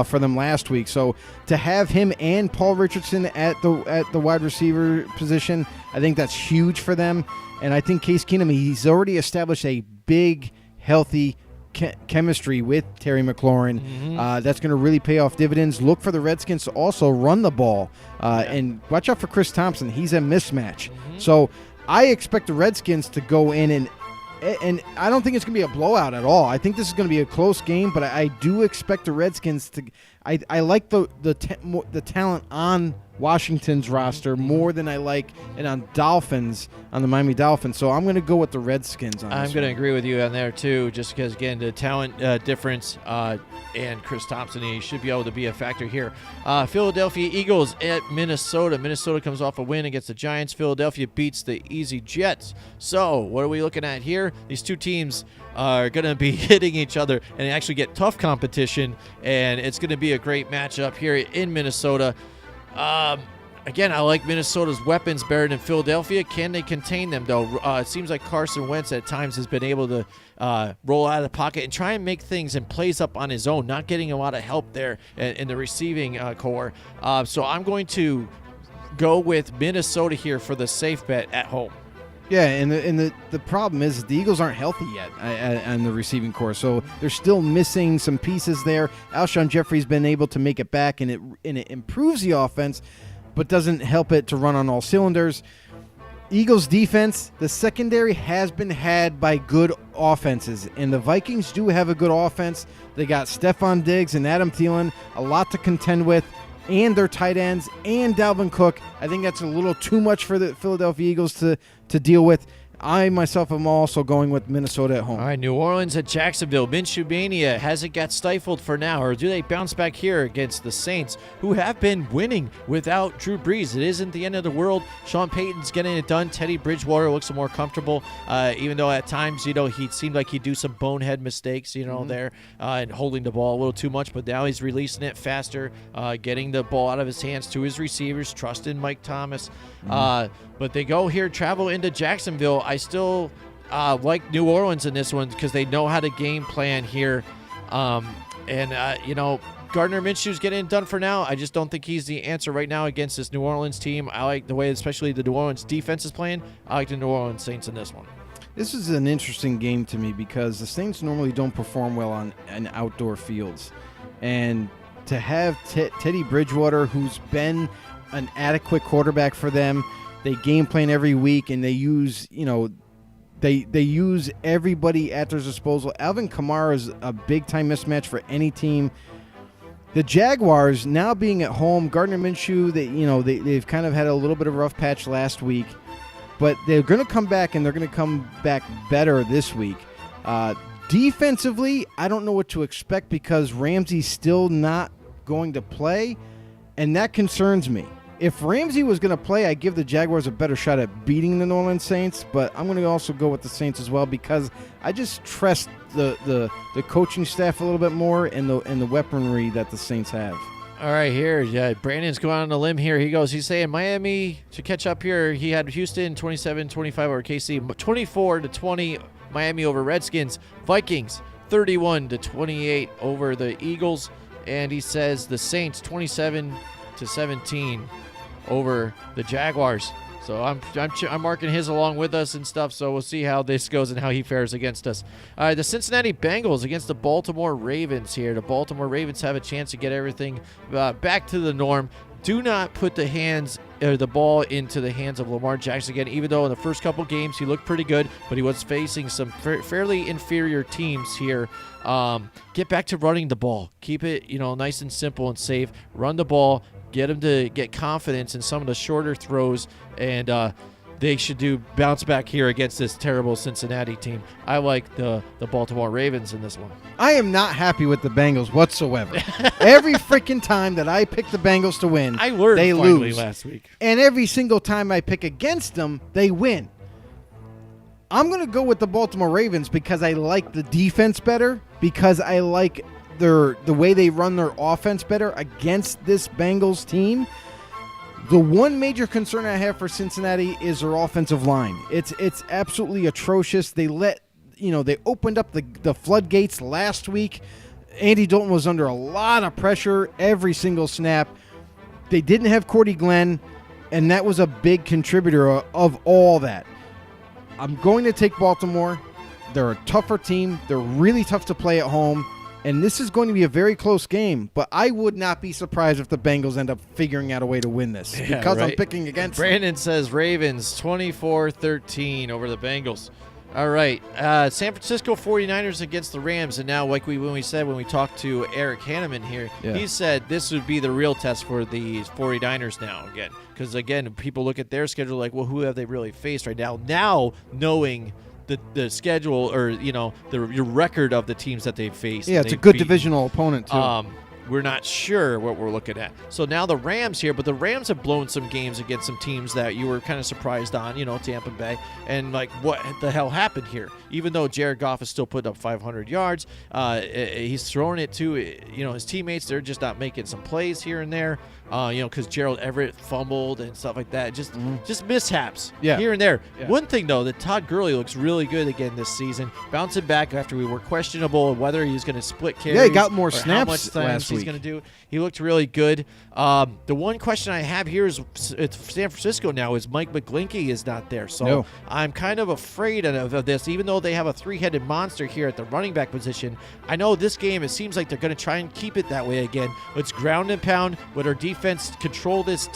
for them last week. So to have him and Paul Richardson at the wide receiver position, I think that's huge for them. And I think Case Keenum, he's already established a big, healthy chemistry with Terry McLaurin. That's going to really pay off dividends. Look for the Redskins to also run the ball. And watch out for Chris Thompson. He's a mismatch. So I expect the Redskins to go in and I don't think it's going to be a blowout at all. I think this is going to be a close game, but I do expect the Redskins to – I like the talent on Washington's roster more than I like it on the Miami Dolphins. So I'm going to go with the Redskins on this. I'm going to agree with you on there too, just because, again, the talent difference and Chris Thompson, he should be able to be a factor here. Philadelphia Eagles at Minnesota. Minnesota comes off a win against the Giants. Philadelphia beats the Easy Jets. So what are we looking at here? These two teams are going to be hitting each other and actually get tough competition, and it's going to be a great matchup here in Minnesota. Again, I like Minnesota's weapons better than Philadelphia. Can they contain them, though? It seems like Carson Wentz at times has been able to roll out of the pocket and try and make things and plays up on his own, not getting a lot of help there in the receiving core. So I'm going to go with Minnesota here for the safe bet at home. Yeah, and the problem is the Eagles aren't healthy yet on the receiving core, so they're still missing some pieces there. Alshon Jeffrey's been able to make it back, and it improves the offense, but doesn't help it to run on all cylinders. Eagles defense, the secondary has been had by good offenses, and the Vikings do have a good offense. They got Stephon Diggs and Adam Thielen, a lot to contend with, and their tight ends, and Dalvin Cook. I think that's a little too much for the Philadelphia Eagles to deal with. I, myself, am also going with Minnesota at home. All right, New Orleans at Jacksonville. Minshew Mania, has it got stifled for now, or do they bounce back here against the Saints, who have been winning without Drew Brees? It isn't the end of the world. Sean Payton's getting it done. Teddy Bridgewater looks more comfortable, even though at times, he seemed like he'd do some bonehead mistakes, there, and holding the ball a little too much, but now he's releasing it faster, getting the ball out of his hands to his receivers, trusting Mike Thomas. But they go here, travel into Jacksonville. I still like New Orleans in this one because they know how to game plan here. Gardner Minshew's getting it done for now. I just don't think he's the answer right now against this New Orleans team. I like the way especially the New Orleans defense is playing. I like the New Orleans Saints in this one. This is an interesting game to me because the Saints normally don't perform well on outdoor fields. And to have Teddy Bridgewater, who's been an adequate quarterback for them. They game plan every week, and they use, they use everybody at their disposal. Alvin Kamara is a big-time mismatch for any team. The Jaguars, now being at home, Gardner Minshew, they've kind of had a little bit of a rough patch last week, but they're going to come back, and they're going to come back better this week. Defensively, I don't know what to expect because Ramsey's still not going to play, and that concerns me. If Ramsey was going to play, I'd give the Jaguars a better shot at beating the New Orleans Saints, but I'm going to also go with the Saints as well because I just trust the coaching staff a little bit more and the weaponry that the Saints have. All right, here, Brandon's going on a limb here. He's saying Miami to catch up here. He had Houston 27-25 over KC, 24-20 Miami over Redskins, Vikings 31-28 over the Eagles, and he says the Saints 27-17 over the Jaguars. So I'm marking his along with us and stuff, so we'll see how this goes and how he fares against us. All right, the Cincinnati Bengals against the Baltimore Ravens here. The Baltimore Ravens have a chance to get everything back to the norm. Do not put the ball into the hands of Lamar Jackson again, even though in the first couple games he looked pretty good, but he was facing some fairly inferior teams here. Get back to running the ball. Keep it, nice and simple and safe. Run the ball. Get him to get confidence in some of the shorter throws, and they should bounce back here against this terrible Cincinnati team. I like the Baltimore Ravens in this one. I am not happy with the Bengals whatsoever. Every freaking time that I pick the Bengals to win, I learned they finally lose. Last week. And every single time I pick against them, they win. I'm going to go with the Baltimore Ravens because I like the defense better, because I like the way they run their offense better against this Bengals team. The one major concern I have for Cincinnati is their offensive line. It's absolutely atrocious. They they opened up the floodgates last week. Andy Dalton was under a lot of pressure every single snap. They didn't have Cordy Glenn, and that was a big contributor of all that. I'm going to take Baltimore. They're a tougher team. They're really tough to play at home. And this is going to be a very close game, but I would not be surprised if the Bengals end up figuring out a way to win this because I'm picking against them. Brandon says Ravens 24-13 over the Bengals. All right, San Francisco 49ers against the Rams, and now when we talked to Eric Hanneman here, he said this would be the real test for the 49ers now again, because again, people look at their schedule like, well, who have they really faced right now? Now knowing the schedule or your record of the teams that they've faced. Yeah, it's a good divisional opponent too. We're not sure what we're looking at. So now the Rams here, but the Rams have blown some games against some teams that you were kind of surprised on, Tampa Bay. And like, what the hell happened here? Even though Jared Goff is still putting up 500 yards, he's throwing it to, his teammates. They're just not making some plays here and there, because Gerald Everett fumbled and stuff like that. Just mishaps here and there. Yeah. One thing, though, that Todd Gurley looks really good again this season, bouncing back after we were questionable whether he's going to split carries. Yeah, he got more snaps snaps how much time last he's week. going to do. He looked really good. The one question I have here is it's San Francisco now is Mike McGlinchey is not there. So I'm kind of afraid of this, even though they have a three-headed monster here at the running back position. I know this game, it seems like they're going to try and keep it that way again. Let's ground and pound, let our defense control this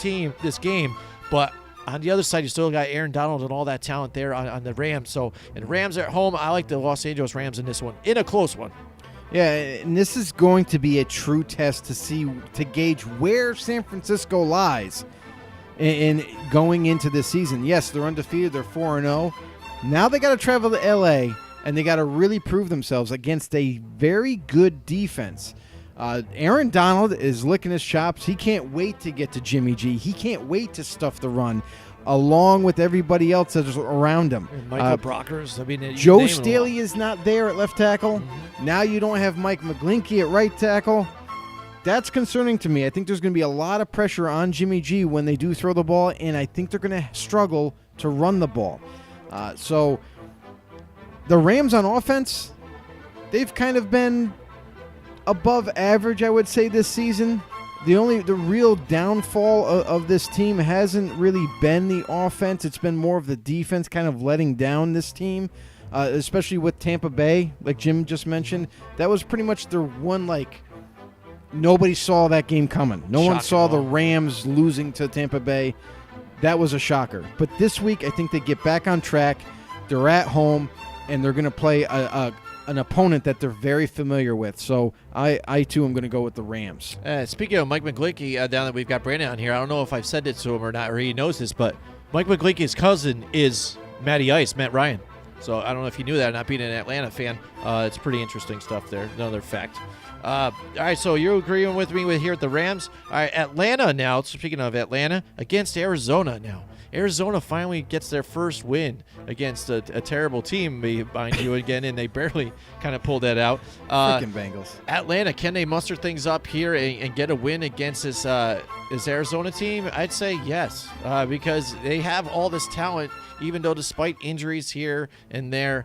game. But on the other side, you still got Aaron Donald and all that talent there on the Rams. So, and Rams are at home. I like the Los Angeles Rams in this one, in a close one. Yeah, and this is going to be a true test to gauge where San Francisco lies in going into this season. Yes, they're undefeated. They're 4-0. Now they got to travel to L.A., and they got to really prove themselves against a very good defense. Aaron Donald is licking his chops. He can't wait to get to Jimmy G. He can't wait to stuff the run, along with everybody else that's around him. Michael Brockers. Joe Staley is not there at left tackle. Mm-hmm. Now you don't have Mike McGlinchey at right tackle. That's concerning to me. I think there's going to be a lot of pressure on Jimmy G when they do throw the ball, and I think they're going to struggle to run the ball. So the Rams on offense, they've kind of been above average, I would say, this season. The real downfall of this team hasn't really been the offense. It's been more of the defense kind of letting down this team, especially with Tampa Bay, like Jim just mentioned. That was pretty much their one, nobody saw that game coming. No one Shocking saw the all. Rams losing to Tampa Bay. That was a shocker. But this week, I think they get back on track. They're at home, and they're going to play an opponent that they're very familiar with. So I too am going to go with the Rams. Speaking of Mike McGlinchey, now that we've got Brandon on here, I don't know if I've said it to him or not, or he knows this, but Mike McGlinchey's cousin is Matty Ice, Matt Ryan. So I don't know if you knew that, not being an Atlanta fan. It's pretty interesting stuff there. Another fact. All right, so you're agreeing with me here at the Rams. All right, Atlanta now. Speaking of Atlanta, against Arizona now. Arizona finally gets their first win against a terrible team, mind you, again, and they barely kind of pulled that out. Freaking Bengals. Atlanta, can they muster things up here and get a win against this Arizona team? I'd say yes, because they have all this talent, even though despite injuries here and there,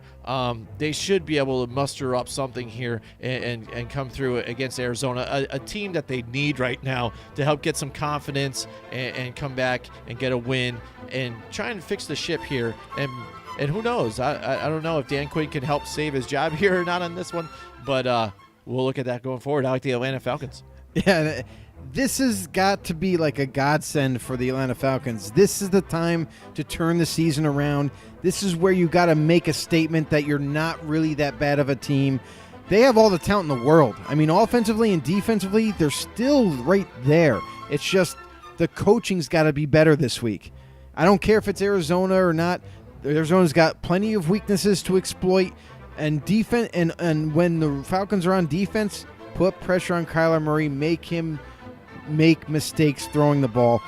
they should be able to muster up something here and come through against Arizona, a team that they need right now to help get some confidence and come back and get a win and try and fix the ship here. And who knows? I don't know if Dan Quinn can help save his job here or not on this one, but we'll look at that going forward. I like the Atlanta Falcons. Yeah, this has got to be like a godsend for the Atlanta Falcons. This is the time to turn the season around. This is where you got to make a statement that you're not really that bad of a team. They have all the talent in the world. I mean, offensively and defensively, they're still right there. It's just the coaching's got to be better this week. I don't care if it's Arizona or not. Arizona's got plenty of weaknesses to exploit, and defense. And when the Falcons are on defense, put pressure on Kyler Murray, make him make mistakes throwing the ball.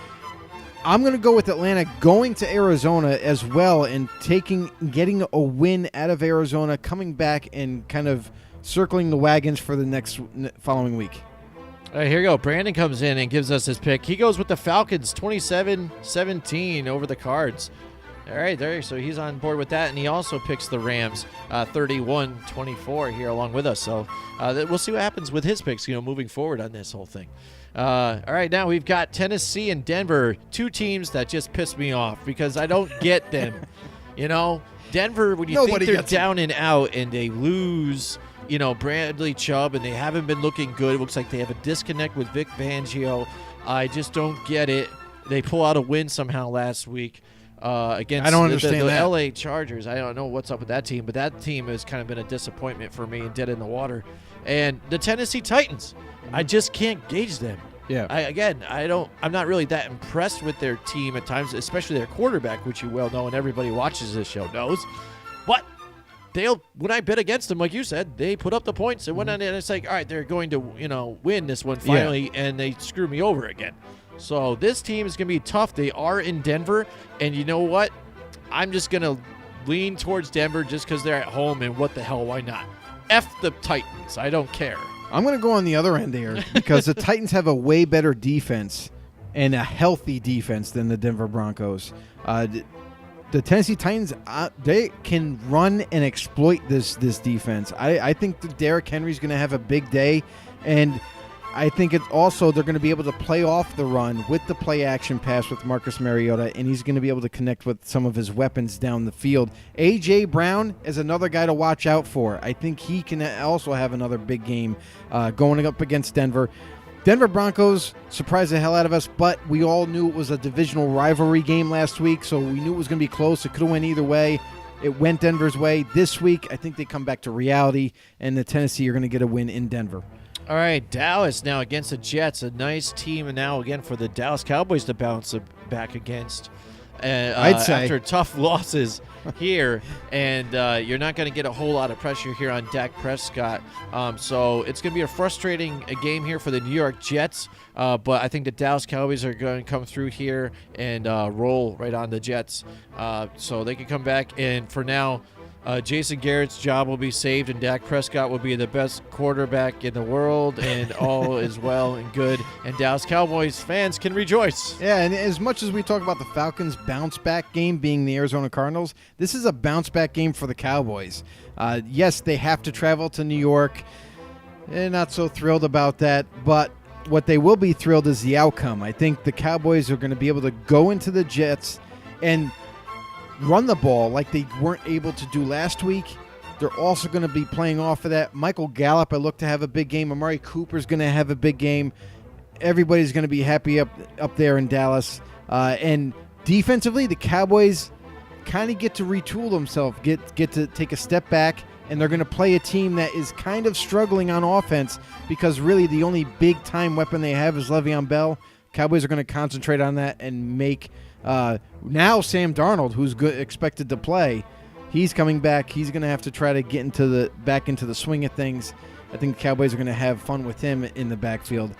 I'm going to go with Atlanta going to Arizona as well and getting a win out of Arizona, coming back and kind of circling the wagons for the following week. All right, here you go. Brandon comes in and gives us his pick. He goes with the Falcons 27-17 over the Cards. All right, there. So he's on board with that, and he also picks the Rams 31-24 here along with us. So we'll see what happens with his picks, moving forward on this whole thing. All right, now we've got Tennessee and Denver, two teams that just piss me off because I don't get them. Denver, when you think they're down and out and they lose, Bradley Chubb, and they haven't been looking good. It looks like they have a disconnect with Vic Fangio. I just don't get it. They pull out a win somehow last week against the LA Chargers. I don't know what's up with that team, but that team has kind of been a disappointment for me and dead in the water. And the Tennessee Titans, I just can't gauge them. Yeah. I'm not really that impressed with their team at times, especially their quarterback, which you well know and everybody watches this show knows. But when I bet against them, like you said, they put up the points and went on, and it's like, all right, they're going to win this one finally, and they screw me over again. So this team is going to be tough. They are in Denver, and you know what? I'm just going to lean towards Denver just because they're at home, and what the hell, why not? F the Titans. I don't care. I'm going to go on the other end here because the Titans have a way better defense and a healthy defense than the Denver Broncos. The Tennessee Titans, they can run and exploit this defense. I think that Derrick Henry's going to have a big day, and I think it's also they're going to be able to play off the run with the play-action pass with Marcus Mariota, and he's going to be able to connect with some of his weapons down the field. A.J. Brown is another guy to watch out for. I think he can also have another big game going up against Denver. Denver Broncos surprised the hell out of us, but we all knew it was a divisional rivalry game last week, so we knew it was going to be close. It could have went either way. It went Denver's way. This week, I think they come back to reality, and the Tennessee are going to get a win in Denver. All right, Dallas now against the Jets. A nice team now again for the Dallas Cowboys to bounce back against. I'd say. After tough losses here, and you're not going to get a whole lot of pressure here on Dak Prescott. So it's going to be a frustrating game here for the New York Jets, but I think the Dallas Cowboys are going to come through here and roll right on the Jets. So they can come back, and for now, Jason Garrett's job will be saved, and Dak Prescott will be the best quarterback in the world, and all is well and good, and Dallas Cowboys fans can rejoice. Yeah, and as much as we talk about the Falcons' bounce-back game being the Arizona Cardinals, this is a bounce-back game for the Cowboys. Yes, they have to travel to New York. They're not so thrilled about that, but what they will be thrilled is the outcome. I think the Cowboys are going to be able to go into the Jets and run the ball like they weren't able to do last week They're also going to be playing off of that. Michael Gallup, I look to have a big game. Amari Cooper's going to have a big game. Everybody's going to be happy up there in Dallas. And defensively, the Cowboys kind of get to retool themselves, get to take a step back, and they're going to play a team that is kind of struggling on offense because really the only big-time weapon they have is Le'Veon Bell. Cowboys are going to concentrate on that and make now Sam Darnold, who's expected to play, he's coming back. He's going to have to try to get back into the swing of things. I think the Cowboys are going to have fun with him in the backfield.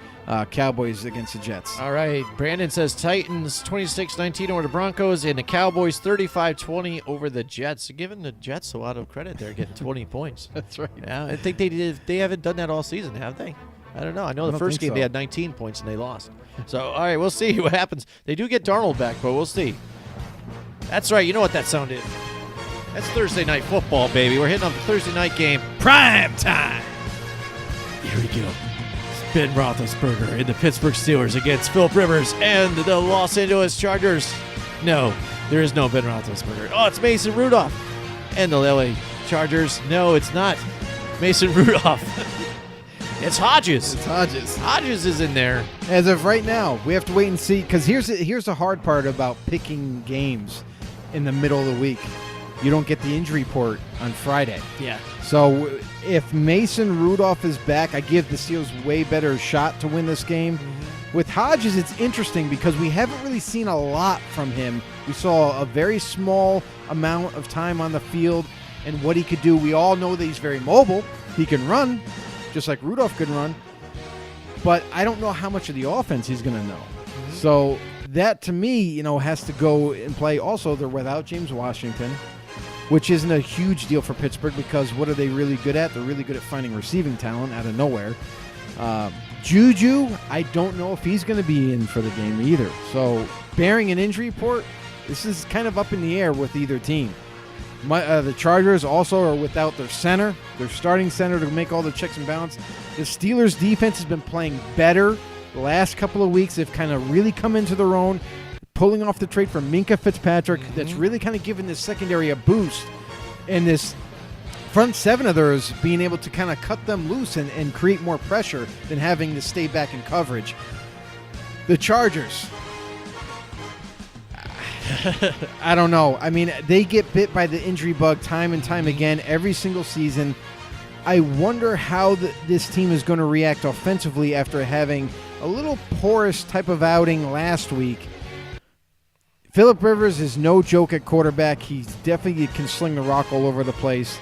Cowboys against the Jets. All right. Brandon says Titans 26-19 over the Broncos and the Cowboys 35-20 over the Jets. Giving the Jets a lot of credit there, getting 20 points. That's right. Yeah, I think they haven't done that all season, have they? I don't know. I know the first game they had 19 points and they lost. So, all right, we'll see what happens. They do get Darnold back, but we'll see. That's right. You know what that sound is. That's Thursday Night Football, baby. We're hitting on the Thursday night game. Prime time. Here we go. It's Ben Roethlisberger and the Pittsburgh Steelers against Philip Rivers and the Los Angeles Chargers. No, there is no Ben Roethlisberger. Oh, it's Mason Rudolph and the LA Chargers. No, it's not Mason Rudolph. It's Hodges. It's Hodges. Hodges is in there. As of right now, we have to wait and see, because here's the hard part about picking games in the middle of the week. You don't get the injury report on Friday. Yeah. So if Mason Rudolph is back, I give the Steelers way better shot to win this game. Mm-hmm. With Hodges, it's interesting because we haven't really seen a lot from him. We saw a very small amount of time on the field and what he could do. We all know that he's very mobile. He can run, just like Rudolph could run. But I don't know how much of the offense he's going to know. Mm-hmm. So that, to me, has to go and play. Also, they're without James Washington, which isn't a huge deal for Pittsburgh because what are they really good at? They're really good at finding receiving talent out of nowhere. Juju, I don't know if he's going to be in for the game either. So, bearing an injury report, this is kind of up in the air with either team. The Chargers also are without their center, their starting center to make all the checks and balances. The Steelers' defense has been playing better the last couple of weeks. They've kind of really come into their own, pulling off the trade from Minkah Fitzpatrick. Mm-hmm. That's really kind of given this secondary a boost. And this front seven of theirs being able to kind of cut them loose and create more pressure than having to stay back in coverage. The Chargers. I don't know. I mean, they get bit by the injury bug time and time again every single season. I wonder how this team is going to react offensively after having a little porous type of outing last week. Philip Rivers is no joke at quarterback. He definitely can sling the rock all over the place.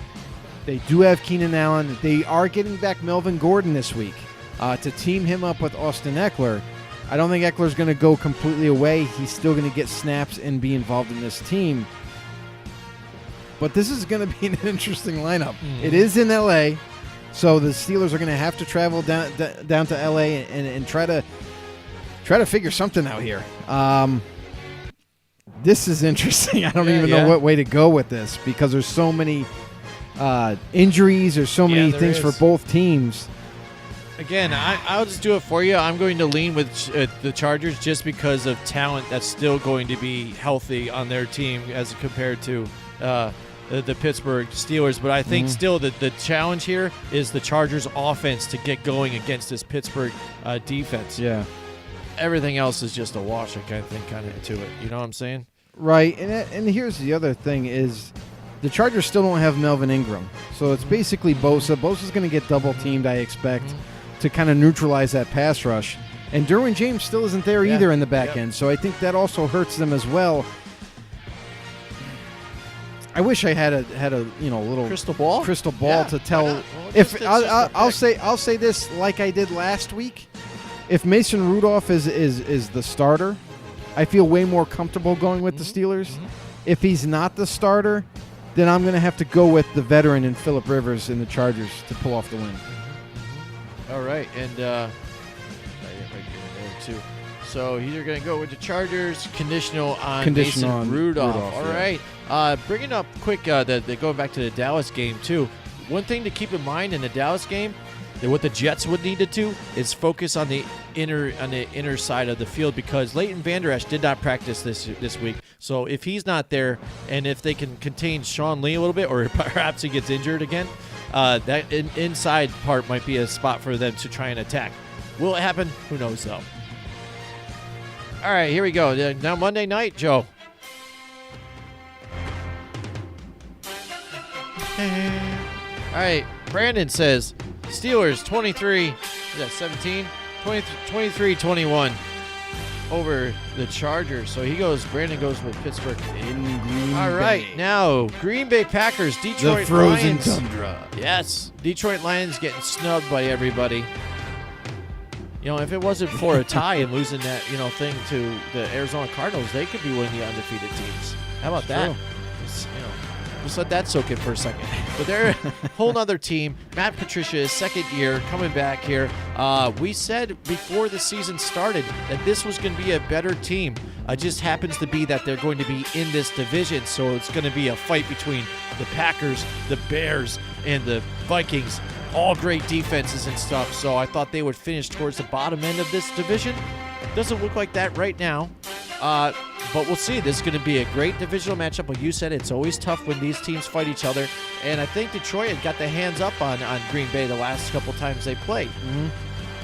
They do have Keenan Allen. They are getting back Melvin Gordon this week to team him up with Austin Eckler. I don't think Eckler's going to go completely away. He's still going to get snaps and be involved in this team. But this is going to be an interesting lineup. Mm-hmm. It is in L.A., so the Steelers are going to have to travel down to L.A. and try to figure something out here. This is interesting. I don't even know what way to go with this because there's so many injuries. There's so many things for both teams. Again, I'll just do it for you. I'm going to lean with the Chargers just because of talent that's still going to be healthy on their team as compared to the Pittsburgh Steelers. But I think still the challenge here is the Chargers' offense to get going against this Pittsburgh defense. Yeah. Everything else is just a wash, I think, kind of to it. You know what I'm saying? Right. And here's the other thing is the Chargers still don't have Melvin Ingram. So it's basically Bosa. Bosa's going to get double-teamed, I expect, to kind of neutralize that pass rush. And Derwin James still isn't there either in the back end. So I think that also hurts them as well. I wish I had a little crystal ball to tell. If I'll say this like I did last week. If Mason Rudolph is the starter, I feel way more comfortable going with the Steelers. Mm-hmm. If he's not the starter, then I'm going to have to go with the veteran in Philip Rivers in the Chargers to pull off the win. All right, and right there too. So you're going to go with the Chargers, conditional on Mason Rudolph. All right. Bringing up quick, going back to the Dallas game too. One thing to keep in mind in the Dallas game, that what the Jets would need to do is focus on the inner side of the field because Leighton Vander Esch did not practice this week. So if he's not there, and if they can contain Sean Lee a little bit, or perhaps he gets injured again, that inside part might be a spot for them to try and attack. Will it happen? Who knows, though. All right, here we go. Now Monday night, Joe. All right, Brandon says Steelers 23, is that 17? 23-21 over the Chargers. So Brandon goes with Pittsburgh. In Green Bay. All right, now Green Bay Packers, The Detroit frozen Lions. tundra. Yes, Detroit Lions getting snubbed by everybody. If it wasn't for a tie and losing that, thing to the Arizona Cardinals, they could be one of the undefeated teams. How about that? true. Just let that soak in for a second. But they're a whole nother team. Matt Patricia's second year coming back here. We said before the season started that this was going to be a better team. It just happens to be that they're going to be in this division, so it's going to be a fight between the Packers, the Bears, and the Vikings. All great defenses and stuff, so I thought they would finish towards the bottom end of this division. Doesn't look like that right now. But we'll see. This is going to be a great divisional matchup. Like you said, it's always tough when these teams fight each other. And I think Detroit had got the hands up on Green Bay the last couple times they played. Mm-hmm.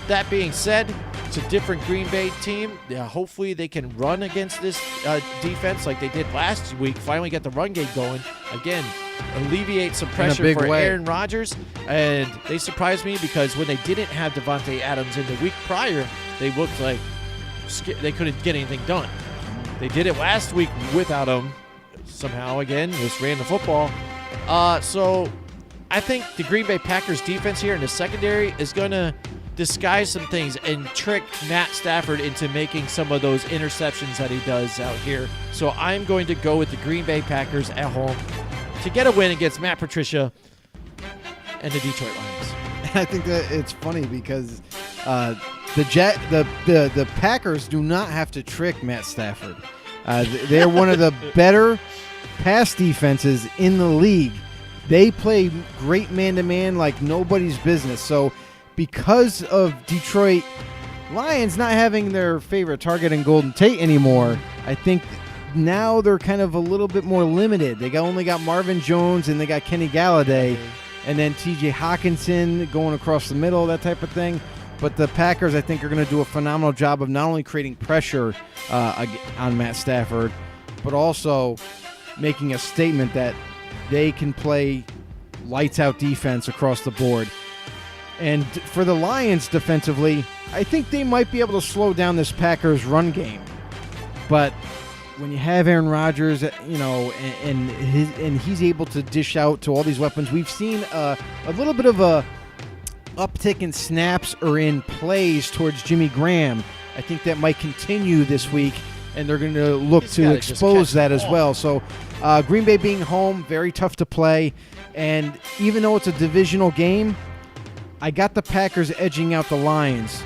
That being said, it's a different Green Bay team. Hopefully they can run against this defense like they did last week. Finally get the run game going. Again, alleviate some pressure for Aaron Rodgers. And they surprised me because when they didn't have Devontae Adams in the week prior, they looked like they couldn't get anything done. They did it last week without him. Somehow, again, just ran the football. So I think the Green Bay Packers defense here in the secondary is going to disguise some things and trick Matt Stafford into making some of those interceptions that he does out here. So I'm going to go with the Green Bay Packers at home to get a win against Matt Patricia and the Detroit Lions. I think that it's funny because the Packers do not have to trick Matt Stafford. They're one of the better pass defenses in the league. They play great man-to-man like nobody's business. So because of Detroit Lions not having their favorite target in Golden Tate anymore, I think now they're kind of a little bit more limited. They only got Marvin Jones and they got Kenny Galladay. And then T.J. Hawkinson going across the middle, that type of thing. But the Packers, I think, are going to do a phenomenal job of not only creating pressure on Matt Stafford, but also making a statement that they can play lights-out defense across the board. And for the Lions defensively, I think they might be able to slow down this Packers run game. But when you have Aaron Rodgers, and he's able to dish out to all these weapons, we've seen a little bit of a uptick in snaps or in plays towards Jimmy Graham. I think that might continue this week, and they're going to look to expose that as well. So Green Bay being home, very tough to play. And even though it's a divisional game, I got the Packers edging out the Lions,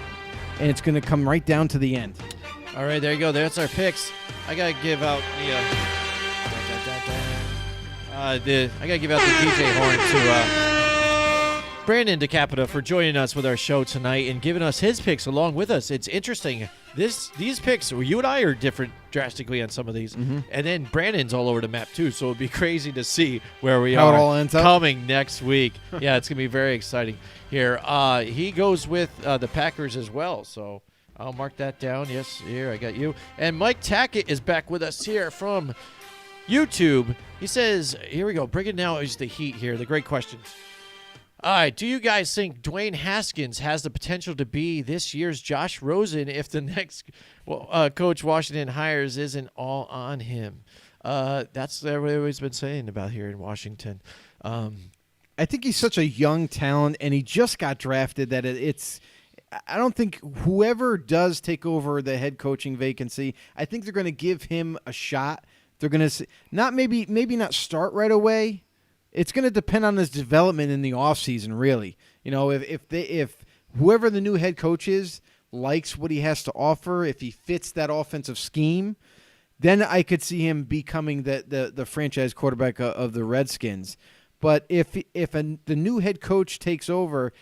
and it's going to come right down to the end. All right, there you go. That's our picks. I gotta give out the DJ horn to Brandon DeCapita for joining us with our show tonight and giving us his picks along with us. It's interesting. These picks, you and I are different drastically on some of these, and then Brandon's all over the map too. So it'll be crazy to see where we How are it all ends up. coming next week. Yeah, it's gonna be very exciting here. He goes with the Packers as well. So I'll mark that down. Yes, here, I got you. And Mike Tackett is back with us here from YouTube. He says, here we go, bringing now is the heat here, the great questions. All right, do you guys think Dwayne Haskins has the potential to be this year's Josh Rosen if the next coach Washington hires isn't all on him? That's what everybody's been saying about here in Washington. I think he's such a young talent, and he just got drafted that it's – I don't think whoever does take over the head coaching vacancy, I think they're going to give him a shot. They're going to maybe not start right away. It's going to depend on his development in the offseason, really. If whoever the new head coach is likes what he has to offer, if he fits that offensive scheme, then I could see him becoming the franchise quarterback of the Redskins. But if the new head coach takes over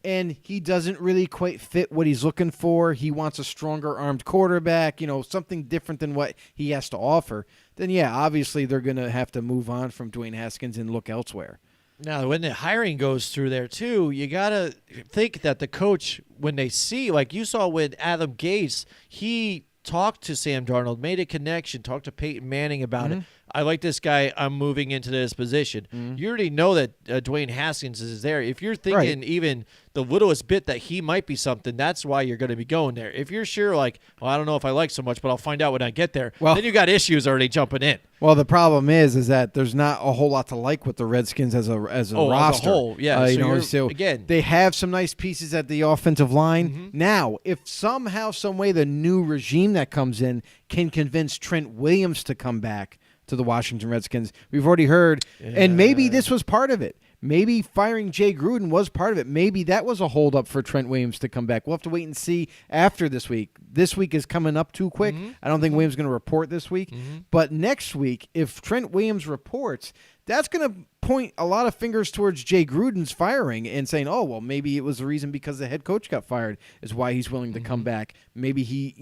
and he doesn't really quite fit what he's looking for, he wants a stronger armed quarterback, something different than what he has to offer, then yeah, obviously they're going to have to move on from Dwayne Haskins and look elsewhere. Now, when the hiring goes through there, too, you got to think that the coach, when they see, like you saw with Adam Gase, he talked to Sam Darnold, made a connection, talked to Peyton Manning about it. I like this guy. I'm moving into this position. You already know that Dwayne Haskins is there. If you're thinking even the littlest bit that he might be something, that's why you're going to be going there. If you're sure, like, well, I don't know if I like so much, but I'll find out when I get there, then you got issues already jumping in. Well, the problem is that there's not a whole lot to like with the Redskins as a roster. As a whole, yeah. So again, they have some nice pieces at the offensive line. Now, if somehow, some way, the new regime that comes in can convince Trent Williams to come back to the Washington Redskins, we've already heard, and maybe this was part of it. Maybe firing Jay Gruden was part of it. Maybe that was a holdup for Trent Williams to come back. We'll have to wait and see after this week. This week is coming up too quick. I don't think Williams is going to report this week. But next week, if Trent Williams reports, that's going to point a lot of fingers towards Jay Gruden's firing and saying, oh, well, maybe it was the reason because the head coach got fired is why he's willing to come back. Maybe he,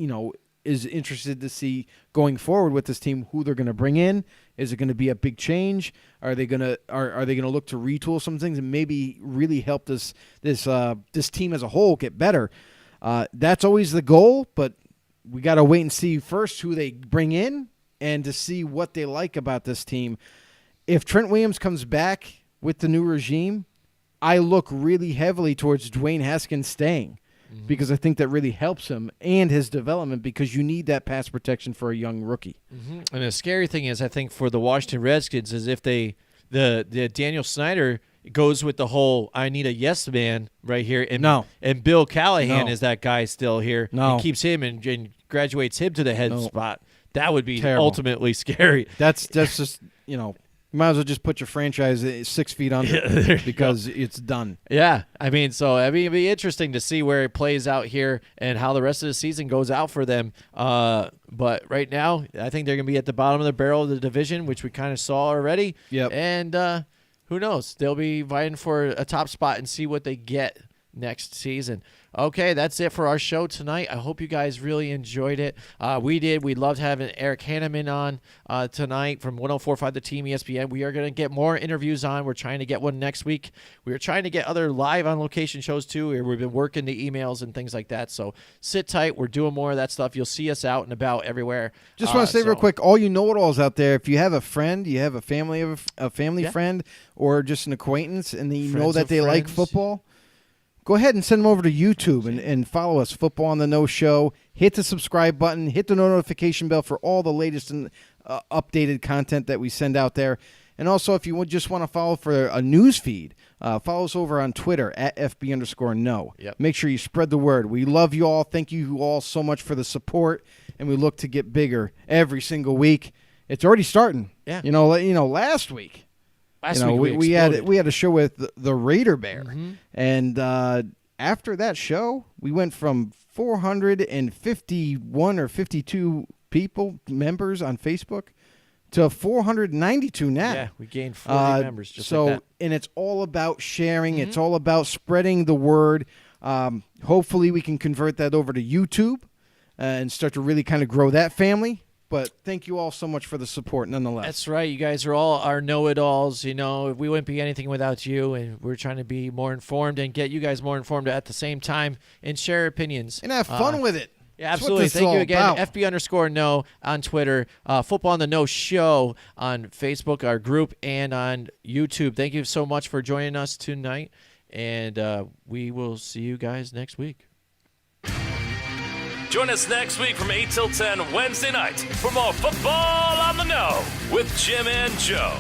is interested to see going forward with this team who they're going to bring in. Is it going to be a big change? Are they going to look to retool some things and maybe really help this team as a whole get better? That's always the goal, but we got to wait and see first who they bring in and to see what they like about this team. If Trent Williams comes back with the new regime, I look really heavily towards Dwayne Haskins staying. Because I think that really helps him and his development because you need that pass protection for a young rookie. And the scary thing is, I think, for the Washington Redskins is if the Daniel Snyder goes with the whole I need a yes man right here. And Bill Callahan is that guy still here. And keeps him and graduates him to the head spot. That would be ultimately scary. That's just, you might as well just put your franchise 6 feet under because it's done. Yeah. It'd be interesting to see where it plays out here and how the rest of the season goes out for them. But right now, I think they're going to be at the bottom of the barrel of the division, which we kind of saw already. Yep. And who knows? They'll be vying for a top spot and see what they get next season. Okay, that's it for our show tonight. I hope you guys really enjoyed it. We did. We loved having Eric Hanneman on tonight from 104.5 The Team ESPN. We are going to get more interviews on. We're trying to get one next week. We are trying to get other live on location shows too. We've been working the emails and things like that. So sit tight. We're doing more of that stuff. You'll see us out and about everywhere. Just want to say real quick, all you know-it-alls out there, if you have a friend, you have a family friend, or just an acquaintance, and you know that they like football, go ahead and send them over to YouTube and follow us, Football on the No Show. Hit the subscribe button. Hit the notification bell for all the latest and updated content that we send out there. And also, if you just want to follow for a news feed, follow us over on Twitter at FB_no. Yep. Make sure you spread the word. We love you all. Thank you all so much for the support, and we look to get bigger every single week. It's already starting. Yeah. Last week. We had a show with the Raider Bear, and after that show, we went from 451 or 52 members on Facebook to 492 now. Yeah, we gained 40 members just like that. And it's all about sharing. It's all about spreading the word. Hopefully, we can convert that over to YouTube and start to really kind of grow that family. But thank you all so much for the support nonetheless. That's right. You guys are all our know-it-alls. We wouldn't be anything without you, and we're trying to be more informed and get you guys more informed at the same time and share opinions. And have fun with it. Yeah, absolutely. Thank you again. FB_no on Twitter, Football on the No Show on Facebook, our group, and on YouTube. Thank you so much for joining us tonight, and we will see you guys next week. Join us next week from 8 till 10 Wednesday night for more Football on the No with Jim and Joe.